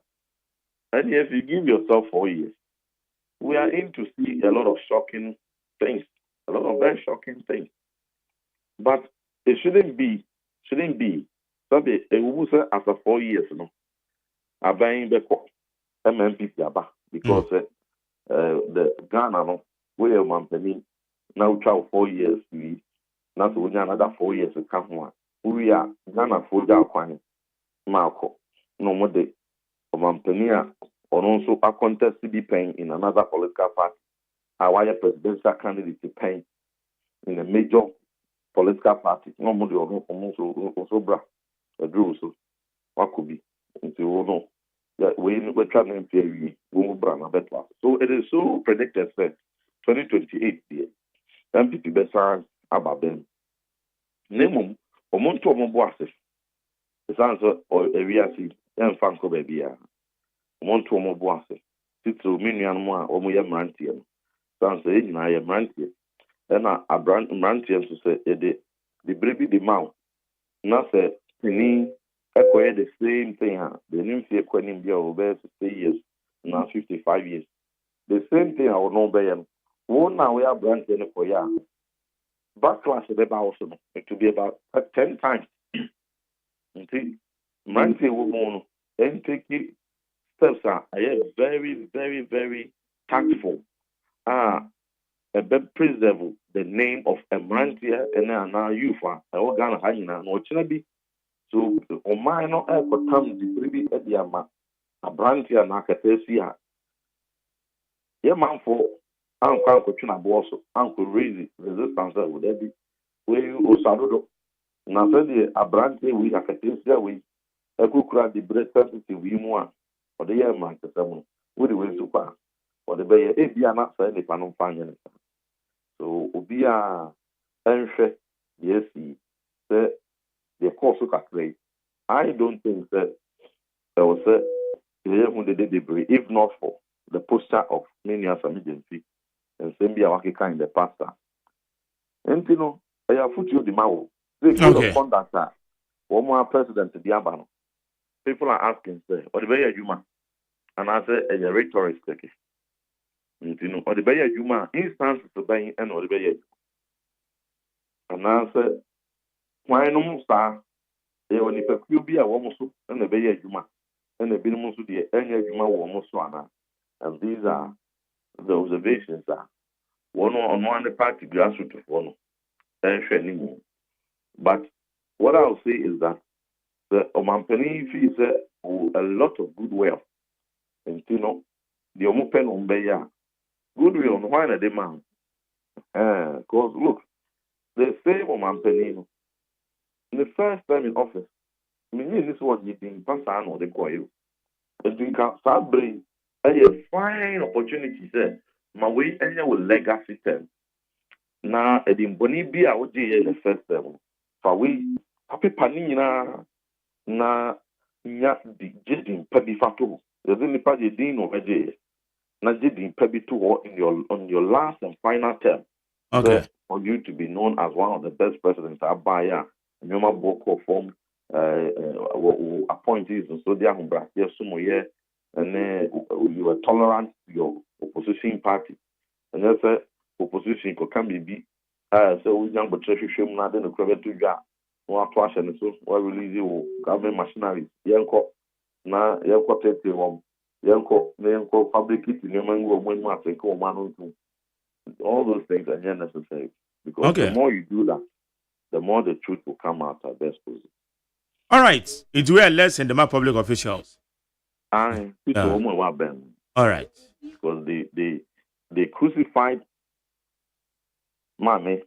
and if you give yourself 4 years, we are in to see a lot of shocking things, a lot of very shocking things. But it shouldn't be. Somebody it will say after 4 years, I'm buying back MMP because the Ghana where company now travel 4 years to not another 4 years to come one. We are Ghana for that Marco no more day of Ampania or also a contest to be paying in another political party. Our presidential candidate to pay in a major political party. No more also bra a drew so what could be until no that we're trying to pay better. So it is so predicted that 2028 year MPP better about them. Name Omonto Moboase. The answer or area see and Franco baby. Omonto Moboase. titiri minuanom a wɔn yɛ mmeranteɛ no san sɛ yɛn nyinaa yɛ mmeranteɛ ɛna mmeranteɛ nso sɛ yɛde bebree bi de ma wo na sɛ panin ɛkɔyɛ the same thing a the nim fie kɔ anim bi a wɔbɛyɛ 60 years na 55 years the same thing a wɔn bɛyɛ no wɔn na wɔyɛ aberanteɛ no kɔyɛ a backlash bɛba wɔ so no it will be about 10 times nti mmeranteɛ wɔ mu no ɛntake steps a ɛyɛ very very very tactful preserve the name of a mmeranteɛ ɛne anaa youth a ɛwɔ Ghana ha nyinaa na ɔkyerɛ bi so ɔman no ɛkɔtam dibere bi de ama aberanteɛ na akata si a yɛ manfo ankɔ ankɔtwe n'aboɔ so ankɔ raise resistance a wɔ dabi wei osadodo na sɛdeɛ aberanteɛ wei akata si a wei ɛkɔkura dibere sensitive yi mu a ɔde yɛ mmankasɛm no wode wei so kɔ a ɔde bɛyɛ ebia na saa nipa no mfa nyɛ ne saa so obi a ɛnhwɛ deɛ asi sɛ deɛ kɔɔ so kakra yi I don't think that there was a debris, if not for the posture of many as an agency and same be our kind in the past. And you know, I have put you the mouth. They code of conduct that one more president to the Abano. People are asking, say, or the Bayer Juma, and I say a rhetoric. You know, or the Bayer Juma instances of buying and or the Bayer. And I say, why no star? When you be a woman and a Bayer Juma, and a Binimus to the Enya Juma woman swana. And these are the observations that one on one party grassroots of one. But what I'll say is that the Omampani is a lot of goodwill. And you know, the Omopen Ombeya, goodwill on one of the man. Because look, the same Omampani, in the first time in office, I mean, this was the Passan or the Koyo. But you can bring a fine opportunity, sir. My way, and your legacy term. Now, at the Bonibia, I would do the first term. For we, Happy Panina, na the Jedin Pebby Fatu. There's any party dean over there. Na Jedin Pebby two on your last and final term. Okay. For you to be known as one of the best presidents, Abaya. Nyoma Boko form appointees and so they are and then you were tolerant to your opposition party. And that's a opposition can be so we young but treasure shame not in the credit to ya. One clash and so why release you government machinery. Yanko na yanko take yanko public it in your mango when one take one all those things are necessary because the more you do that, the more the truth will come out at best position. All right. It will less in the public officials. All right. Because they crucified Mame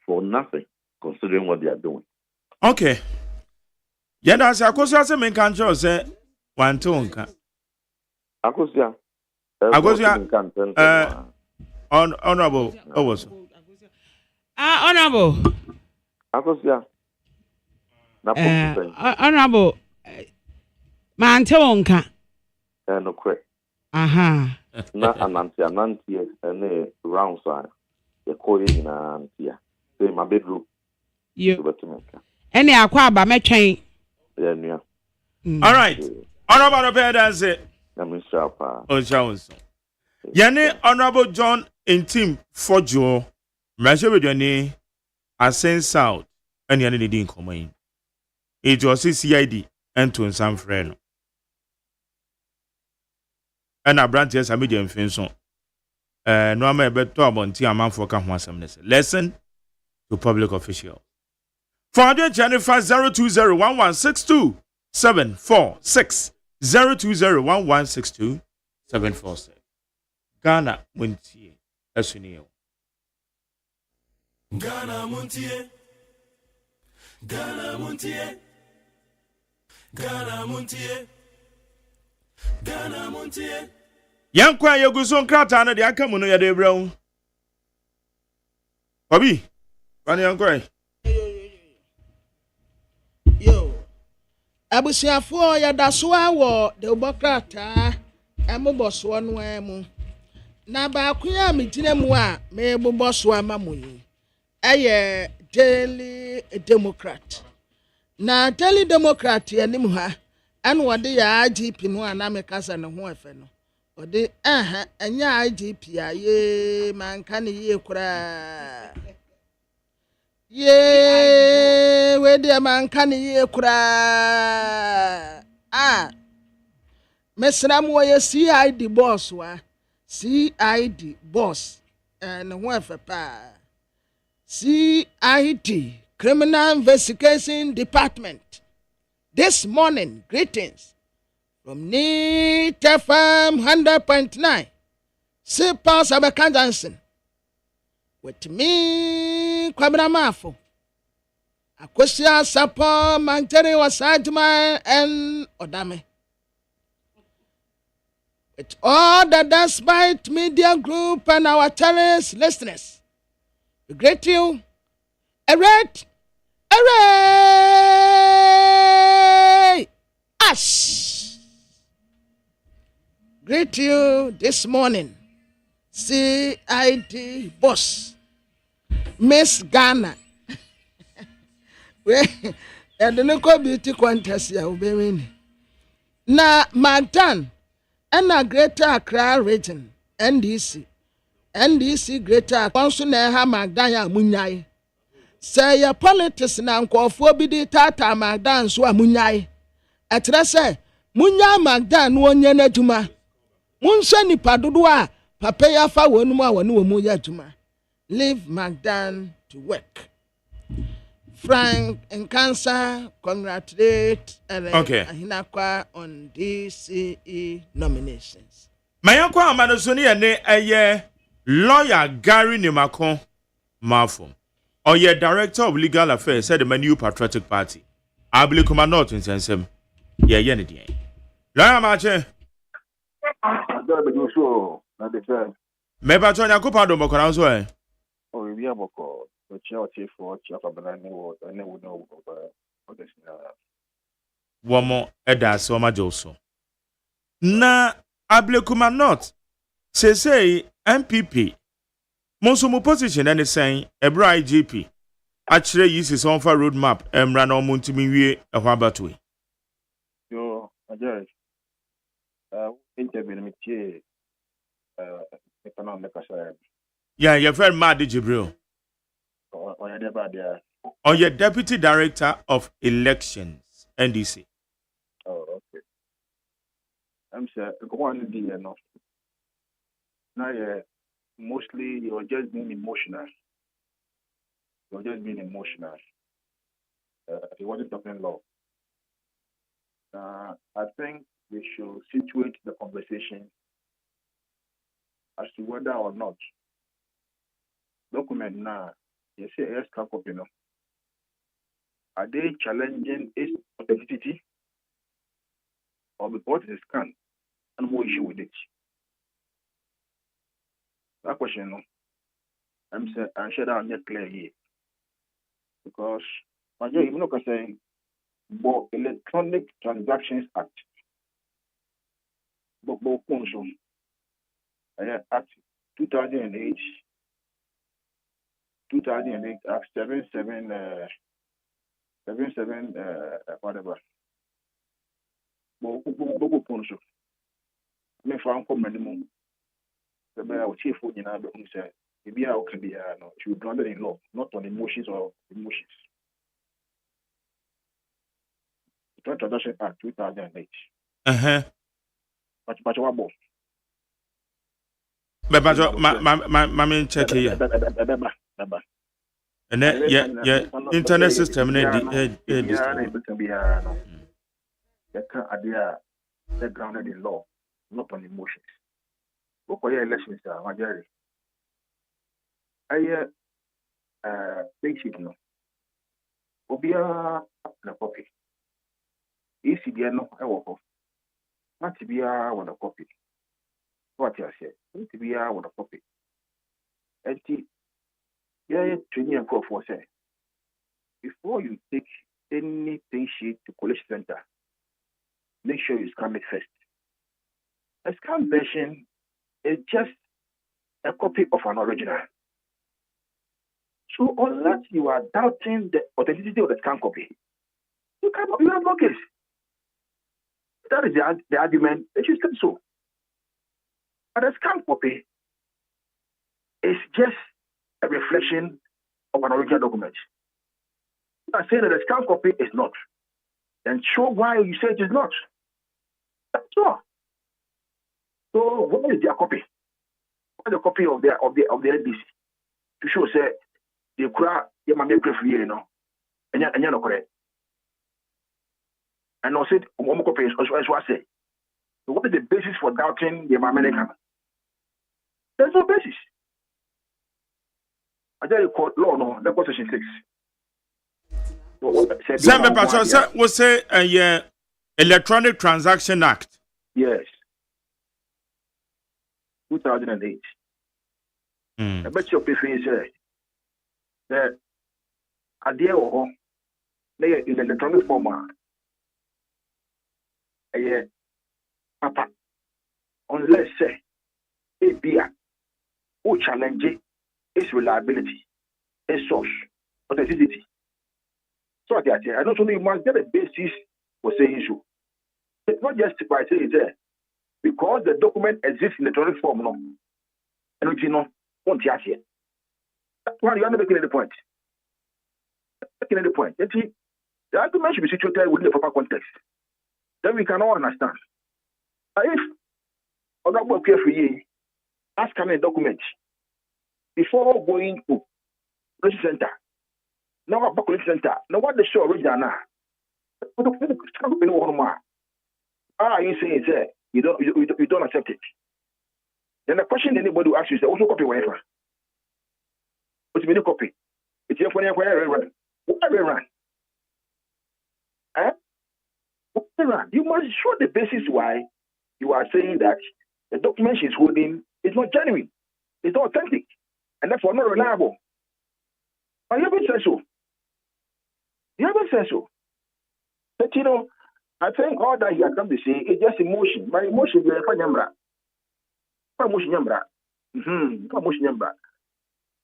for nothing, considering what they are doing. Okay. Yeah, that's a question. I mean, can't you say one two? Akosia. Honorable. Honorable. Akosia. Honorable. Mantonka. No correct. Aha. Na anantia and round side. The calling in antia. Say my bedroom. You. Any aquaba me chain. Yeah. All right. Honorable Pedance. I'm sharp. Oh, Jones. Yane Honorable John in team for Joe. Measure with your name. Ascend South. And you didn't come in. It was CID and to some friend. And a branch is a medium finson. No, I'm a better MONTIE a man for Kahwasamness. Lesson to public officials. For the Jennifer 0201162 0201162 Ghana MONTIE. Esunio. Ghana MONTIE. Ghana MONTIE. Ghana MONTIE. Ghana MONTIE. Yankwa Yoguson Kratana, the Akamuno Yade Brown. Bobby, Rani Uncle. Yo, Abusiafo Yadaswa, the Bokrata, ɛmobɔ soɔ no mu na baako a megyina mu a mebobɔ soɔ ama mo yi ɛyɛ Daily Democrat na Daily Democrat anim ha ɛna wɔde yɛ IGP no a na mekasa ne ho ɛfɛ no wɔde ɛnyɛ IGP a ye manka ne yie koraa ye we de manka ne yie koraa mesra mo ye CID boss wa CID boss ne ho ɛfɛ pa CID Criminal Investigation Department. This morning, greetings from Neat FM 100.9. Super Sabakan Johnson. With me, Kwabra Mafo. Akosia Sapo, Manteri Wasajman, and Odame. With all the Despite Media Group and our channels listeners, we greet you. Hooray! Us! Greet you this morning, CID boss, Miss Ghana. And the local beauty contest ya ubewini. Na Magdan, and a Greater Accra region, NDC Greater Accra, na ha Magdan ya munyai. Say your politics na nkofo bi di tata Magdan so amunyai. Etre say munya Magdan no onye na adwuma. Munhwe nipa dodo a papa ya fa wonu mu a wonu mu ya adwuma. Leave Magdan to work. Frank and Cancer congratulate Ahinakwa on DCE nominations. Mayankwa amanosoni ene eye lawyer Gary Nimakon Mafo. Or your director of legal affairs said the New Patriotic Party. I believe come not in sensem. Yeah, yenny. Lawyer Marche. Maybe I turn your copado Mokoranzo. Oh, we have a call. The charity for Chapabrani or I never know what is one more Eda Soma Joso. Na Ablekuma not. Say MPP. Monsumu position and saying Ebra IGP. Actually, use his own for roadmap and ran on Montimiwe a Wabatui. Yo, I just interview me. Economic aside. Yeah, you're very mad, Jibril. Or your Deputy Director of Elections, NDC. Oh, okay. I'm sure one day enough. Now, mostly you're just being emotional. You're just being emotional. He wasn't talking law. I think we should situate the conversation as to whether or not document now, you say yes, copy no. Are they challenging its authenticity or because it is scanned and more issue with it? That question, no. I'm sure that I'm not clear here. Because even look at saying but Electronic Transactions Act. But Act 2008 Act 77 whatever. Me found come minimum. The bear chief would say, if you are okay, no, you would grounded in law, not on emotions or emotions. The Transaction Act 2008. But what both? But my check here. And then, yeah, internet system, they can't idea they're grounded in law, not on emotions. Look for your elections, my Jerry. I basic no. Obia na copy. EC dia no I work off. Not to be a copy. What you say? Not to be a copy. And yeah, training and for say. Before you take anything sheet to Collation Center, make sure you scan it first. A scan version is just a copy of an original. So unless you are doubting the authenticity of the scan copy, you have no case. That is the argument. They should say so. But a scan copy is just a reflection of an original document. You are saying that a scan copy is not. Then show why you say it is not. That's all. So what is their copy? What is the copy of the NDC to show say the cry you might make free, you know, and you're not correct. And I said one copy is what I say. So what is the basis for doubting the American? There's no basis. I tell you, court law no, that was section 6. Zembe Pastor will say Electronic Transaction Act. Yes. 2008. I bet your PFA say that idea or they in the electronic format. Papa, unless say ABA who challenge its reliability, its source, authenticity. So I don't know you must get a basis for saying so. It's not just by saying it there. Because the document exists in electronic form, no. And you know, MONTIE. That's why you are not making any point. Making any point. The argument should be situated within the proper context. Then we can all understand. If honorable carefully ask a document before going to police center, now about police center, now what they show original now. Are you saying that you don't accept it? Then the question anybody will ask you is also copy whatever. What's the copy? It's your phone where run. Whatever run. You must show the basis why you are saying that the document she's holding is not genuine, it's not authentic, and therefore not reliable. But you haven't said so. You haven't said so. But you know, I think all that you have come to say is just emotion. My emotion is emotion.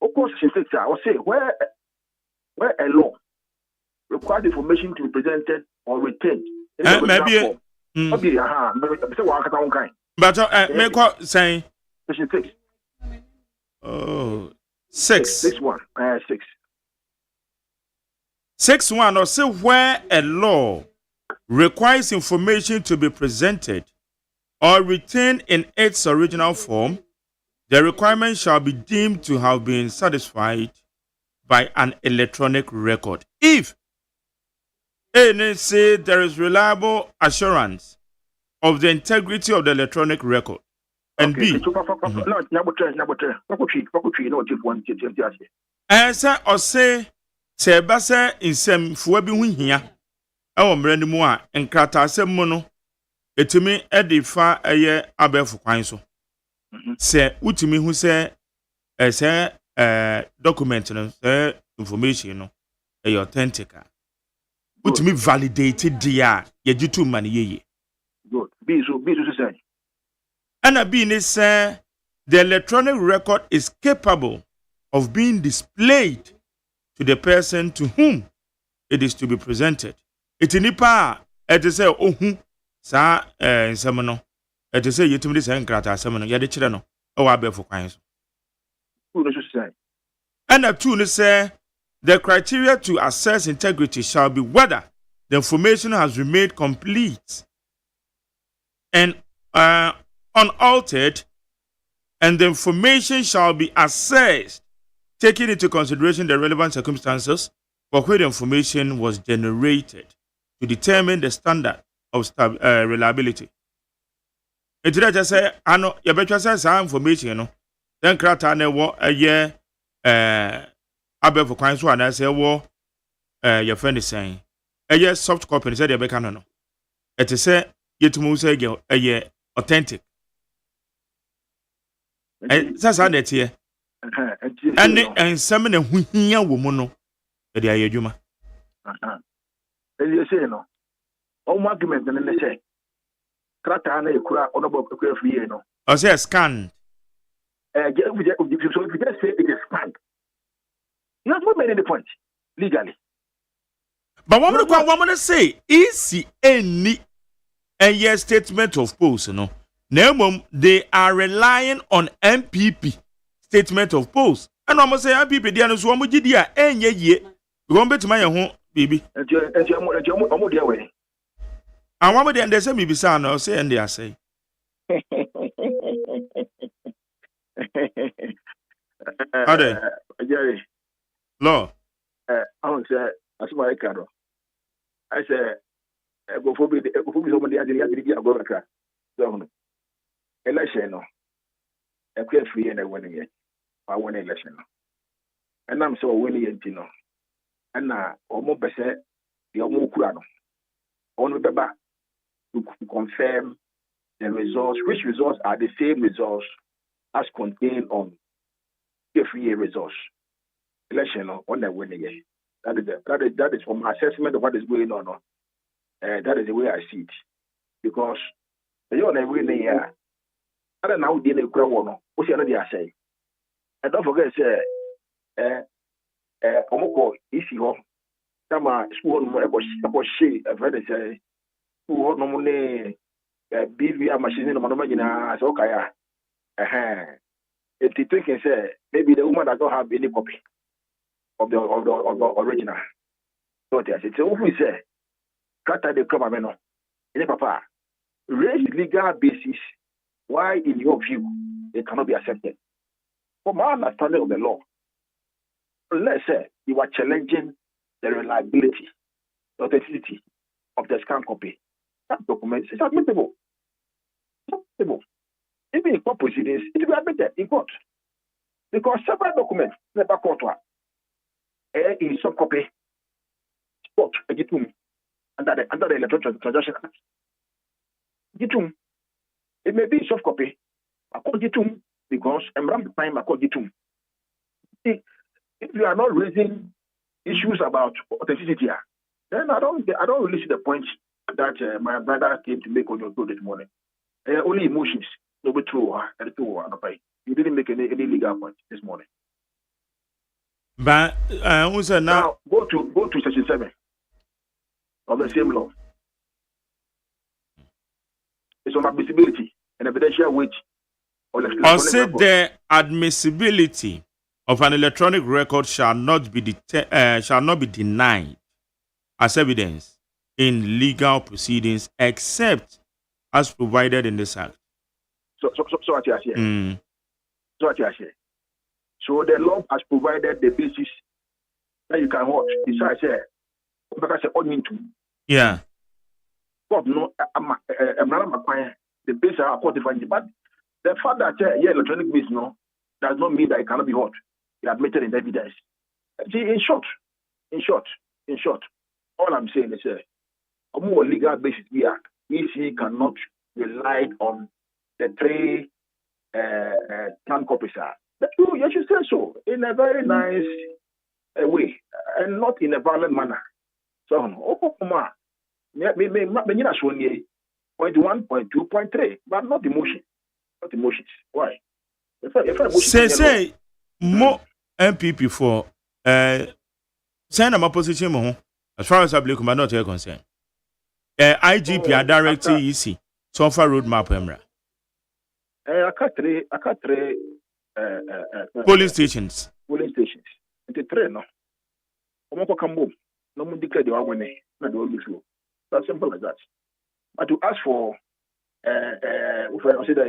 Of course, she says, I will say, where a law requires information to be presented or retained. Maybe. But make what say? Section 6. Oh, 6. 6-1. 6. 6-1 or say where a law requires information to be presented or retained in its original form, the requirement shall be deemed to have been satisfied by an electronic record. If say there is reliable assurance of the integrity of the electronic record, and okay. B, say basa insem fuwa bi hu hia e mrani mu a nkrata asem mu no etimi edifa eye abefu kwan so se utimi hu se document no information no authentic utimi validated dia yejitu man yeye good be so say and B ni say the electronic record is capable of being displayed to the person to whom it is to be presented. It nipa it say ohun sa nsem no it say yetum de say nkrata asem no ye de kire no e wa befo kwan so. And two ne say the criteria to assess integrity shall be whether the information has remained complete and unaltered, and the information shall be assessed taking into consideration the relevant circumstances for which the information was generated to determine the standard of reliability. It just say, I know, you better say some information, no. Then krata ne wo a year, abe for coins one, I say, wo, your friend is saying, a year soft copy, said, you better no. It is say, yet to move say, a year authentic. That's how that here. And some in a hunya woman, the ayajuma. You say, no, all argument, and they say, Krata na ekura onobo ekura free no. I say scanned. So if you just say it is scanned, you have not made any point legally. But what would say EC any a statement of post, no. Now, they are relying on MPP statement of post. And I'm say MPP they are so much dia enye ye. We won't bet my home, baby. And you way. And one of them they say me be son or say and they are say. Are they? Jerry. Law. I want to say, as my caro. I say, go for somebody at the go back. So, election, no. A clear free and a winning it. I won election. And I'm so winning it, you know. And now, almost better, the almost crano. On the back to confirm the results, which results are the same results as contained on the free results. Election on the winning it. That is from my assessment of what is going on. That is the way I see it. Because you are winning here. I don't know the crowd. What's the other say? And don't forget, Omoko issue. Tama school no ebo she a friend say school no money BV machine no manoma nyina so kaya if you think say maybe the woman does not have any copy of the original. So they say so we say kata de come ameno any papa raise legal basis why in your view it cannot be accepted. From my understanding of the law, let's say you are challenging the reliability, the authenticity of the scan copy. That document is admissible. Even in court proceedings, it will be admitted in court. Because several documents, never court one, in some copy, spot, under the Electronic Transaction Act. It may be in soft copy, I call Gitum, because I'm around the time I call Gitum. If you are not raising issues about authenticity, then I don't really see the point that my brother came to make on your show this morning. Only emotions, no be true, and true. You didn't make any legal point this morning. But now go to section 7 of the same law. It's on admissibility and evidential weight. Or say the admissibility of an electronic record shall not be denied as evidence in legal proceedings except as provided in this act. So what you are saying. So what you are saying. So the law has provided the basis that you can watch. Besides, yeah. God no, I'm not the basis are quantifying, but the fact that electronic means no does not mean that it cannot be hot. It admitted in evidence. See, in short, all I'm saying is a more legal basis here. EC cannot rely on the three scan copies. You should say so in a very nice way and not in a violent manner. So, point 1, point 2, point 3, but not emotion. Not emotions. Why? Say more MPP for send my position as far as public are not concerned. IGP are directing EC so far roadmap emra. I cut three police stations. It's three no. Omoko kambo no mun declare the one na the only flow. That's simple as that. But to ask for consider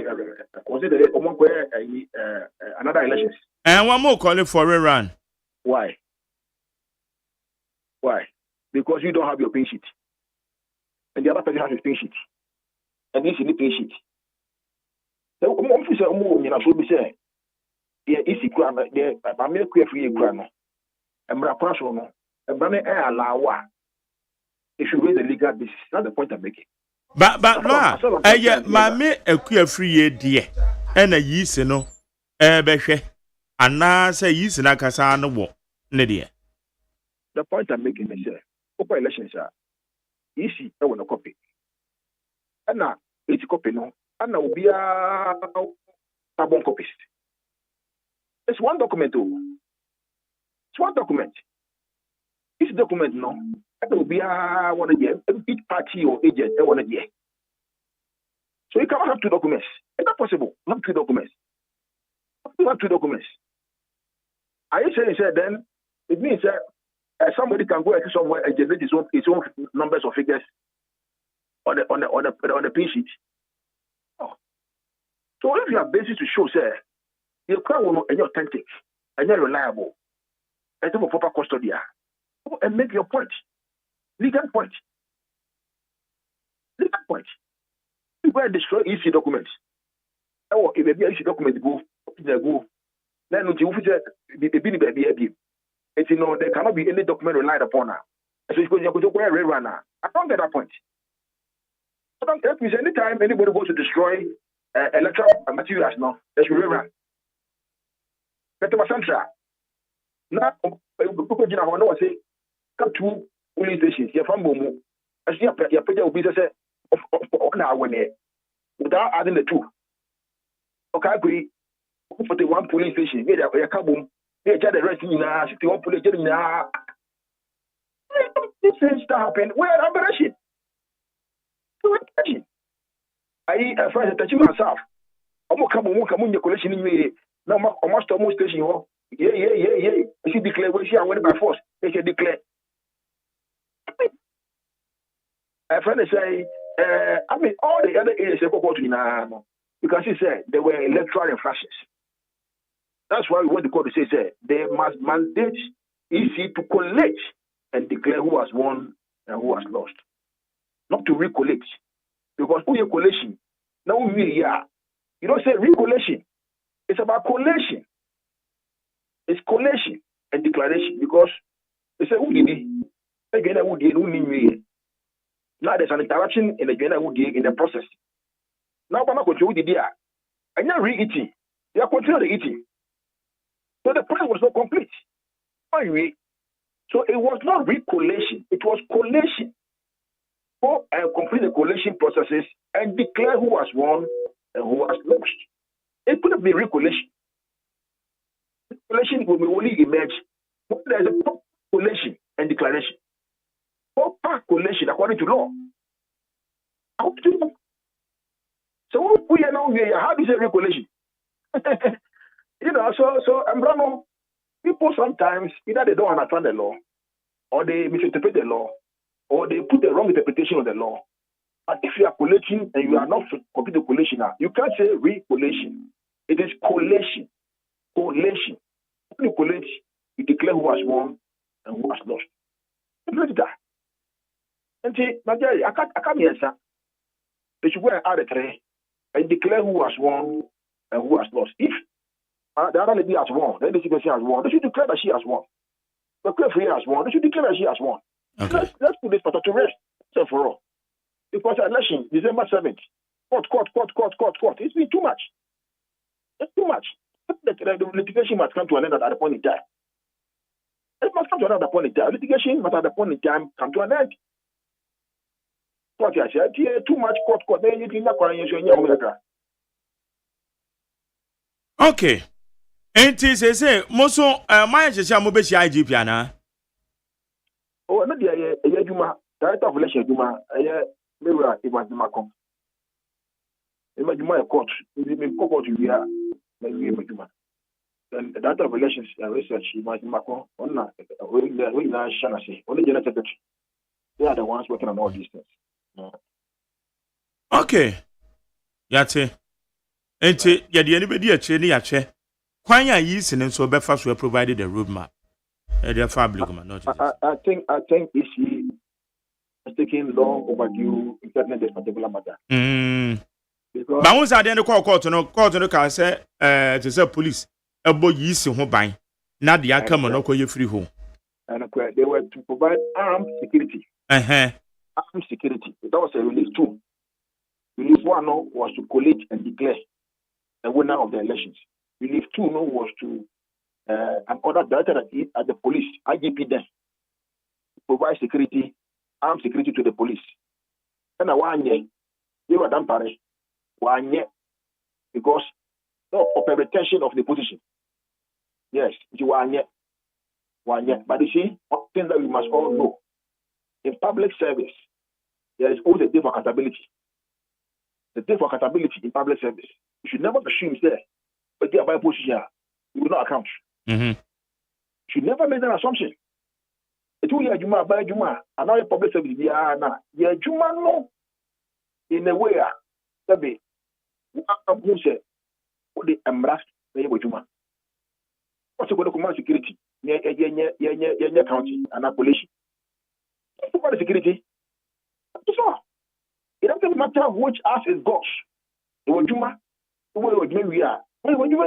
another elections. And one more calling for a rerun. Why? Because you don't have your pay sheet. And the other person has his pay sheet. And this is the pay sheet. So, officer, should be saying, yeah, easy crime, I make clear for you, crime. And Brapasso, and Brane allow. If you raise the legal basis, that's the point I'm making. But no, my a queer free year, dear, and a yeast, no, Beshe, and now say yeast in a casano war, Nadia. The point I'm making is, open elections are easy. I want a copy. And now, It's copy no. And now be a carbon copies. It's one document. It's one document. This document no. That will be a one year. Each party or agent 1 year. So you cannot have 2 documents. It's not possible. Not 2 documents. You have 2 documents. Are you saying then it means that somebody can go somewhere and generate his own numbers or figures on the P sheet? Oh. So if you have basis to show, say, your crowd will be authentic and you're reliable, and have a proper custody, and make your point, legal point. Legal point. You go and destroy EC documents. Or if a EC document go, then you be it's there cannot be any document relied upon now. So you go to where runner. I don't get that point. I don't get me anytime anybody goes to destroy electoral materials now, there's rerun. But my central. Now people know say come to police stations, you're from Bomu. As your will be without adding the 2. Okay, I agree. For the 1 police station, yeah, Kabum. They just the rest in 61 police in this things that happen. Where are aberration? I find touching myself. I'm come collection in me. Now almost station. Yeah. She declare where she went by force. They should declare. I find say I mean all the other areas they go to now. You can see say there were electoral infractions. That's why what the court say they must mandate EC to collect and declare who has won and who has lost. Not to recollect. Because who you collation? Now you don't say recollation. It's about collation. It's collation and declaration because they say who did it? Again, who did it? Now there's an interaction in the process. Now I'm not going to do it. And you're re-eating. You are continuing eating. So the process was not complete. Anyway, so it was not recollation, it was collation. Go and complete the collation processes and declare who has won and who has lost. It couldn't be recollation. Collation will only emerge when there is a proper collation and declaration. Proper collation according to law. So we are now here. How do you say recollation? So people sometimes either they don't understand the law, or they misinterpret the law, or they put the wrong interpretation of the law. But if you are collating and you are not complete the collation now, you can't say recollation. It is collation. Collation. When you collate, you declare who has won and who has lost. Look that. And see, Nigeria, I can't answer. They should go and add a tray and declare who has won and who has lost. If the other lady has won, the NDC has won, they should declare that she has won. The referee has won, they should declare that she has won. Okay. Let's put this matter to rest, so for all. Because election, December 7th, court. It's been too much. It's too much. The litigation must come to an end at the point in time. It must come to another point in time. Litigation must at the point in time come to an end. What I said, too much court, then you think that. Okay. Enti say moso my chese amobeshi IGP ana. Oh, no dey Juma, director of election Juma, Mewura Ibadumakom. Juma court, we court we are Juma. And the director of elections and research Ibadumakom on we na shana say, only general secretary. They are the ones working on all these things. Okay. Yate. Enti yede anybody ache ni yache. Kwan ya yi sinin so be fa so provided the roadmap. The public not. I think EC is taking long overdue in this particular matter. Because but once I dey court no can say to say police ebo yi si ho ban. Na de aka mo no koye free home. And they were to provide armed security. Armed security. That was a relief too. Relief 1 was to collate and declare the winner of the elections. Relief 2 was to an order directed at the police, IGP then, to provide security, armed security to the police. And 1 year, They were done pare. One year. Because of a retention of the position. Yes, it's 1 year. 1 year. But you see, one thing that we must all know. In public service, there is always a day for accountability. The day for accountability in public service. You should never assume there, but by position, you will not account. Mm-hmm. You should never make that assumption. It will be Juma by Juma, and now public service, yeah, Juma no. In a way, that be, who said, what the embrace, they were Juma. What's the command security? Yeah, county and Collation. What security? That's all. It doesn't matter which ass is God's. The one Juma, the way we are. When you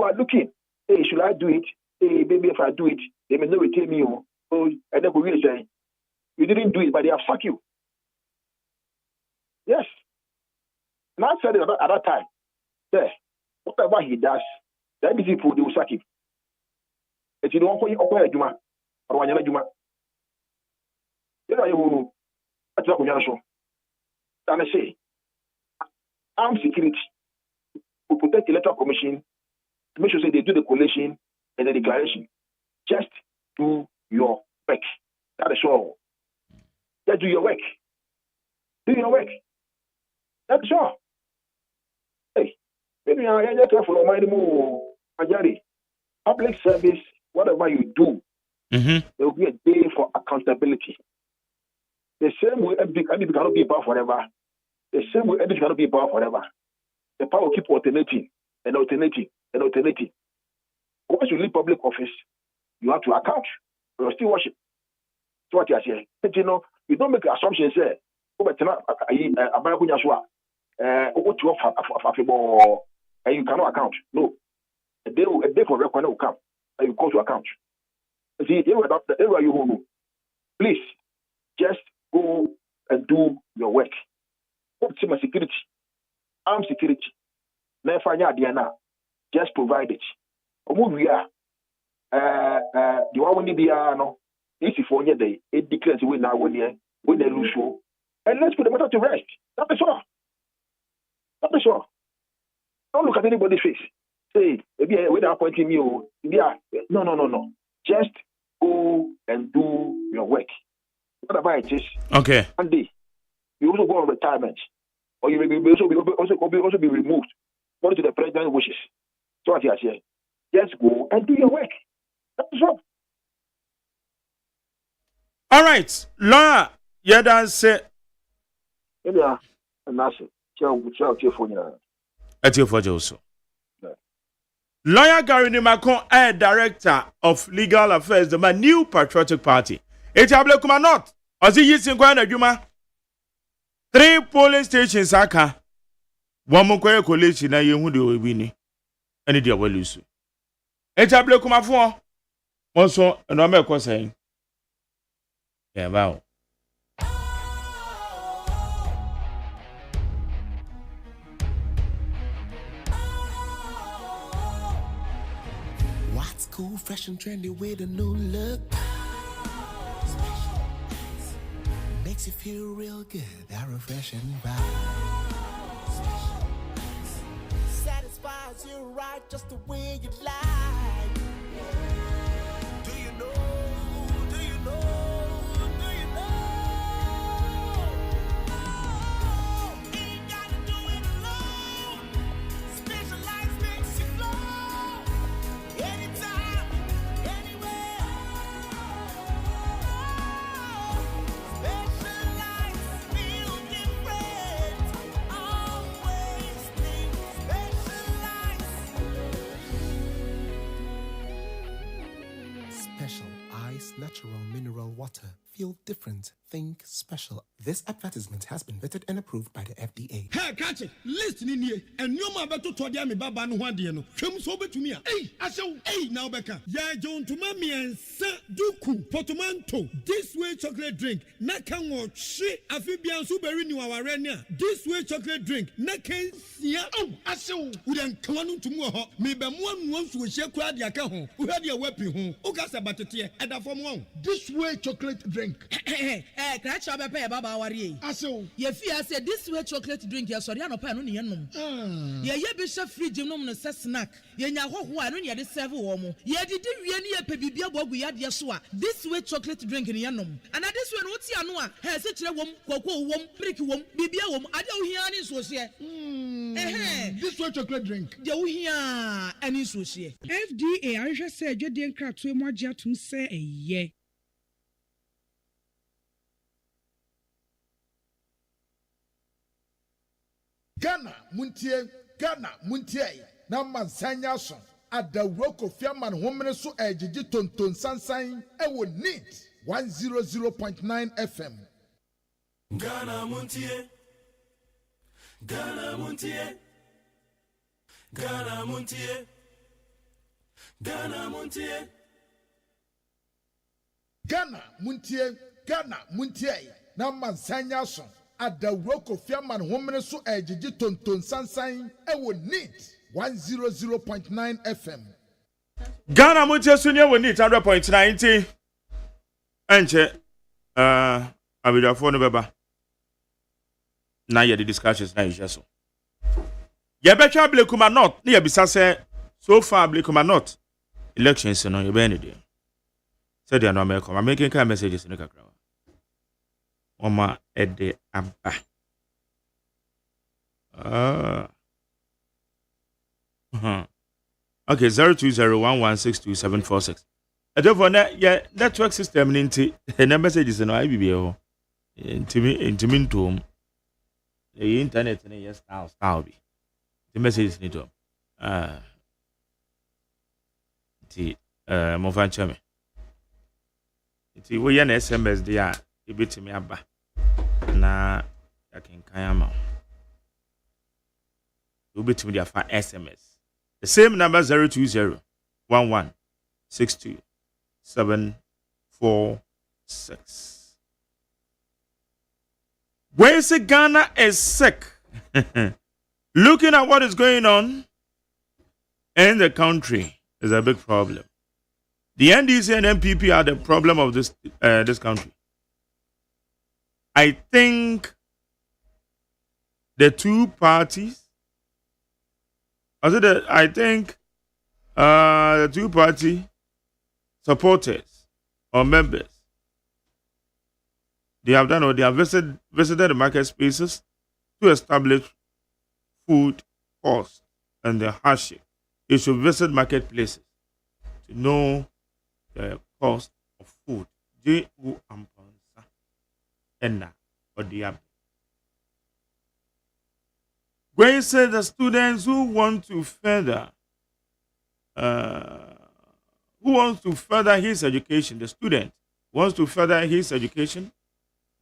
are looking, hey, should I do it? Hey, maybe if I do it, they may not retain me. Oh, and then we will say, you didn't do it, but they have fucked you. Yes. And I said it at that time. Yeah, whatever he does, the NDC people, they will sack him. If you don't want to Juma, or when you're Juma, you know, you will. That's what we're show. And I say, armed security will protect the electoral commission to make sure they do the collation and the declaration. Just do your work. That is all. Just do your work. Do your work. That's all. Hey, maybe I'm careful on my move. Public service, whatever you do, there will be a day for accountability. The same way MDC cannot be in power forever. The same way MDC cannot be in power forever. The power will keep alternating and alternating and alternating. Once you leave public office, you have to account for your stewardship. So what you are saying, you know, you don't make assumptions. Say, and you cannot account. No, a day for record will come, and you go to account. See, please just go and do your work. Optimal security, armed security, just provide it. We are the one we be no. This is for day. It declares we now 1 year when they lose show, and let's put the matter to rest. That is all. That is all. Don't look at anybody's face. Say, maybe without appointing you, no. Just go and do your work. Whatever it is. Okay. And you also go on retirement, or you may also be removed according to the president's wishes. So what you are saying, just go and do your work. That's all. All right, Laura, you done say. Yeah, and that's it. Ciao. At your for also. Lawyer Gary Nimakon, Director of Legal Affairs, the New Patriotic Party. Etiable Kuma not. As he is in Guana Juma. 3 polling stations aka. One more collation na you will win. And it will lose. Etiable Kuma for. Also, and I'm a saying. Yeah, wow. What's cool, fresh and trendy with a new look? Makes you feel real good, that refreshing vibe. Satisfies you right just the way you like. Do you know? Ain't gotta do it alone. Specialized makes you flow. Anytime, anywhere. Specialized feel different. Always think specialized. Special ice, natural mineral water. Feel different. Think special. This advertisement has been vetted and approved by the FDA. Hey, catch it. Listen in here. And you ma beto to dia me baba no hwade no. Hwem so betumi a. Hey, asew. Hey, now beka. Ya John to ma me ensa duku portmanteau. This way chocolate drink. Na kan wo hwe afibian so beri ni waware ne a. This way chocolate drink. Na kan sia. Oh, asew. We dan kan no tumu ho. Me be mo anu ansu hye kura dia ka ho. Wo hwade a wapi ho. O ka se batete e da fom ho. This way chocolate drink. drink. Catch up a pair, Baba Warrior. I saw. Ye fear said this way chocolate drink, yes, or Yano Pan, Yanum. Ye bishop free Jimum snack. Ye Yaho, who I don't yet serve woman. Ye did really a pebble bog we had Yasua. This way chocolate drink in Yanum. And at this one, what's Yanua? Has such a woman, cocoa woman, pricky woman, Bibia woman. I don't hear any social. This way chocolate drink. You hear any social. FDA, I just said, you didn't crack to more jet to say a ye. Ghana Muntie na Mansanya so adawroko fiaman homene so ejiji tonton sansan ewo neat 100.9 FM. Ghana Muntie Ghana Muntie Ghana Muntie Ghana Muntie Ghana Muntie na Mansanya so adawroko fiaman homene so ejiji tonton sansan ewo neat 100.9 FM. Ghana Muntie Sunya we neat 100.9 enche abidafo no beba na ye the discussions na ije so ye betwa Blekuma North na ye bisa se so far Blekuma North elections no ye be any day said they are no make come making kind messages no kakra Oma ede abba. Okay, 0201162746. Therefore, yeah, network system into the messages no IBBO. Intimintum. The internet and yes style be. The messages need to Movan Chame. We an SMS there. You beat me abba. Na I can kayama. You beat me there for SMS. The same number 020-11-62-746. Where is it? Ghana is sick. Looking at what is going on in the country is a big problem. The NDC and MPP are the problem of this country. I think the two parties, the two party supporters or members, they have done or they have visited the market spaces to establish food costs and the hardship. They should visit marketplaces to know the cost of food. Or the Where you say the students who want to further his education, the student wants to further his education.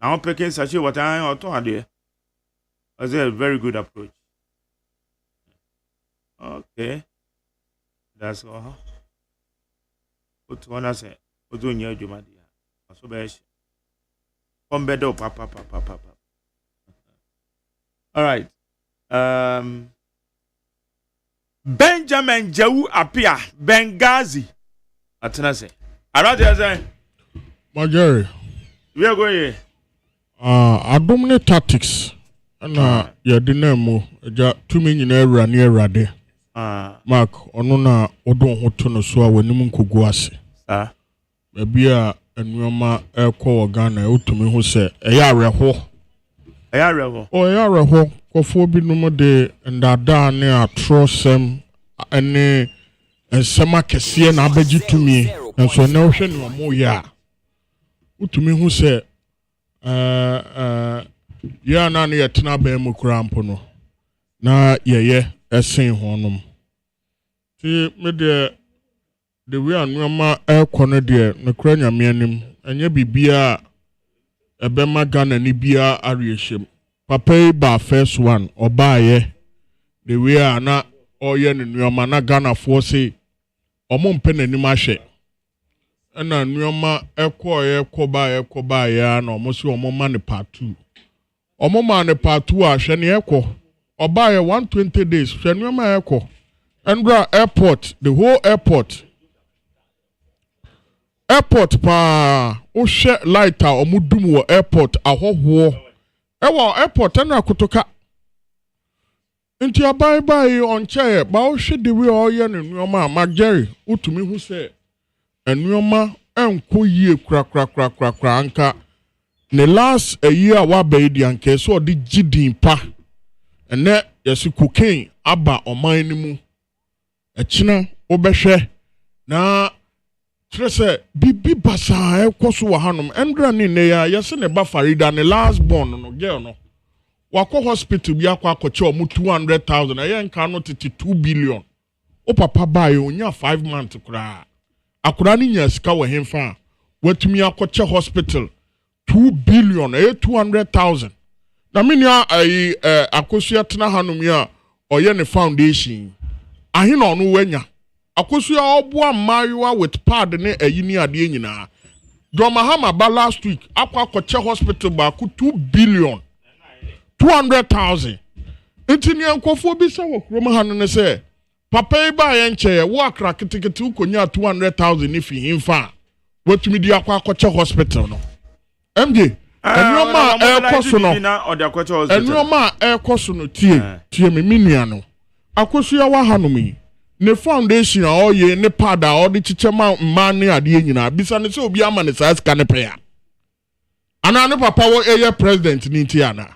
Now picking such a what I or to was a very good approach. Okay, that's all. What one I say? What do you do, so papa. All right. Benjamin Jau appear Benghazi. Atenase. Arade say. Majori. We are going. Abomne tactics. Na ya dinamo ja tumi nyina awura ne awurade. Mark ono na odon hoto no so a wanim nkogu ase. Bia enuoma ekwo Ghana utumi ho se eya areho. Eya areho kofo bi no mo de ndada ne atrosem ene ensema kese na abaji tumi enso na ohwe ne mo ya. Utumi ho se ya na ne yetena ba mu krampo no na yeye esen honom. Ti me de we anuama ekono de ne kra nyame anim enye bibia ebema Ghana ni bia arieshem papa ba first one obaye the way na oye ne nuama na Ghana fo se omo mpe nanim ahwe na nuama ekoba ya na omo se omo ma ne part 2 omo ma ne part 2 ahwe ne eko obaye 120 days hwe nuama eko Andra airport the whole airport pa o share light a omudum wo airport ahoho ewo airport na akotoka nti abai on chair ba o hwe de we o ye ne nuoma mageri utumi hu se enuoma enko yie kra anka ne last a year wa ba di anka so de gidin pa ene yesi cocaine aba oman ni mu echina obehwe na trese bibi basa ekoso wa hanom endra ni ne ya yesi ne ba farida ne last born no girl no wako hospital bi akwa akoche omu 200,000 aye nka no 2 billion o papa bae onya 5 months kura akura ni nya sika wa hemfa watumi akoche hospital 2 billion 200,000 na minia akosua tena hanom ya oye ne foundation ahi na onu wanya akosua obua mariwa with pad ne ayini ade nyina Dromahama ba last week akwa akoche hospital ba ku 2 billion 200,000 intini enkofo bi se wo kroma hanu ne se papa e ba ye nche wo akra kitikiti ukonya 200,000 ni fi himfa watumi di akwa akoche hospital no MJ enoma ekoso no enoma ekoso no tie me minua no akoso ya wa hanu mi ne foundation a oye ne pada odi chichema mma ne ade nyina bisa ne se obi ama ne sa ska ne pe ya ana ne papa wo eye president ni nti ana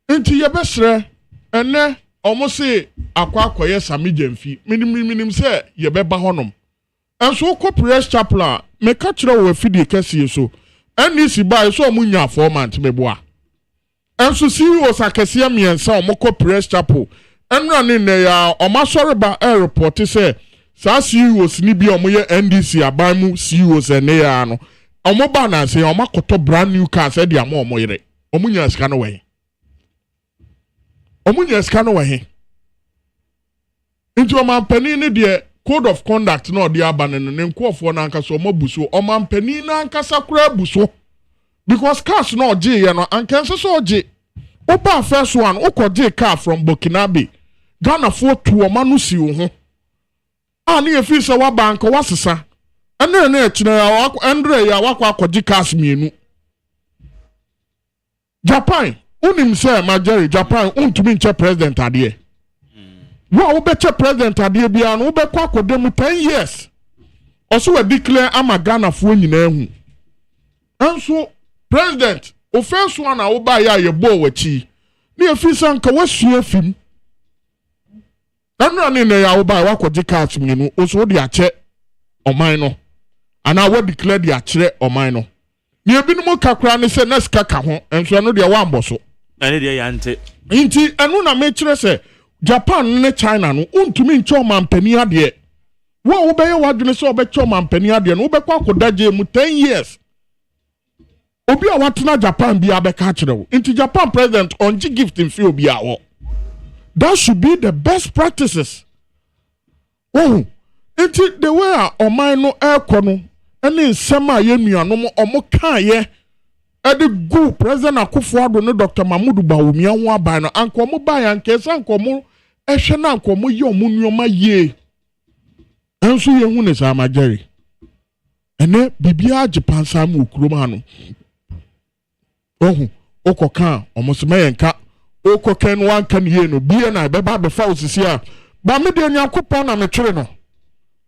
nti yebesre ene omose akwa akoye samijemfi minim se yebeba honom enso ko press chapel me ka kire wo afidi kase so NDC buy so omunya 4 months meboa enso CEO sakase miensa omoko press chapel enra ni ne ya omasoriba report se sa CEOs ni bi omoye NDC abamu CEOs ene ya no omoba na se omakoto brand new car se dia mo omoyere omunya sika no we omunya sika no we nti omampani ne de code of conduct no de abane ne nkofo na anka so omabuso omampani na anka sakura buso because cars no je ye no anka so je oba first one okoje car from Burkinabe Ghana for to omanu si wo ho ani efi se wa bank wasesa ene na ekina ya Andre ya wakwa akoje cars mienu Japan unim se majori Japan untumi nche president ade wo obeche president ade bia no obekwa akodem 10 years oso we declare ama Ghana fo nyina hu anso president o first one a wo ba ya ye bo wachi ni efisa nka wasua fim anra ni ne ya wo ba wakoje cars minu oso de ache oman no ana wo declare de ache oman no ni ebinumo kakra ne se neska ka ho enso no de wa mboso ene de ya nte nti enu na me kire se Japan ne China no untumi ncho mampani ade wo be ye wadwene se obecho mampani ade no obekwa akodaje mu 10 years obi a watena Japan bi abeka kire wo nti Japan president onji gift in fi obi a wo that should be the best practices oh nti the way a oman no ekono ene nsema ye nuanom omo kan ye ede go president Akufo-Addo ne Dr. Mahmoud Bawumia ho aban no anko mo ba ya nkesa anko mo ehwe na anko mo ye omo nuoma ye enso ye hu ne sa majeri ene bibia agipansa mu okurom hanu ohu okoka omo se meyenka okoken wanka ne ye no bia na beba befa osisi a ba me de Nyankopon na metwere no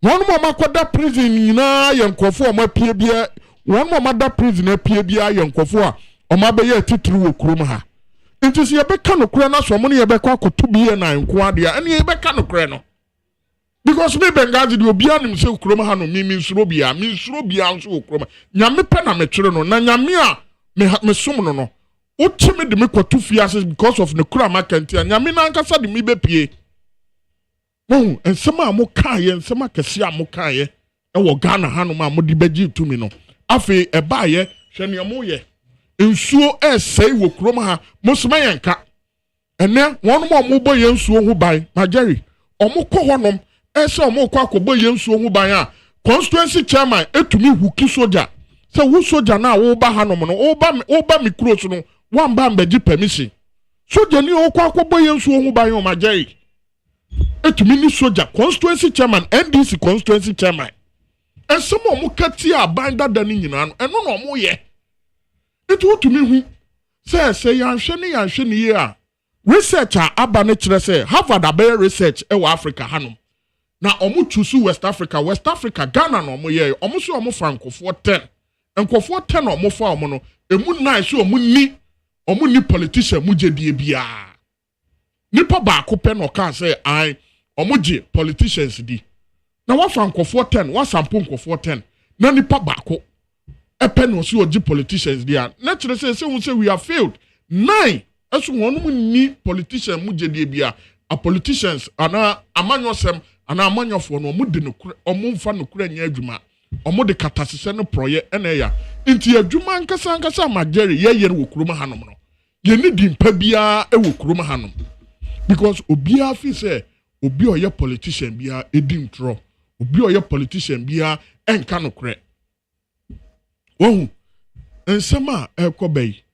wonu mo makoda prison nyina ye nkofo omo pie bia wonu mo mada prison apie bia ye nkofo a omo abeye titiri okurom ha nti se ye beka no kure na so mo ne ye beka akoto bia na nko ade a ene ye beka no kure no because me bengazi de obi anim se okurom ha no mi nsuro bia nso okurom nyame pe na metwere no na nyame a me som no no utimi de me kwatu fiase because of the kura makanti nyame na ankasa de me bepie wo ensema mo kaye ensema kese mo kaye e wo Ghana hanu ma mo di beji tumi no afi e baaye hwene mo ye nsuo esei wo krom ha mo soma yenka ene wonu mo bo ye nsuo hu ban majeri omo kɔ honom ese omo kɔ akɔbɔ ye nsuo hu ban a constituency chairman etumi huki soja se wu soja na wo ba hanom no wo ba mikro so no wan ba mbaji permission soja ni o kɔ akɔbɔ ye nsuo hu ban o majeri etumi ni soja constituency chairman NDC constituency chairman and some more katia bind that than in an and no more ye. It would to me who say yan shani ya. Researcher abanetre say Harvard abe research ewa Africa hanum. Na omu chusu West Africa, Ghana no omu ye, omu so omu frankofo 10. Enkofo 10 omu fa omu no, emu na so omu ni politician mu je die bia. Nipa ba ko pe no kan say I omu je politicians di. Na wa frankofo 10, wa sampo nkofo 10. Na nipa ba ko epe no so oji politicians dia. Na kire say we have failed. 9 Eso wonu ni politician mu je die bia. A politicians ana amanyosem ana amanyofo no mu de no omu mfa no kura nya adwuma omu de katasese no proye ena ya nti adwuma nkasa mageri ye wo kuruma hanom no ye ni dimpa bia e wo kuruma hanom because obia fi say obi oye politician bia edim tro obi oye politician bia enka no kure wohu ensema ekobai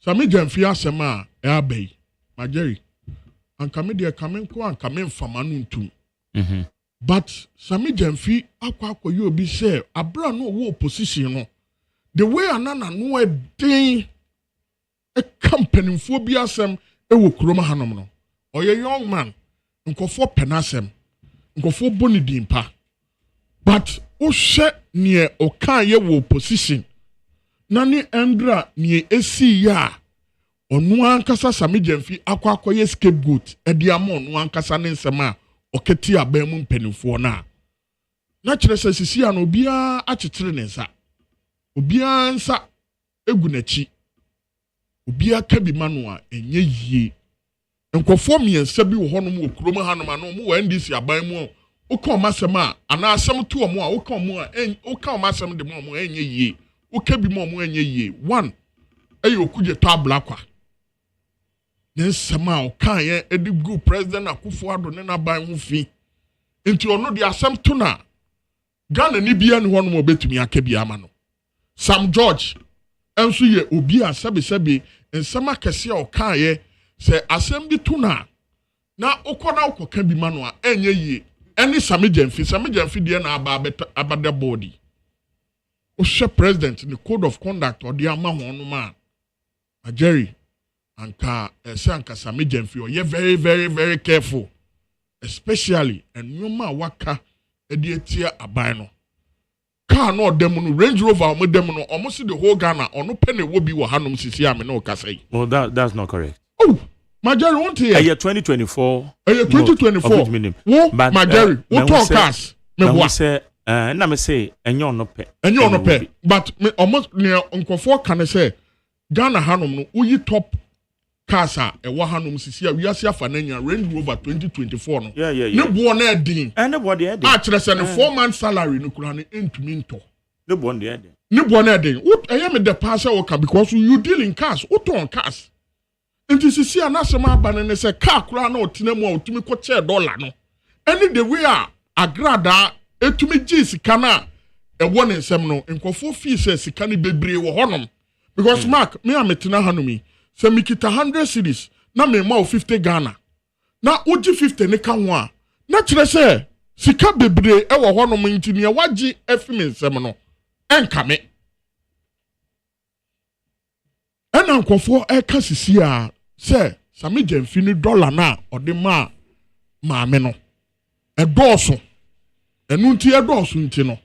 sami jamfi asema e abai mageri anka me de kamenko anka me mfama no ntum but sami jamfi akwa you obi say abra no wo opposition no the way anana no den a company for bi asem e wo kroma hanom no oye young man nkofo penasem nkofo boni dimpa but o she ne o kan ye wo opposition na ni endra ne esi ya onu ankasa sami jamfi akwa ye scapegoat e dia mo onu ankasa ne nsema oketi abamu mpanimfo na kire se sisi an obia akyekyere ne nsa obia nsa egu nachi obia kabi manu a enye yie nkofo miensa bi wo honom wo kurom hanom ano mo wa NDC abamu o ka omasem a ana asem to omo a o ka omo a o ka omasem de mo enye yie o kabi mo enye yie one ayo kuje tabla kwa nsema o kan ye edi group president Akufo-Addo ne na ban ho fi nti ono de asem to na Ghana ni bia ne hono mo betumi akabia ama no Sam George enso ye obi a sebe nsema kese o kan ye se asem bi to na okona okoka bi ma no a enye yie eni Sami Jamfi de na abada body o she president the code of conduct or the ama ho no ma Jerry anka anka Sami Jamfi or you very very very careful especially and nyoma waka edi etia aban no car no dem no Range Rover mo dem no almost the whole Ghana ono pene wo bi wo hanom sisi ame no kasai. Well, that's not correct. Oh Majari won't here. Year 2024. Year 2024. Wo Majari wo talk cars me boa. Say na me say enyo no pe. Enyo no pe but me almost near nkofo kan say Ghana hanom no uyi top Kasa e wa hanom sisi a wiase afa na nya Range Rover 2024 no. Yeah. Ne bo na edin. Ne bo de edin. A kire se ne 4-month salary no kura ne entumi nto. Ne bo de edin. Ne bo na edin. What I am the passer worker because you deal in cars. What on cars? Enti sisi a na sema aba ne se car kura na otine mu a otumi ko che dollar no. Any the way a agrada etumi gi sika na e wo ne nsem no nkofo fee se sika ne bebre wo honom because Mark me ametina hanomi se mikita 100 series na me ma 50 Ghana na oji 50 ne ka ho a na kire se sika bebre e wo honom ntini e wagi afimi nsem no enka me ena nkofo e ka sisi a se Sami Jamfi ni dollar na ode ma me no e doso enu nti e doso nti no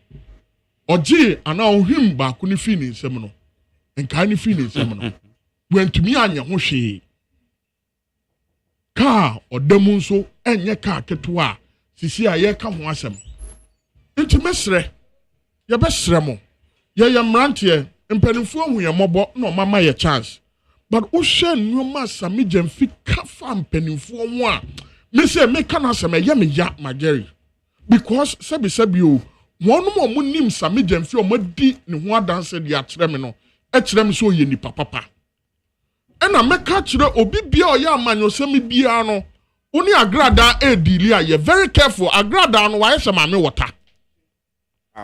oji ana ohim ba ko ni fini nsem no enka ni fini nsem no wentumi anya ho hwe ka odemu nso enye ka ketewa sisi a ye ka ho asem nti mesre ye besre mo ye mrantie mpanimfo hu ye mobo na mama ye chance but o hwe nnoma Sami Jamfi ka fa mpanimfo ho a me say me ka na asem ye me ya Mageri because sebi o wonu mo nim Sami Jamfi o madi ne ho adanse de akyere me no akyere me so ye ni papa ena meka kire obi bia o ya amanyosemi bia no oni agrada edili aye very careful agrada no wa yesa mame water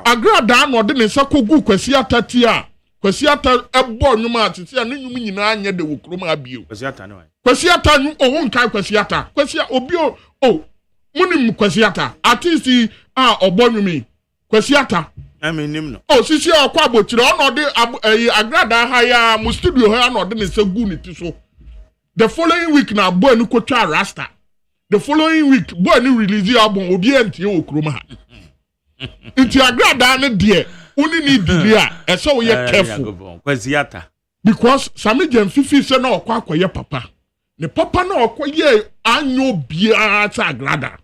agrada no de ne nsa kogu kwasi atati a kwasi ata ebo nwuma atiti a ne nwum nyina anya de wokrom abio kwasi ata ne wa kwasi ata nwu o won kai kwasi ata kwasi obi o munim kwasi ata artist a obo nwumi kwasi ata I mean him no. Oh, sisi akwa abochire ono de agrada ha ya mu studio ha no de ne se gu ne ti so. The following week na boy ni kotwa rasta. The following week boy ni release album obi enti o kroma ha. Inti agrada ne de uni ni dili a ese wo ye careful. Kwasiata. Because Sami Jemfifi se na okwa akoye papa. Ne papa na okoye anyo bia ta agrada.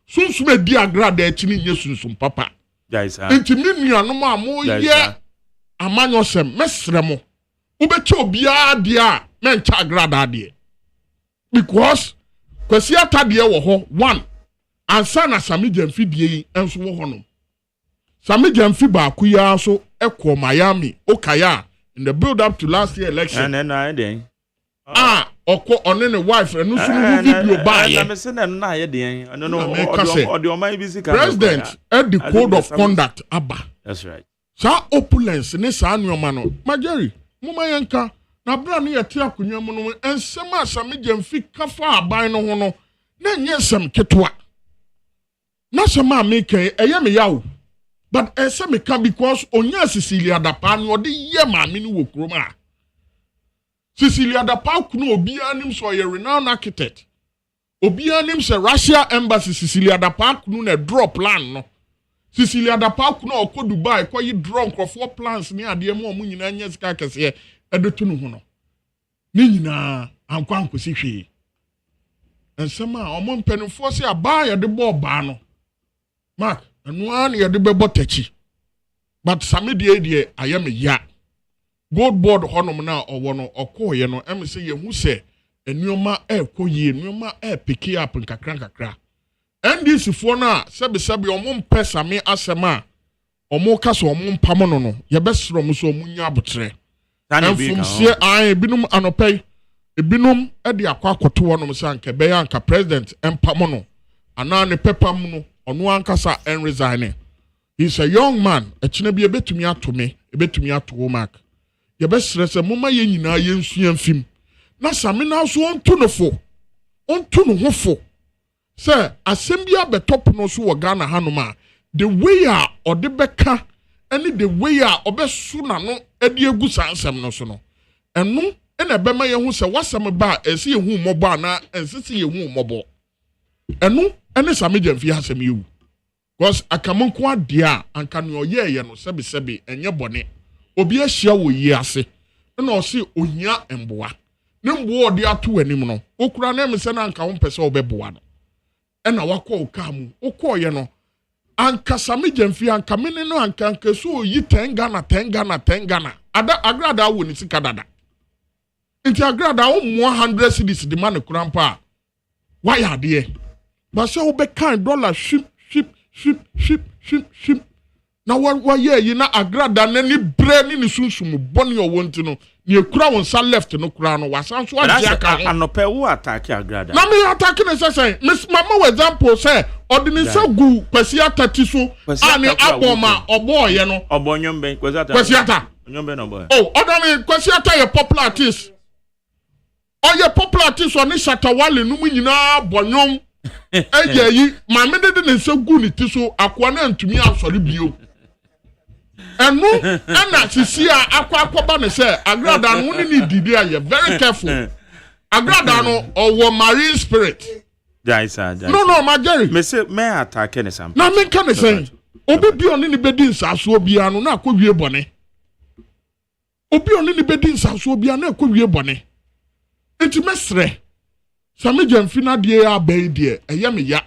Sunsume di agrada e chini nye sunsum papa. Inti mi nuanom a mo ye amanyosem mesre mo. Ubeche obia dia mencha agrada de. Because Kwasiata de wo ho one ansa na Sami Jemfi die enso wo honom. Sami Jemfi ba kuya so ekọ Miami okaya in the build up to last year election. And then oko one ne wife enu sunu video ba ye. Na me se na ye den. No odi o mai bi sika. President at the code of conduct aba. That's right. Sa opulence ne sa anuoma no. Majeri, muma yenka na bra ne yete akonwa mu no ensem Sami Jemfi kafa aban no ho no. Na nyesem ketwa. Na sema make eye me yawo. But me can because onya Cecilia Dapa no de ye maami ni wo kroma. Cecilia Dapa kuno obi anim so ye renowned architect. Obi anim se Russia embassy Cecilia Dapa kuno na draw plan no. Cecilia Dapa kuno okọ Dubai kwa yi draw nkrofo plans ni ade mu omu nyina nya sika kese edetu no ho no. Ni nyina ankwa nkosi hwe. Ensema omo mpenfo se aba ye de bo ba no. Mark and one year the bebotechi. But Sami de ayame ya. Gold board honum na or one or ko ye no say ye who say a newma ko ye newma picky up in kakra. NDC for na sabi or mum pesame asema or more castle or mum pamono. Your best from so munya butre. And from see I binum anopay a binum at the aquacoto one san kebeyanka president and pamono. Anani pepamuno. Onu ankasa and resigning. He's a young man. Echine bi ebetumi ato me, ebetumi ato wo mark. Ye be stress mama ye nyina ye nsuan fim. Na Sami na so onto no fo. Onto no ho fo. Say asem bia be top no so wo Ghana hanoma. The way a ode beka any the way a obesu na no edi egu sansem no so no. Enu ena be ma ye hu se wasem ba esi ye hu mobo ana ensisi ye hu mobo. Enu ene Sami Jemfi hasem yu. Because akamonko adia anka no ye no sebi enye bone. Obi ahia wo yi ase. Na o se ohia emboa. Ne mboa ode ato anim no. Okura na emse na anka wo pese obeboa no. Ena wakọ okamu. Okọ ye no. Anka Sami Jemfi anka mene no anka so yi 10 Ghana. Ada agrada wo ni sika dada. Inti agrada wo 100 cedis di man kurampa. Why are there? But so be kind dollar ship. Na wa ye na agrada na ni bre ni sunsum boni o wonti no. Ni ekura won sa left no kura no wasan so agia ka. Anope wo attack agrada. Na me attack na say miss mama example say odini sa gu Kwasiata ti so ani aboma obo ye no. Obonyombe Kwasiata. Onyombe no boy. Oh, odani Kwasiata ye popular artist. Oye popular artist oni Shatawale no mu nyina bonyom. Eje yi ma me de ne se gu ni ti so akwa na ntumi asori bio. Enu ana sisi a akwa ne se agrada no ni didi aye very careful. Agrada no owo marine spirit. Jaisa. No ma Jerry. Me say me attack ne sam. Na me kan say obi bi oni ni bedi nsaso obi anu na akọwie bone. Obi oni ni bedi nsaso obi anu na akọwie bone. Enti mesre Sami Jemfi na die abai die eye me ya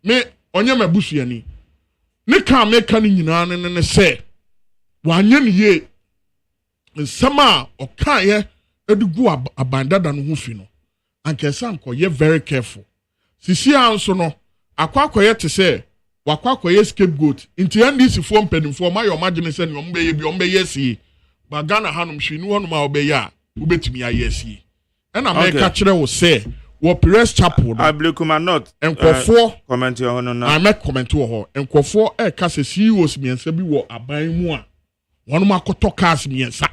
me onye mabusuani ne ka me ka ni nyina ne se wanye ne ye nsama oka ye edugu abandada no ho fi no ankesa nko ye very careful sisi anso no akwakoye te se wakwakoye scapegoat nti NDC fo mpanimfo ma yo magene se ne ombe ye bi ombe ye si ba Ghana hanom hwinu honum a obe ya ubetumi aye si ena me ka kire wo se wo Perez Chapel no Ablekuma not enkofo comment yo no na I make comment wo ho enkofo e ka se CEOs miensa bi wo aban mu a wonum akoto cars miensa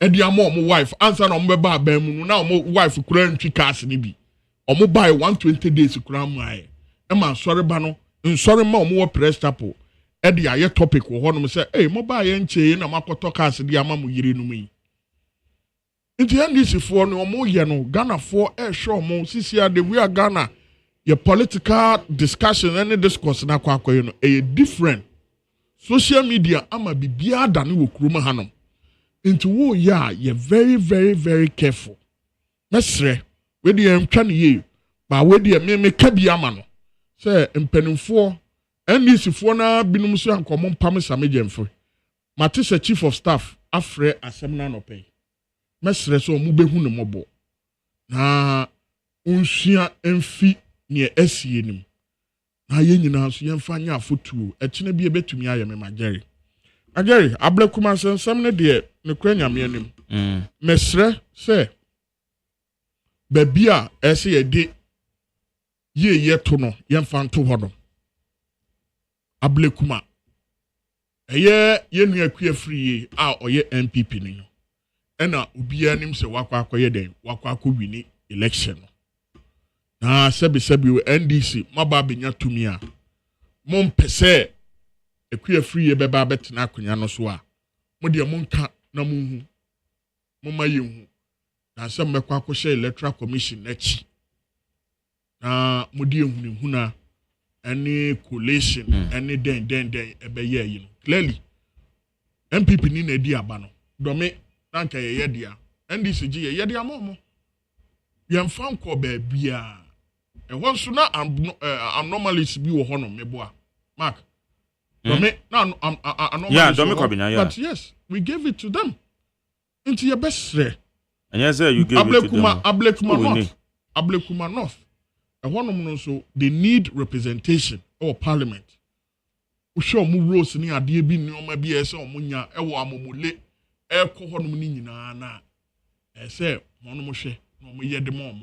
edi amo wife answer na ombe ba aban mu na omo wife kura ntwi cars ni bi omo buy 120 days kura mu aye e ma sorry ba no nsori ma omo wo Perez Chapel Edi aye topic wo hono say eh mobile ye nche na makoto cars di ama mu yiri no mu. Nti NDC for no mo ye no Ghana for show mo sisia the we are Ghana your political discussion any discourse na kwa you know a different social media ama bibia da ne wo kuruma hanom. Nti wo ya ye very very very careful. Mesre we di entwa ne ye ba we di me ka bi ama no say mpanimfo NDC for na binum so ankomo mpam samejemfo mate se chief of staff afre asemna no pay mesre so mu behu ne mobo na unsua emfi ne asie nim na ye nyina so yemfa nya afotuo ekine bi ebetumi aye me mageri ageri ablekuma sensem ne de ne kwanya me anim mesre se babia ese ye de ye to no yemfa nto hodo ablekuma eye yenu akua free a oye MPP ni no ena obia nim se wakwa den wakwa wini election na sebi NDC maba benya tumi a mom pese akua free beba betena akonya no so a mo de monka na munhu moma yehu na se mmekwa akoshe electoral commission nachi na mo de ehunehuna any collation any den ebe ye you know clearly MPP ni na di aba no do me nanka ye dia NDC gi ye dia momo ye mfa nko ba bia e won so na anomalies bi wo hono meboa mark do me na anomalies yeah do me kwabina yeah but yes we gave it to them into your best and yes sir you gave it to them Ablekuma North so they need representation or parliament. We show mu rules ni ade bi ni o ma bi ese o munya e wo amomole e ko honum ni nyina na ese mono mo hwe no mo yede mo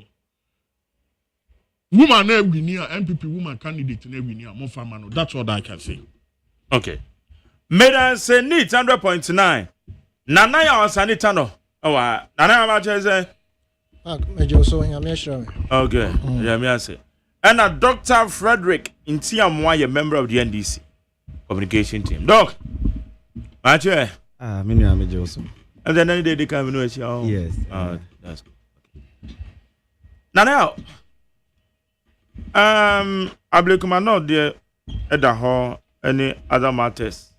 woman na wini a MPP woman candidate na wini a mo fama no that's all I can say. Okay. Medan say need 100.9 nana ya wasanita no wa nana ya ma cheze Major so nyame hira me. Okay. Yeah, me say. And a Dr. Frederick Intiamwa, a member of the NDC communication team. Doc. Mache. Me no Major so. And then any day they come know you. Yes. That's okay. Now Ablekuma no there at the hall any other matters.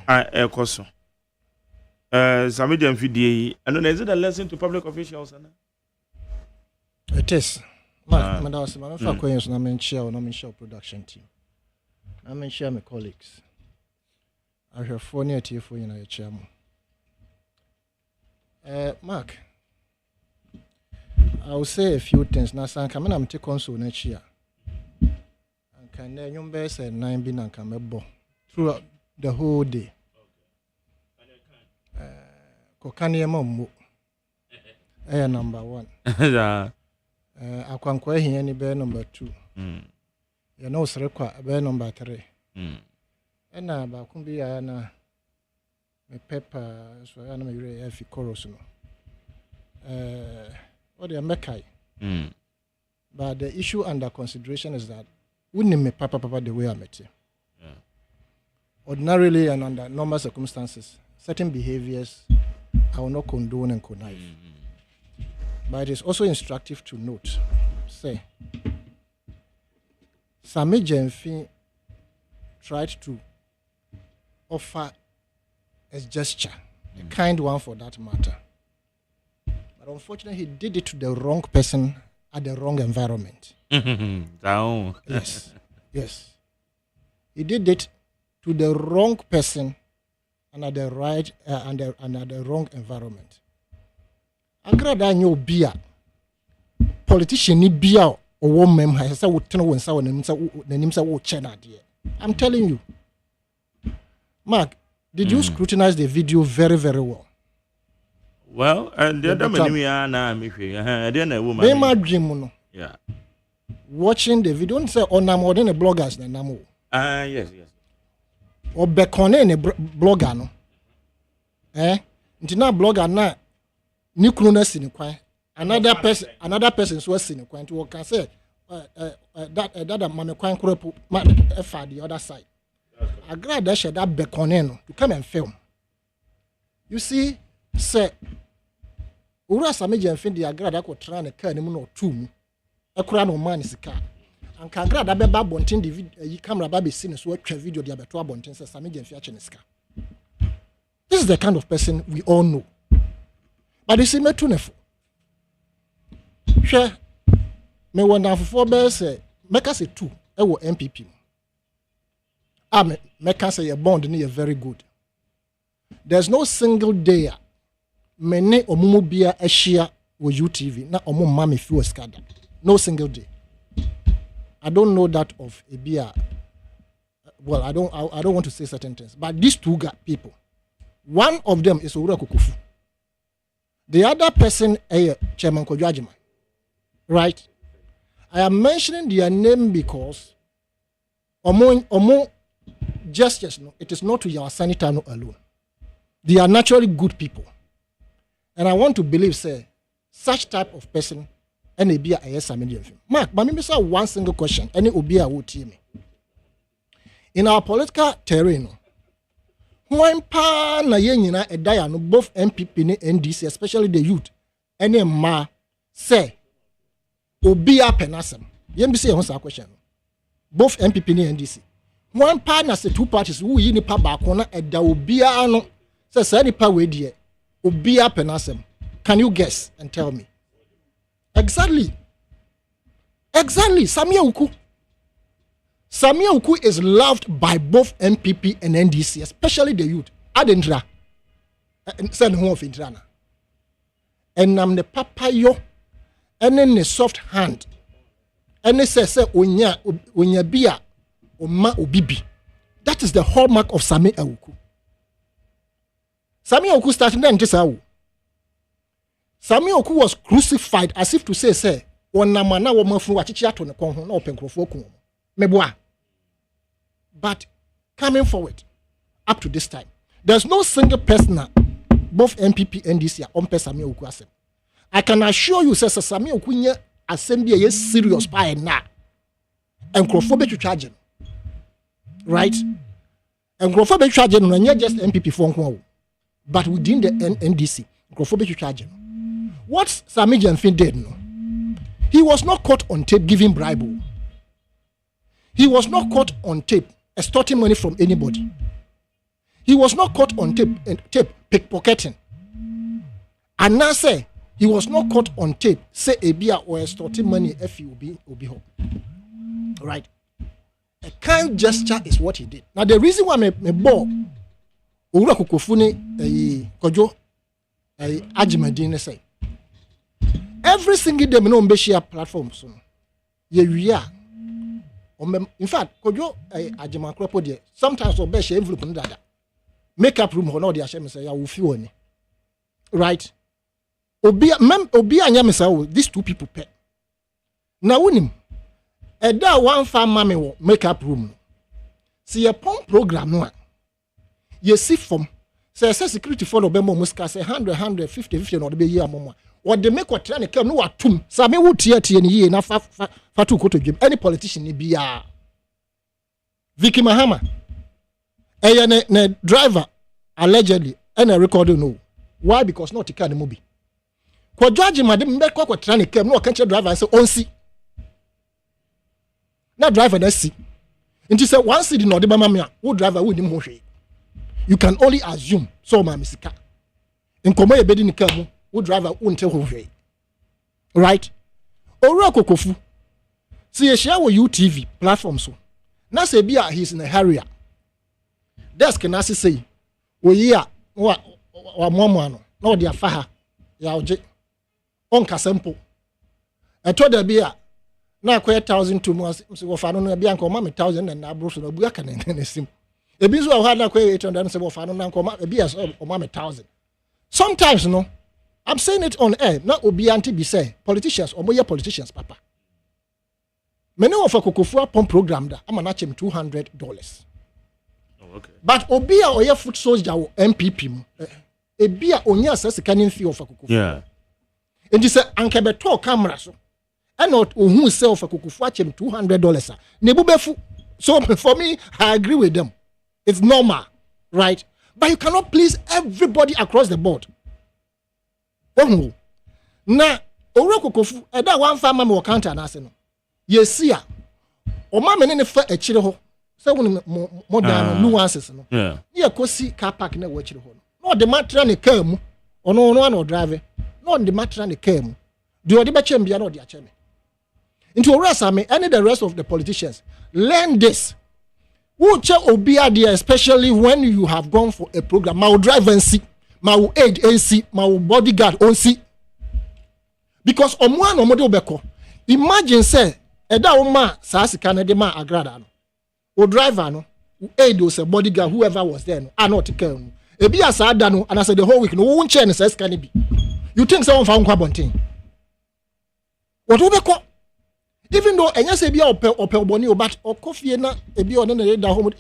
Ekoso. Some medium video, and is it a lesson to public officials? It is. Madam, I'm not going to share production team. I'm share my colleagues. I have 4 near to you for your chairman. Mark, I will say a few things. Now, I'm going to take on so next year. And can you best say 9 bin and come throughout the whole day? Kokani Momu. Number 1. Akwankwa here ni be number 2. You know Srekwa be number 3. Ena ba kumbi ya na me pepper so ya na me yure ya fi chorus no. What they mekai. But the issue under consideration is that wouldn't me papa the way I met you. Ordinarily and under normal circumstances, certain behaviors I will not condone and connive. But it is also instructive to note, say, Sami Jemfi tried to offer a gesture, a kind one for that matter. But unfortunately, he did it to the wrong person at the wrong environment. Yes. He did it to the wrong person and at the right and at the wrong environment. Agrada nyo bia politician ni bia o wo mem ha say wo tena won sa wonim sa wo che na de. I'm telling you. Mark, did you scrutinize the video very very well? Well, and the other man na me hwe. I dey na woman. Me ma dream no. Yeah. Watching the video, don't say on more than the bloggers na namo. Yes. Or bekone ne blogger no. Nti na blogger na ni kunu na sini kwan. Another person so sini kwan. Nti we can say that mame kwan kuro ma the other side. Agrada shed that beconeno to come and film. You see, say, Ura Samija and Fendi Agrada could try and carry him or two. A crown of man is a car. And Kagrada Beba Bontin, the camera baby seen as work video the Abatua Bontin says Samija and Fiacheneska. This is the kind of person we all know. But you see, me tuneful. Share me one down for 4 bears, make us a 2, I will MPP. Make us a bond near very good. There's no single day many omumu bia a share with UTV, not omu mami fuel scada. No single day. I don't know that of a beer. Well, I don't want to say certain things, but these two people. One of them is Owura Kukufu. The other person is Chairman Kojo Agyeman. Right? I am mentioning their name because Omo gestures, no, it is not to your senator no alone. They are naturally good people. And I want to believe, say, such type of person, any be a yes, Mark, but maybe say one single question, any obia will team me. In our political terrain, when pa na yenyina a diano both MPP and NDC, especially the youth, any ma say obia penasem. Yembisi answer a question. Both MPP and NDC. One partner say 2 parties who yi nipa ba kona e da obia no say nipa we die obia penasem. Can you guess and tell me? Exactly. Samia Uku is loved by both MPP and NDC, especially the youth. Adentra. Send home of Intrana. And I'm the papayo. And then the soft hand. And they say, Onya Bia, Oma Obibi. That is the hallmark of Samia Uku. Samia Uku started then just how. Samia Uku was crucified as if to say, Onamana woman from Wachichiato na Kongo, no Penkrofo. But coming forward up to this time, there's no single person, both MPP and NDC, on Samia Uku asem. I can assure you, say Samia Uku nye assembly is serious by now. And Crofobia to charge him. Right? And Crofobia charge him, not just MPP phone, but within the NDC, Crofobia to charge him. What Samija Mfin did, no? He was not caught on tape giving bribe. He was not caught on tape extorting money from anybody. He was not caught on tape pickpocketing. And now say he was not caught on tape say a beer or extorting money if he will be home. Right? A kind gesture is what he did. Now the reason why me bought Owura Kukufuni Kojo Agyeman say every single day me no share platforms so in fact Kojo Agyeman kropo there sometimes obe share envelope no dada makeup room ho no dey share me say ya wo fi woni right obi anya me say these two people pay na wonim eda one farm mama wo makeup room see a pump program no you see from say security follow be mo muska say 150 no dey be year amoma or they make what try no watum say me wo tie ni ye na fa tu koto dwem any politician ni bia Vicky Mahama ne driver allegedly and a record no why because not tika the movie ko judge madam me kwa try no kan driver say onsi na driver na si nti say one city no de ba ma me a wo driver wo ni mo hwe you can only assume so ma misika nkomo ye bedi ni ka mu wo driver wo nte ho hwe right Owura Kokofu see ye share with UTV platform so na say bia he's in a hurry desk na say wo yi a wa momo ano na odi afa ha ya oje on kasempo eto da bia na akoye 1000 to mo so wo fa no na bia nko ma me 1000 na abro so na bu aka na sim ebi so ha na akoye 800 so wo fa no na nko ma bia so o ma me 1000 sometimes no I'm saying it on air na obi anti be say politicians or moye politicians papa many of a Kokofu pump program da ama na chem $200 okay but obi a oye foot soldier wo MPP mu ebi a onya asase kanin fee of a Kokofu yeah and you say anke beto camera so and not ohun say of a Kokofu chem $200 ne bu befu so for me I agree with them It's normal, right? But you cannot please everybody across the board. Oh, now, Orokokofu, that one farmer will counter and ask, yes, yeah. O ma mene ne fa akire ho se wonu mo dan no nuances no yeah kosi car park na wo akire ho no de matra ne car mu ono no drive no de matra ne car mu de odi be chem bia no de ache me into orasa me and the rest of the politicians learn this who che obi ade especially when you have gone for a program ma will drive and see ma will aid AC ma will bodyguard on see because omo an omo de obeko imagine say eda uma saasika na de ma agrada no o driver no aid o se bodyguard whoever was there no are not care no ebi asada no and I said the whole week no won chair ne saasika ne bi you think someone fa nkwa bonten what we ko even though enya se bia opel boni o but okofie na ebi o na da home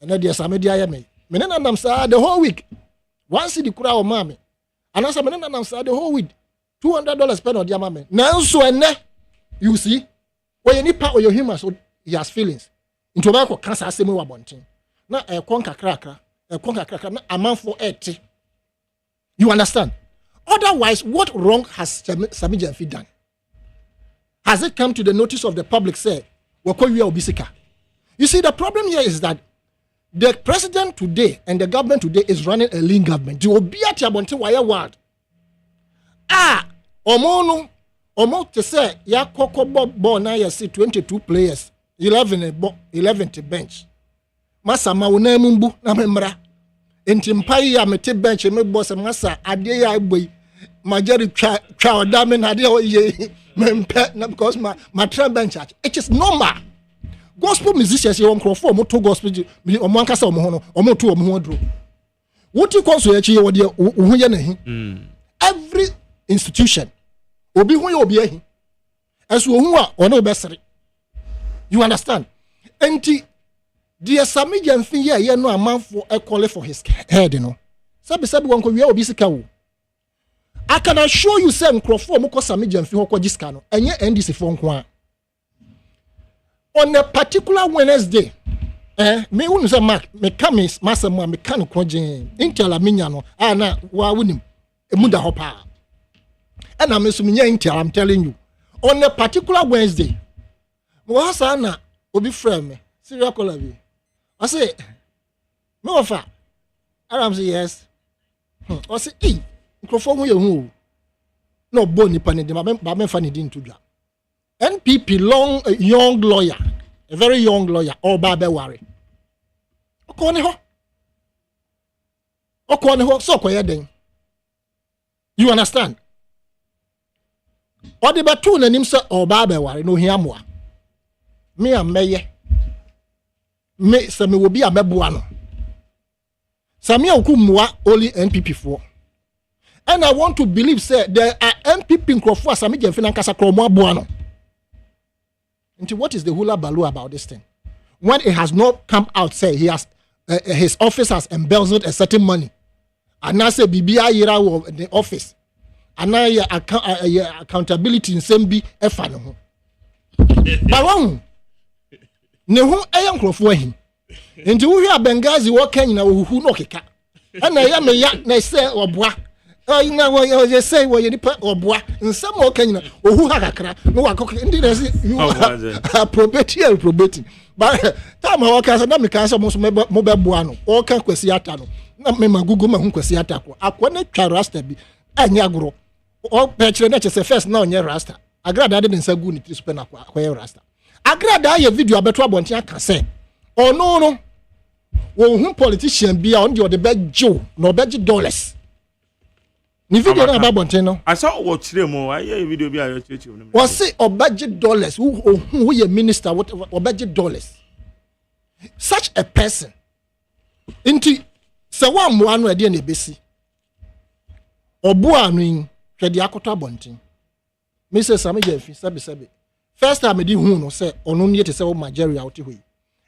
and na dia samedi aye me na nam sa the whole week once the kura o ma me and I said me na nam sa the whole week $200 spend on dia ma me na nso ene you see when you part or your human so he has feelings into ba ko cancer asem wa bonten na e kon kakra na amanfo ete you understand otherwise what wrong has Sami Gyamfi done? Has it come to the notice of the public say wakowie obisika? You see the problem here is that the president today and the government today is running a lean government. The obi ati abonten wire word omo to say ya koko ball na ya see 22 players 11 to bench masa ma wona mumbu na memra enti mpai ya mete bench me boss masa ade ya boy majori twa odame na ade ye mempe na because my train bench it is normal. Gospel musicians you won for moto gospel omo ankasa omo ho no omo to omo ho dro woti konso ya chi ye wode wo ye na hi every institution obi hu ye obi ahi aso hu a ono obesere you understand enti the Sami Gyamfi ye no amanfo e call for his head no sabi won ko wi obi sika wo I can assure you say nkrofo mo ko Sami Gyamfi ho ko gisika no enye NDC fo nko a on a particular Wednesday me unu say mark me kamis masem me kan ko gen intela minya no na wa wunim emuda ho pa and I'm I'm telling you, on a particular Wednesday, Mohasana will be friend me. Serial caller. I say, no offer. I say yes. I say, microphone you no bony panny, but me funny didn't do that. NPP a young lawyer, a very young lawyer, all Babe worry. Okone so quiet. You understand? Or the batu na nimsa or Babe worry no hiamwa. Me a meye. Me se me will be a mebuano. Samia ukumwa only NPP for. And I want to believe say there are NPP in Crawford Sami Gyamfi na nkasa kromo abuano. Into what is the hula baloo about this thing? When it has not come out, say he has his office has embezzled a certain money, and now say BBI in the office, and now accountability in Sembi Efano. But wrong. Nehu ayam Crawford him. Into we are Benghazi working in a who no kika. And I am a yak na say or bois. You know what you say where you put or bois in some more Kenya or who had a crack. No, I cook indeed you are probating. But time I work as a Namika most mobile buano or can quesiatano. Not me my Google my quesiataco. I couldn't try rasta be and yagro or petro nature say first now near rasta. I grad I didn't say good to spend up where rasta. I grad I video about trouble and can say. Oh no. Well, whom politician be on your the bed Joe, no bed dollars. Ni video na about Bonteno. I saw watch them more. I hear video be a church. Was say or budget dollars who your minister whatever or budget dollars. Such a person into so one where the NBC or Buanu Kedi Akota Bontin. Mr. Sami Gyamfi sabi. First time I did who no say on only to say Nigeria out here.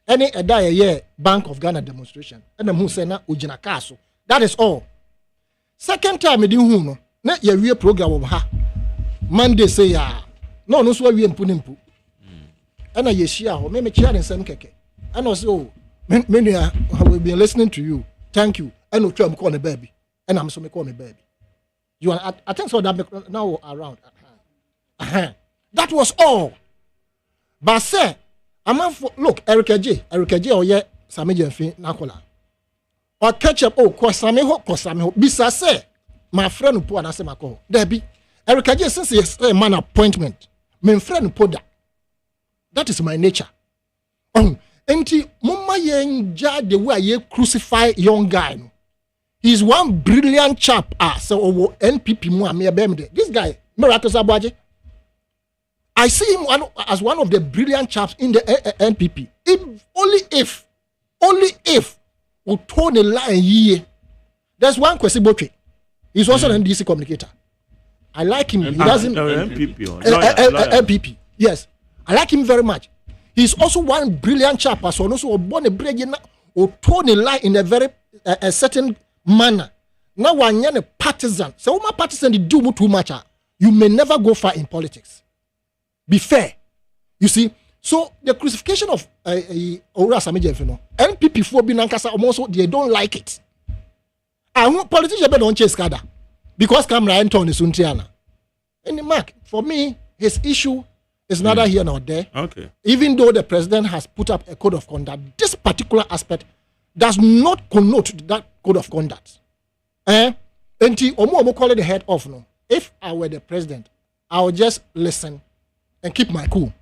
Any a die a year Bank of Ghana demonstration and the who say na Ujina Castle. That is all. Second time I did who no not your real program of her. Monday say ya no so we impu. And I yeshia or maybe chair in some keke. And also many we've been listening to you. Thank you. And no try me call me baby. And I'm so me call me baby. You want I think so that now around. That was all. But say, look, Eric J, or yeah, Sammy Jemfi Nakola. Or catch up, Kwasame ho, Bisa say, my friend who put an asemako. Debbie, Eric J, since he a man appointment, my friend who put that. That is my nature. Enti, Mama Yenja, the way you crucify young guy. He's one brilliant chap. So NPP Muamia. This guy, Miracle Sabwaji. I see him as one of the brilliant chaps in the NPP. Only if we turn the line here. There's one question, Botry. He's also an NDC communicator. I like him. He doesn't. NPP. Yes, I like him very much. He's also one brilliant chap. So also born a brilliant or turn the line in a very a certain manner. Now one a partisan. So my partisan do too much. You may never go far in politics. Be fair. You see, so the crucifixion of Ora Samijefino, NPP for Binankasa also they don't like it. And politicians don't chase Kada because Kamra Anton is Untiana. And the mark for me, his issue is neither here nor there. Okay. Even though the president has put up a code of conduct, this particular aspect does not connote that code of conduct. And Omo call it the head off. No, if I were the president, I would just listen and keep my cool.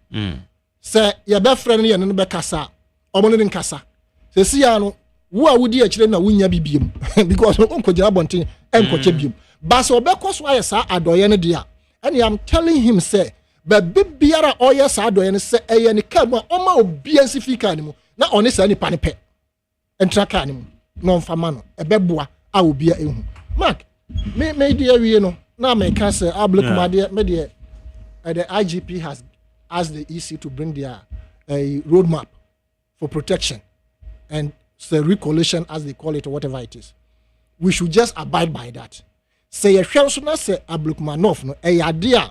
Say your best friend here no be kasa omo no nkasa say see ano wo a wodi akire na wunya bibiem because onko jira bonten enkoche biem but so be koso aye sa adoye ne dia and I'm telling him say be biara oye sa adoye ne say eye ne ka mu oma obi ansifika ne mu na one sa nipa ne pe entra ka ne mu no mfama no e be boa a obi a ehu mark me dia wie no na me ka say ablekuma dia me dia the IGP has asked the EC to bring their roadmap for protection and the recollation, as they call it, or whatever it is. We should just abide by that. Say a shell say a Blukmanov, no, a idea.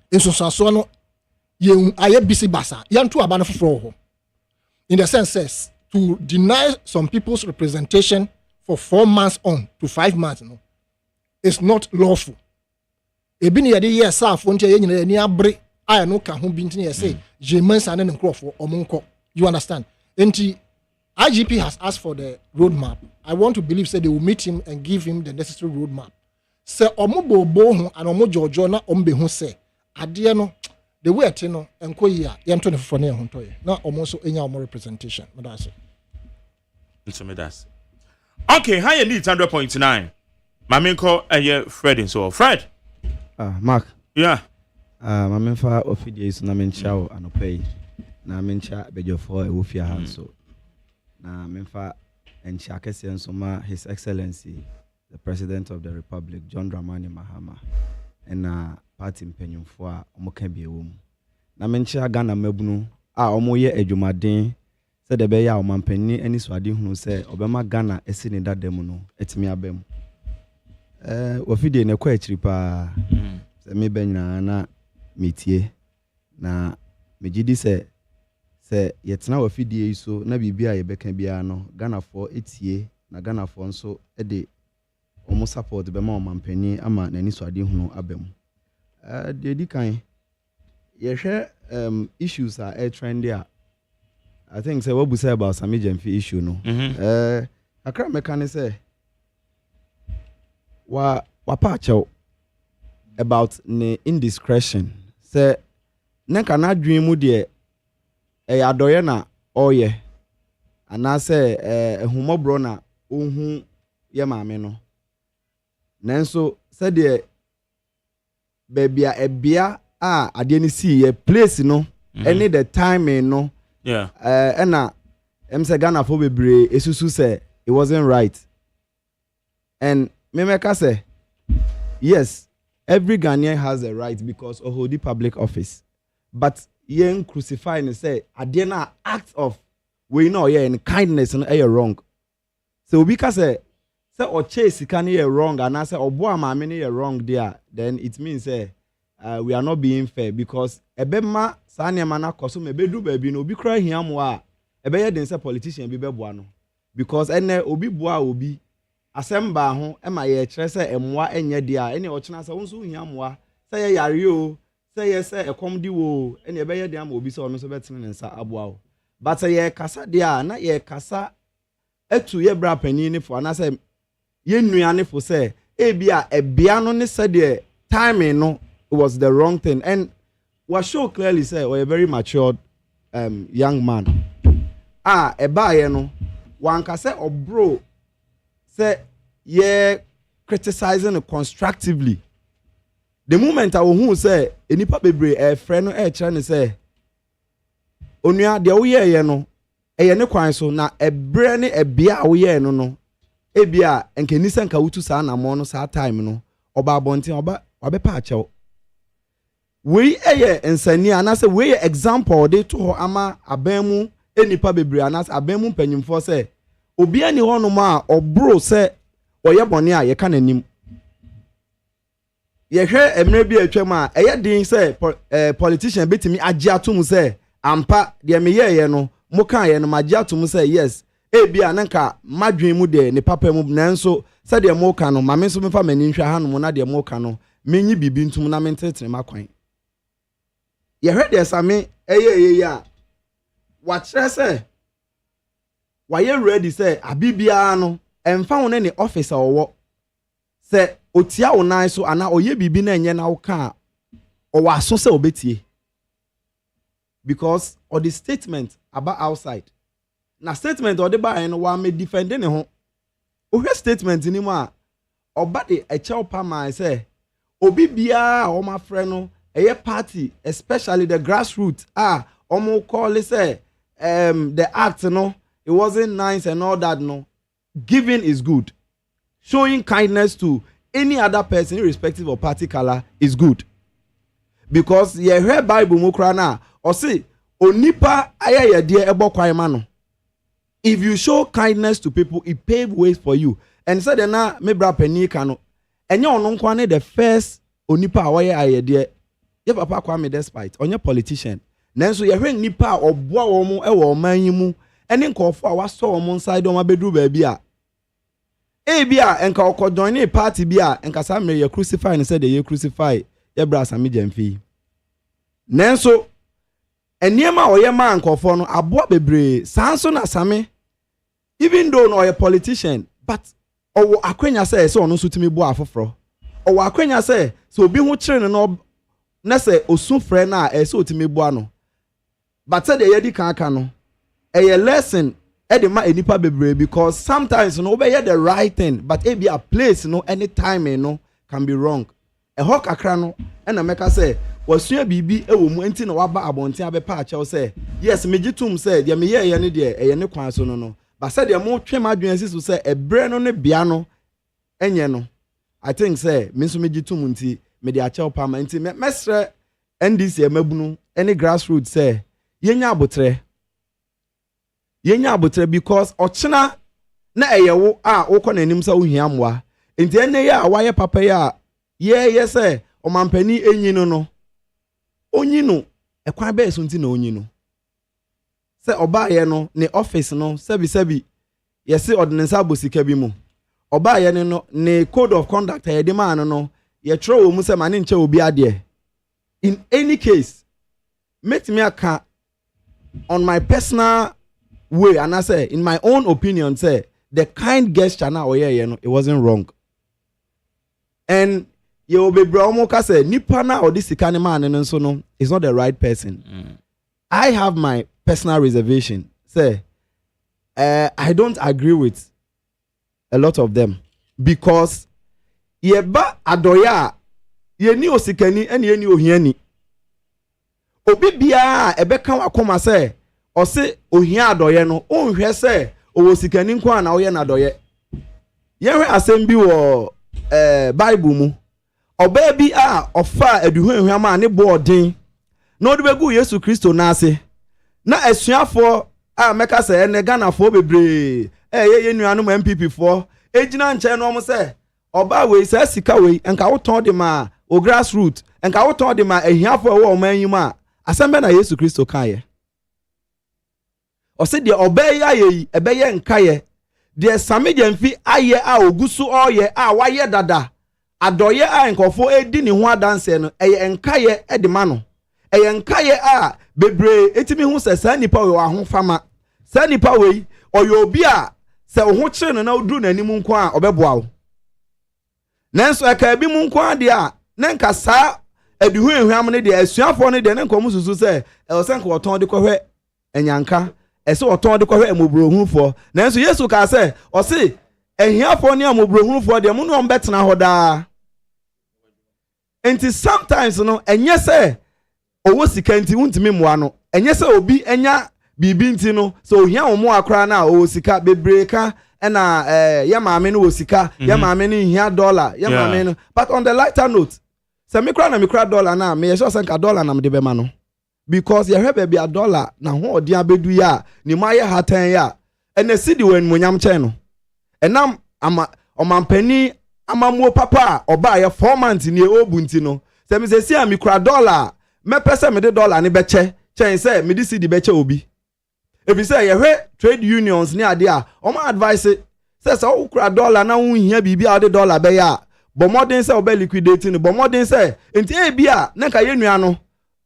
In Sosasono, you are busy bassa, young to abandon for in the sense says to deny some people's representation for 4 months on to 5 months, no, it's not lawful. Ebini yade ye sa fonte ye nyina ni abre aya no ka ho bintin ye say jeman sa ne nkrofo omonko. You understand? Enti IGP has asked for the roadmap. I want to believe say they will meet him and give him the necessary roadmap. Say omo bobo ho and omo jojo na ombe ho say ade no the way ate no enko yi a ye nto ne fofo ne ho ntoye na omo so enya omo representation. That's it. Okay, how you need 100.9. Mamenko Fred so Fred. Mark. Yeah. My memfa ofidi is na mencha o anopay. Na mencha bejofo e wofia hanso. Na memfa encha kese nso ma His Excellency the President of the Republic John Dramani Mahama and party mpenyumfo a omoka bi ewo mu. Na mencha Ghana mabunu a omoye adwumaden se de be ya omampani ani swade hunu se obema Ghana esi ne dadam no etimi abam. Wafidi ne kwa achiri pa se me benya na metie na megidi se yetena wafidi so na bibia ye beka bia no Ghana for etie na Ghana for nso de omo support be ma omampani ama nani so ade hunu abam. De di kan ye hwe issues are trend there. I think say what we say about Sammy Jemfi issue no. Akra mekane say wa pacho about ne indiscretion say nenka na adwen mu de adoye na oye ana say ehumobro na ohun ye maame no nanso say de bebia ebia a ade ni see ye place no any the timing no ena say Ghana for bebre esusu say it wasn't right and Memeka say, yes, every Ghanaian has a right because of the public office. But yen crucify and say, Adena act of we know in kindness and wrong. So because say or chase can hear wrong and I say or boy ma many wrong there, then it means we are not being fair because ebema sanya mana koso me bedu baby no bi cry hiam wa ebe ye den say politician bi beboa no. because ene obi boa obi asemba ho e ma ye kire se emwa enye dia ene ochina se wonso hia moa se ye yare o se ye se ekom di wo ene be ye dia ma obi se ono so betene ne nsa aboa o but ye kasa dia na ye kasa etu ye bra pani ni fo na se ye nuane fo se ebia ebia no ne se de timing no was the wrong thing and was show clearly say or a very matured young man eba ye no wan ka say obro say ye criticizing it constructively the moment I who say enipa bebre friend no kire ne say onua de wo ye no eye ne kwan so na ebre ne ebia wo ye no ebia enkeni senka wutu sa na mo no sa time no oba abonten oba pa achew we eye ensani anase we example de to ho ama abamu enipa bebre anase abamu panyimfo se obi ani ho no ma obro se oye bone a ye ka nanim ye hwe emre bi atwam a eye din se politician betimi age atom se ampa de me ye no mo kan ye no mage atom se yes ebi ananka madwen mu de ne papa mu nanso se de mo kan no ma me so me fa mani nhwa ha no na de mo kan no menyi bibi ntum na mentetere makwan ye hwe de same eye ya wa kire se wa ye ready se abibia no emfa won ne officer owo se otia wo nan so ana oye bibi na enye na wo ka o wa so se obetie because of the statement about outside na statement or the by no wa me defending ne ho o hwe statement ni mu a oba de eche pa man se obi bia o ma frɛ no eye party especially the grassroots omo call it say the act no it wasn't nice and all that no giving is good showing kindness to any other person irrespective of party color is good because ye hear bible mu kra na o say onipa ayeye de ebokwan ma no if you show kindness to people it pave ways for you and said na me bra pani ka no enye ono nkwa ne the first onipa awaye ayede ye papa kwa me despite onye politician nanso ye hwe nipa oboa wo mu e wo man yi mu ene nkofo a waso wo mu inside o mabedru ba bia bia enka okodon ne party bia enka sa me ye crucify ne said ye crucify ye bra same jamfi nanso eniema oye man nkofo no aboa bebre sanso na same even though no ye politician but owo akwanya say ono so timi bo afoforo owo akwanya say so obi hu kire no na say osu frɛ na so timi bo ano but say dey yedi kan aka no a lesson e dey ma enipa bebre because sometimes no obey the right thing but e be a place no anytime no can be wrong e ho kakra no e na meka say wasua bibi e wo mu enti na waba abonten abepa achew say yes megitum say de me ye ne de e ne kwan so no but say de mo twem adwen sisu say ebre no ne bia no enye no I think say me so megitum nti me de achew pa ma nti mesre NDC emabunu any grassroots say yenya abotre because ochina na eyewo wokọ nanim sa ohia moa nti ene ya waye papa ya ye say omampani enyi no onyi no ekwan be so nti na onyi no se oba ye no ne office no sebi yesi ordinance abosika bi mu oba ye no ne code of conduct ye de man no ye tro wo mu se mane nche obi ade in any case make me aka on my personal way and I say in my own opinion say the kind gesture na oye no it wasn't wrong and you will be bromo ka say nipa na or this kind man no so no is not the right person. I have my personal reservation say I don't agree with a lot of them because yeba adoya ye ni osikani ene ye ni ohiani obi bia ebeka wakoma say o se ohia adoye no onhwe say owo sikani nko na oye na adoye ye hwe asem bi wo bible mu oba bi ofa aduhunhun ama ne bo odin na odibegu Yesu Kristo na ase na asuafo meka say ene ganafo bebre ye nuanom MPP fo ejina nche no mo say oba we say sika we enka woton de ma o grassroots enka woton de ma ahiafo wo omanyi ma asembe na Yesu Kristo kan ye o se de oba ya ye ebe ye nka ye de Sami Jemfi aye a ogusu oye a waye dada adoye a nkofo edi ne ho adanse no eye nkaye e de ma no eye nkaye a bebre etimi hu se sa nipa we wa ho fama sa nipa we oyo obi a se wo ho kire no na oduru nanim nko a obeboa wo nanso aka bi mu nko a de a na nka saa aduhu ehwam ne de asuafo ne de ne nko mususu se e se nka oton de kohwe enyanka ese oton de kohwe emobrohunfo nanso Yesu ka se o se ehiafo ne emobrohunfo de mu no mbetena hoda enti sometimes no enye se owo sika nti wuntimi moa no enye se obi enya bibi nti no so ohia omo akra na owo sika bebreka na ya maame no wo sika ya maame no hia dollar ya maame no but on the lighter note se me kra dollar na me ye sure senka dollar na me de be ma no because ye hwebe bia dollar na ho odi abedu ya ni ma ye hatan ya ene sidi wen munyam chen no enam ama omampani amamuo papa oba ye 4 months ni obu nti no se me se si am kra dollar me pese me de dollar ni beche chen se me di sidi beche obi if you say ye hwe trade unions ni ade a o ma advice say so kra dollar na wo hia bibia o de dollar be ya bo modern say obe liquidating bo modern say enti e bia na ka ye nua no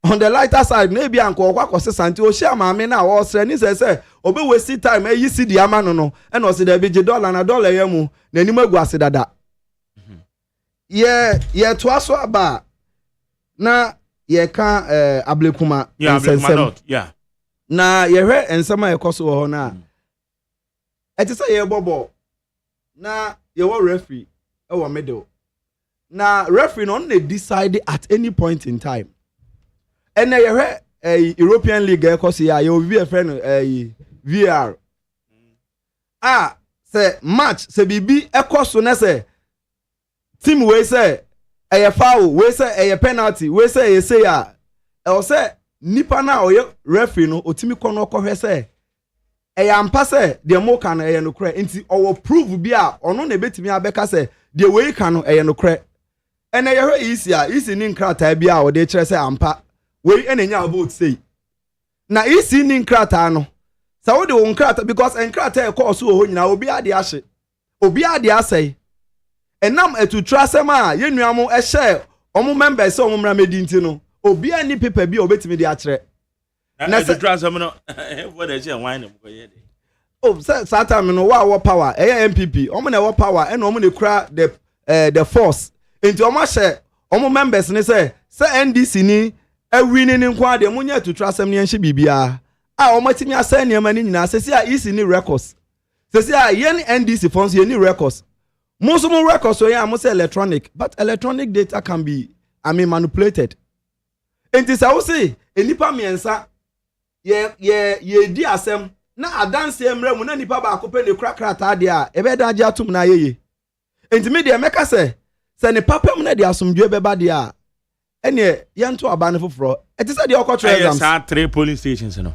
on the lighter side na e bia nko kwa kwose santi o share maame na wo sre ni say obe waste time e yi sidi ama no e no se da be je dollar na dollar ya mu na ni magu ase dada ye to aso aba na ye ka ablekuma yeah na yehwe ensema yekoso wo na eti say ye bobo na ye wo referee e wo middle na referee no na decide at any point in time and yehwe European League yekoso ya ye obi e friend VR say match say bibi ekoso na say team we say eye foul we say eye penalty we say eye say ya e say nipa na oye referee no otimi kono kohwe se ampa se de mo ka no eye no kre nti owo prove bi a ono na betimi abeka se de we ka no eye no kre ene ye hwe isi ni nkrata bi a o de kire se ampa we enenya vote say na isi ni nkrata no sa wo de wo nkrata because nkrata e course wo nyina obi ade ahye obi ade asai enam etu trasema ye nuamo e share omo members omo mra medi nti no obi ani paper bi obetimi de akere na se transfer no for the che wine mo ye de satan no wa power MPP omo na wa power and omo ne kura the force enti omo hye omo members ne say NDC ni awini ni nko ade munya to transfer ne nhye bibia omo timi asa ne ma ni nyina sesi a EC ni records sesi a yen NDC funds ye ni records most of records so ya mo say electronic but electronic data can be manipulated. Enti sa wo se enipa miensa ye di asem na adanse emre mu na nipa ba akope ne krakrata de a ebe da age atum na yeye enti me de meka se ne papam na de asomdwe beba de a ene yento aba ne foforo eti se de okotro exams sa 3 polling stations no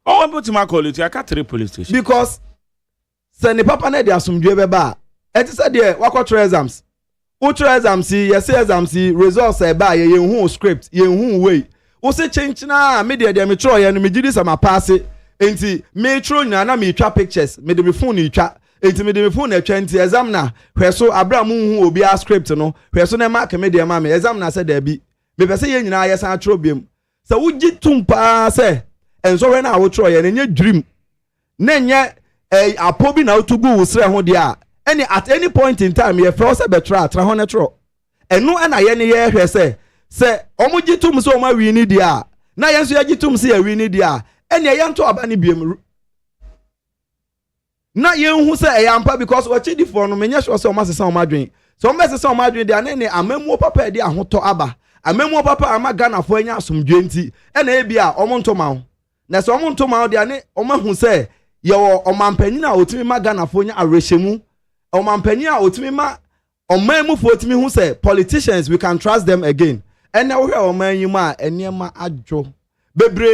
oh but my quality I got 3 polling stations because se ne papa na de asomdwe beba eti se de wakotro exams ultra exams yes exams results e ba ye hu script ye hu way wo se chenchina me de me tro ye no me gidi sama pass enti me tro na me twa pictures me de me phone ni twa enti me de me phone na twa enti exam na hweso abram hu obi a script no hweso na mark me de ma me exam na se da bi me pese ye nyina ye san tro biem se wo gi tumpa se enso we na wo tro ye na nye dream na nye apobi na otugu wo sre ho de a any at any point in time ye fro se betra tra ho netro enu na ye ne ye hwe se omo gitum se omo wi ni dia na ye nso ye gitum se ye wi ni dia ene ye nto aba ni biem na ye hu se e yampa because wa chidi for no menye sure se omo sesa omo adwen so omo sesa omo adwen dia ne amamu papa e dia ahoto aba amamu papa ama Ghana fo anya asomdwe nti ene e bia omo nto ma ho na se omo nto ma ho dia ne omo hu se ye wo omampani na otimi ma Ghana fo anya arehemu omampani a otimi ma omamu fo otimi hu se politicians we can trust them again ene wo hwe omanyi ma enema adwo bebre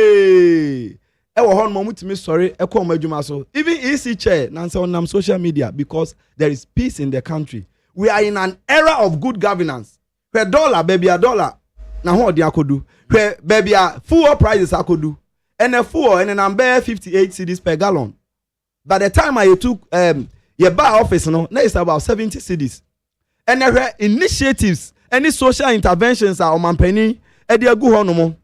e wo hon mo mutimi sorry e ko omadwuma so even EC chair nanse on social media because there is peace in the country we are in an era of good governance where dollar baby a dollar na ho odi akodu where baby a fuel prices akodu and a fuel and an amber 58 cedis per gallon by the time I took Your bar office no, now it's about 70 cities. And there are initiatives, any social interventions are on penny, and they go on no more.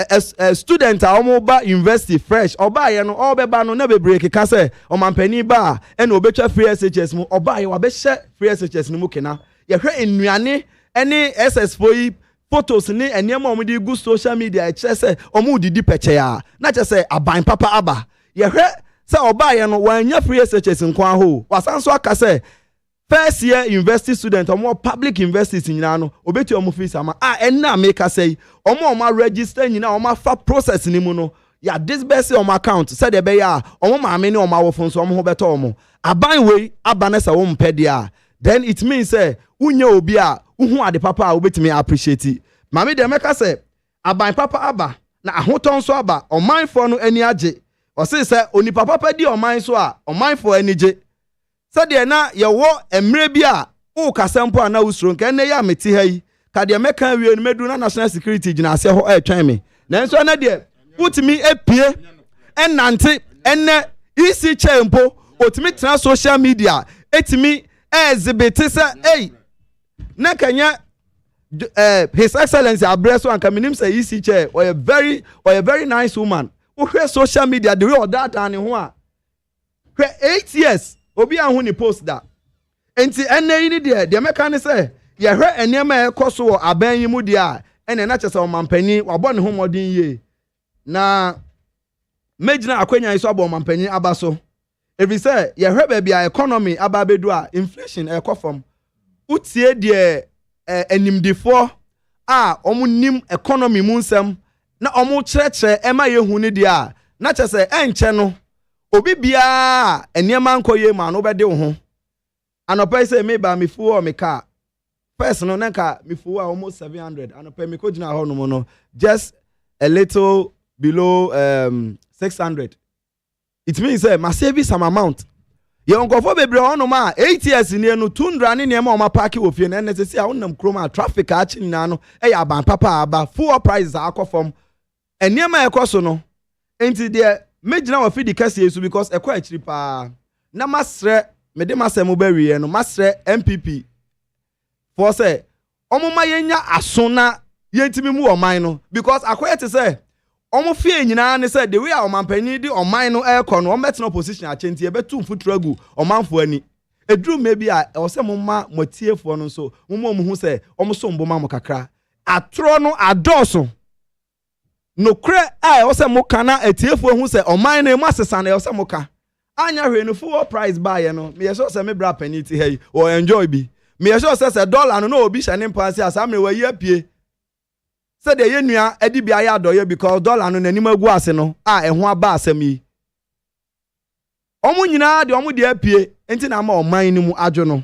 A student a ba university fresh oba ye no obeba no na be break ka say o mampani ba e na obetwa free SHS mu oba ye wa be hye free SHS no mu kena ye hwe enuane ene SS foi photos ni enema o di go social media e kire say o mu didi peche ya na kire say aban papa aba ye hwe say oba ye no wanya free SHS nkwa ho wasanso aka say first year university student or more public universities in Yano, obeti omo fees ama enna make say omo register nyina omo fa process ni mu no ya this best on my account said e be ya omo maame ni omo awofo so omo ho beto omo aban we abane sa wo mpe dia then it means say unye obi a uhu ade papa a obetimi appreciate it maame de make say aban papa aba na ahoton so aba oman fo no ani age o say oni papa di oman so a oman fo ani je sade na ye wo emre bi a wo kasempo ana usuro nke ne ya meti ha yi ka de meka wie no medu na national security gina ase ho etwan me nanso na de putimi epie enante enne EC chempo otimi tra social media etimi exhibit say hey na kanya his excellency abreso and kaminim say EC chair or a very nice woman wo hwe social media the way or that and ho a hwe 8 years obi ahu ni post da enti enne yi ni de meka ne say ye hwe enema ekoso wo aban yi mu de a ene na chese o mampani wabɔ ne ho modin ye na mejina akwanya iso abɔ mampani abaso if say ye hwe ba bia economy aba bedu a inflation ekofom utie de enimdifo a omunim economy mu nsem na omu kyerɛkyerɛ ema ye hu ni de a na chese enche no obi bia enema nkoye ma no bɛde wo ho anopai say me ba me fu o me car first no nka me fu almost 700 anopai me ko gina ho no no just a little below 600 it means say my save some amount ye onkofo bebre ono ma 8 years ni enu 200 ne nema o ma park wo fie na necessary a wonam kroma traffic a chi na no e ya ban papa aba full prices akofom enema ekoso no enti de mejina wa fidi kase yesu because ekwa achiri pa na masre mede masem bawie no masre MPP for say omuma yenya asona yentimi mu oman no because akwaya te say omo fie nyina ne say the way a omanpanyi di oman no ekọ no omet no position a chenti e betu mfutragu omanfo ani edru maybe a o say momma motiefo no so momma mu hu say omo so mboma mo kakra atro no adoso no kre o say mo kana etiefo hu say oman no masesa na o say mo ka anya hwe no full price buy no me so say me bra paniti hey o enjoy bi me so say dollar no obi shane mpanse asamre wa yi apie say de yenua edi bia ya doye because dollar no nanim agu ase no eho aba asam yi omu nyina de omu de apie enti na ma oman ni mu adwo no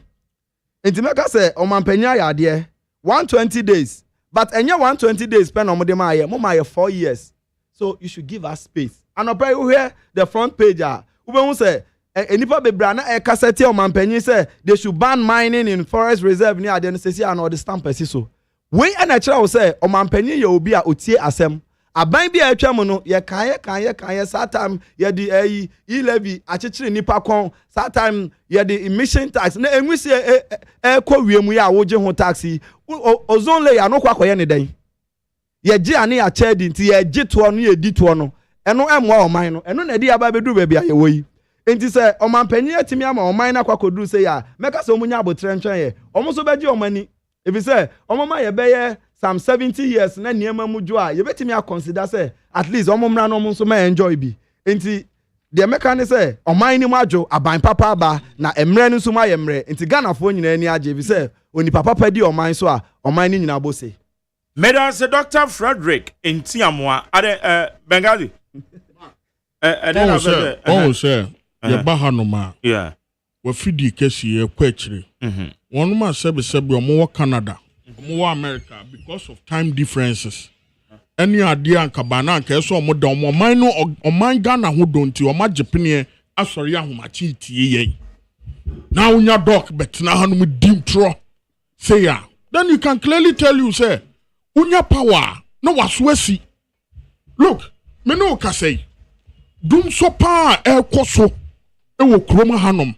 enti meka say omanpanya ya de 120 days but enye 120 days pen omu de ma ye mo ma ye 4 years so you should give us space and open you hear the front page ube say enipa bebra na e kasete omanpanyi say they should ban mining in forest reserve near the necessity and all the stamp so we na kira wo say omanpanyi ye obi a otie asem aban bi a atwa mu no ye kan that time ye di levy achechire nipa kon that time ye di emission tax na enwisi ko wiemu ya woje ho taxi ozone layer no kwakoye ne den ye gi ane ya chedi nti ye gi to no ye di to no eno emwa oman no eno na di aba bedu ba bia ye woyi enti say omanpanyi atimi ama oman na kwakodu say ya meka so munya abotre ntwen ye omo so beji omani if you say omama ye beye some 70 years na niema mujo a ye betimi a consider say at least omomra no so ma enjoy bi enti de meka ne say oman ni majo aban papa aba na emre no so ma ye mre enti Ghana fo nyina ani age bi say oni papa di oman so a oman ni nyina bose Medals Dr. Frederick Ntiamwa ade Bengali say ye bahanoma yeah wa fidi kesi ye kwachire one ma sebe omo Canada omo America because of time differences any idea anka bana anka so omo da omo man no oman Ghana ho donti omo Japan asori ahomachi tie ye na unya doc betna hanum dim tro say ya then you can clearly tell you say unya power no waswesi look me no ka say dum so pa e koso ewo kroma hanom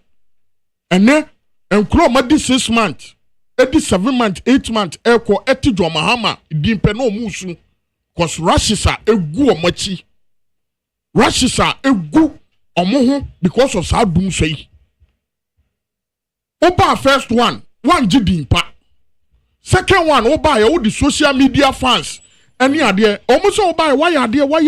ene enkroma di 6 months edi 7 months 8 months eko eti jo mahama dimpe no musu cause rashisa egu omachi rashisa egu omoho because of sa dum sei oba first one jidimpa second one oba ya wo the social media fans any ade omo so oba why ade why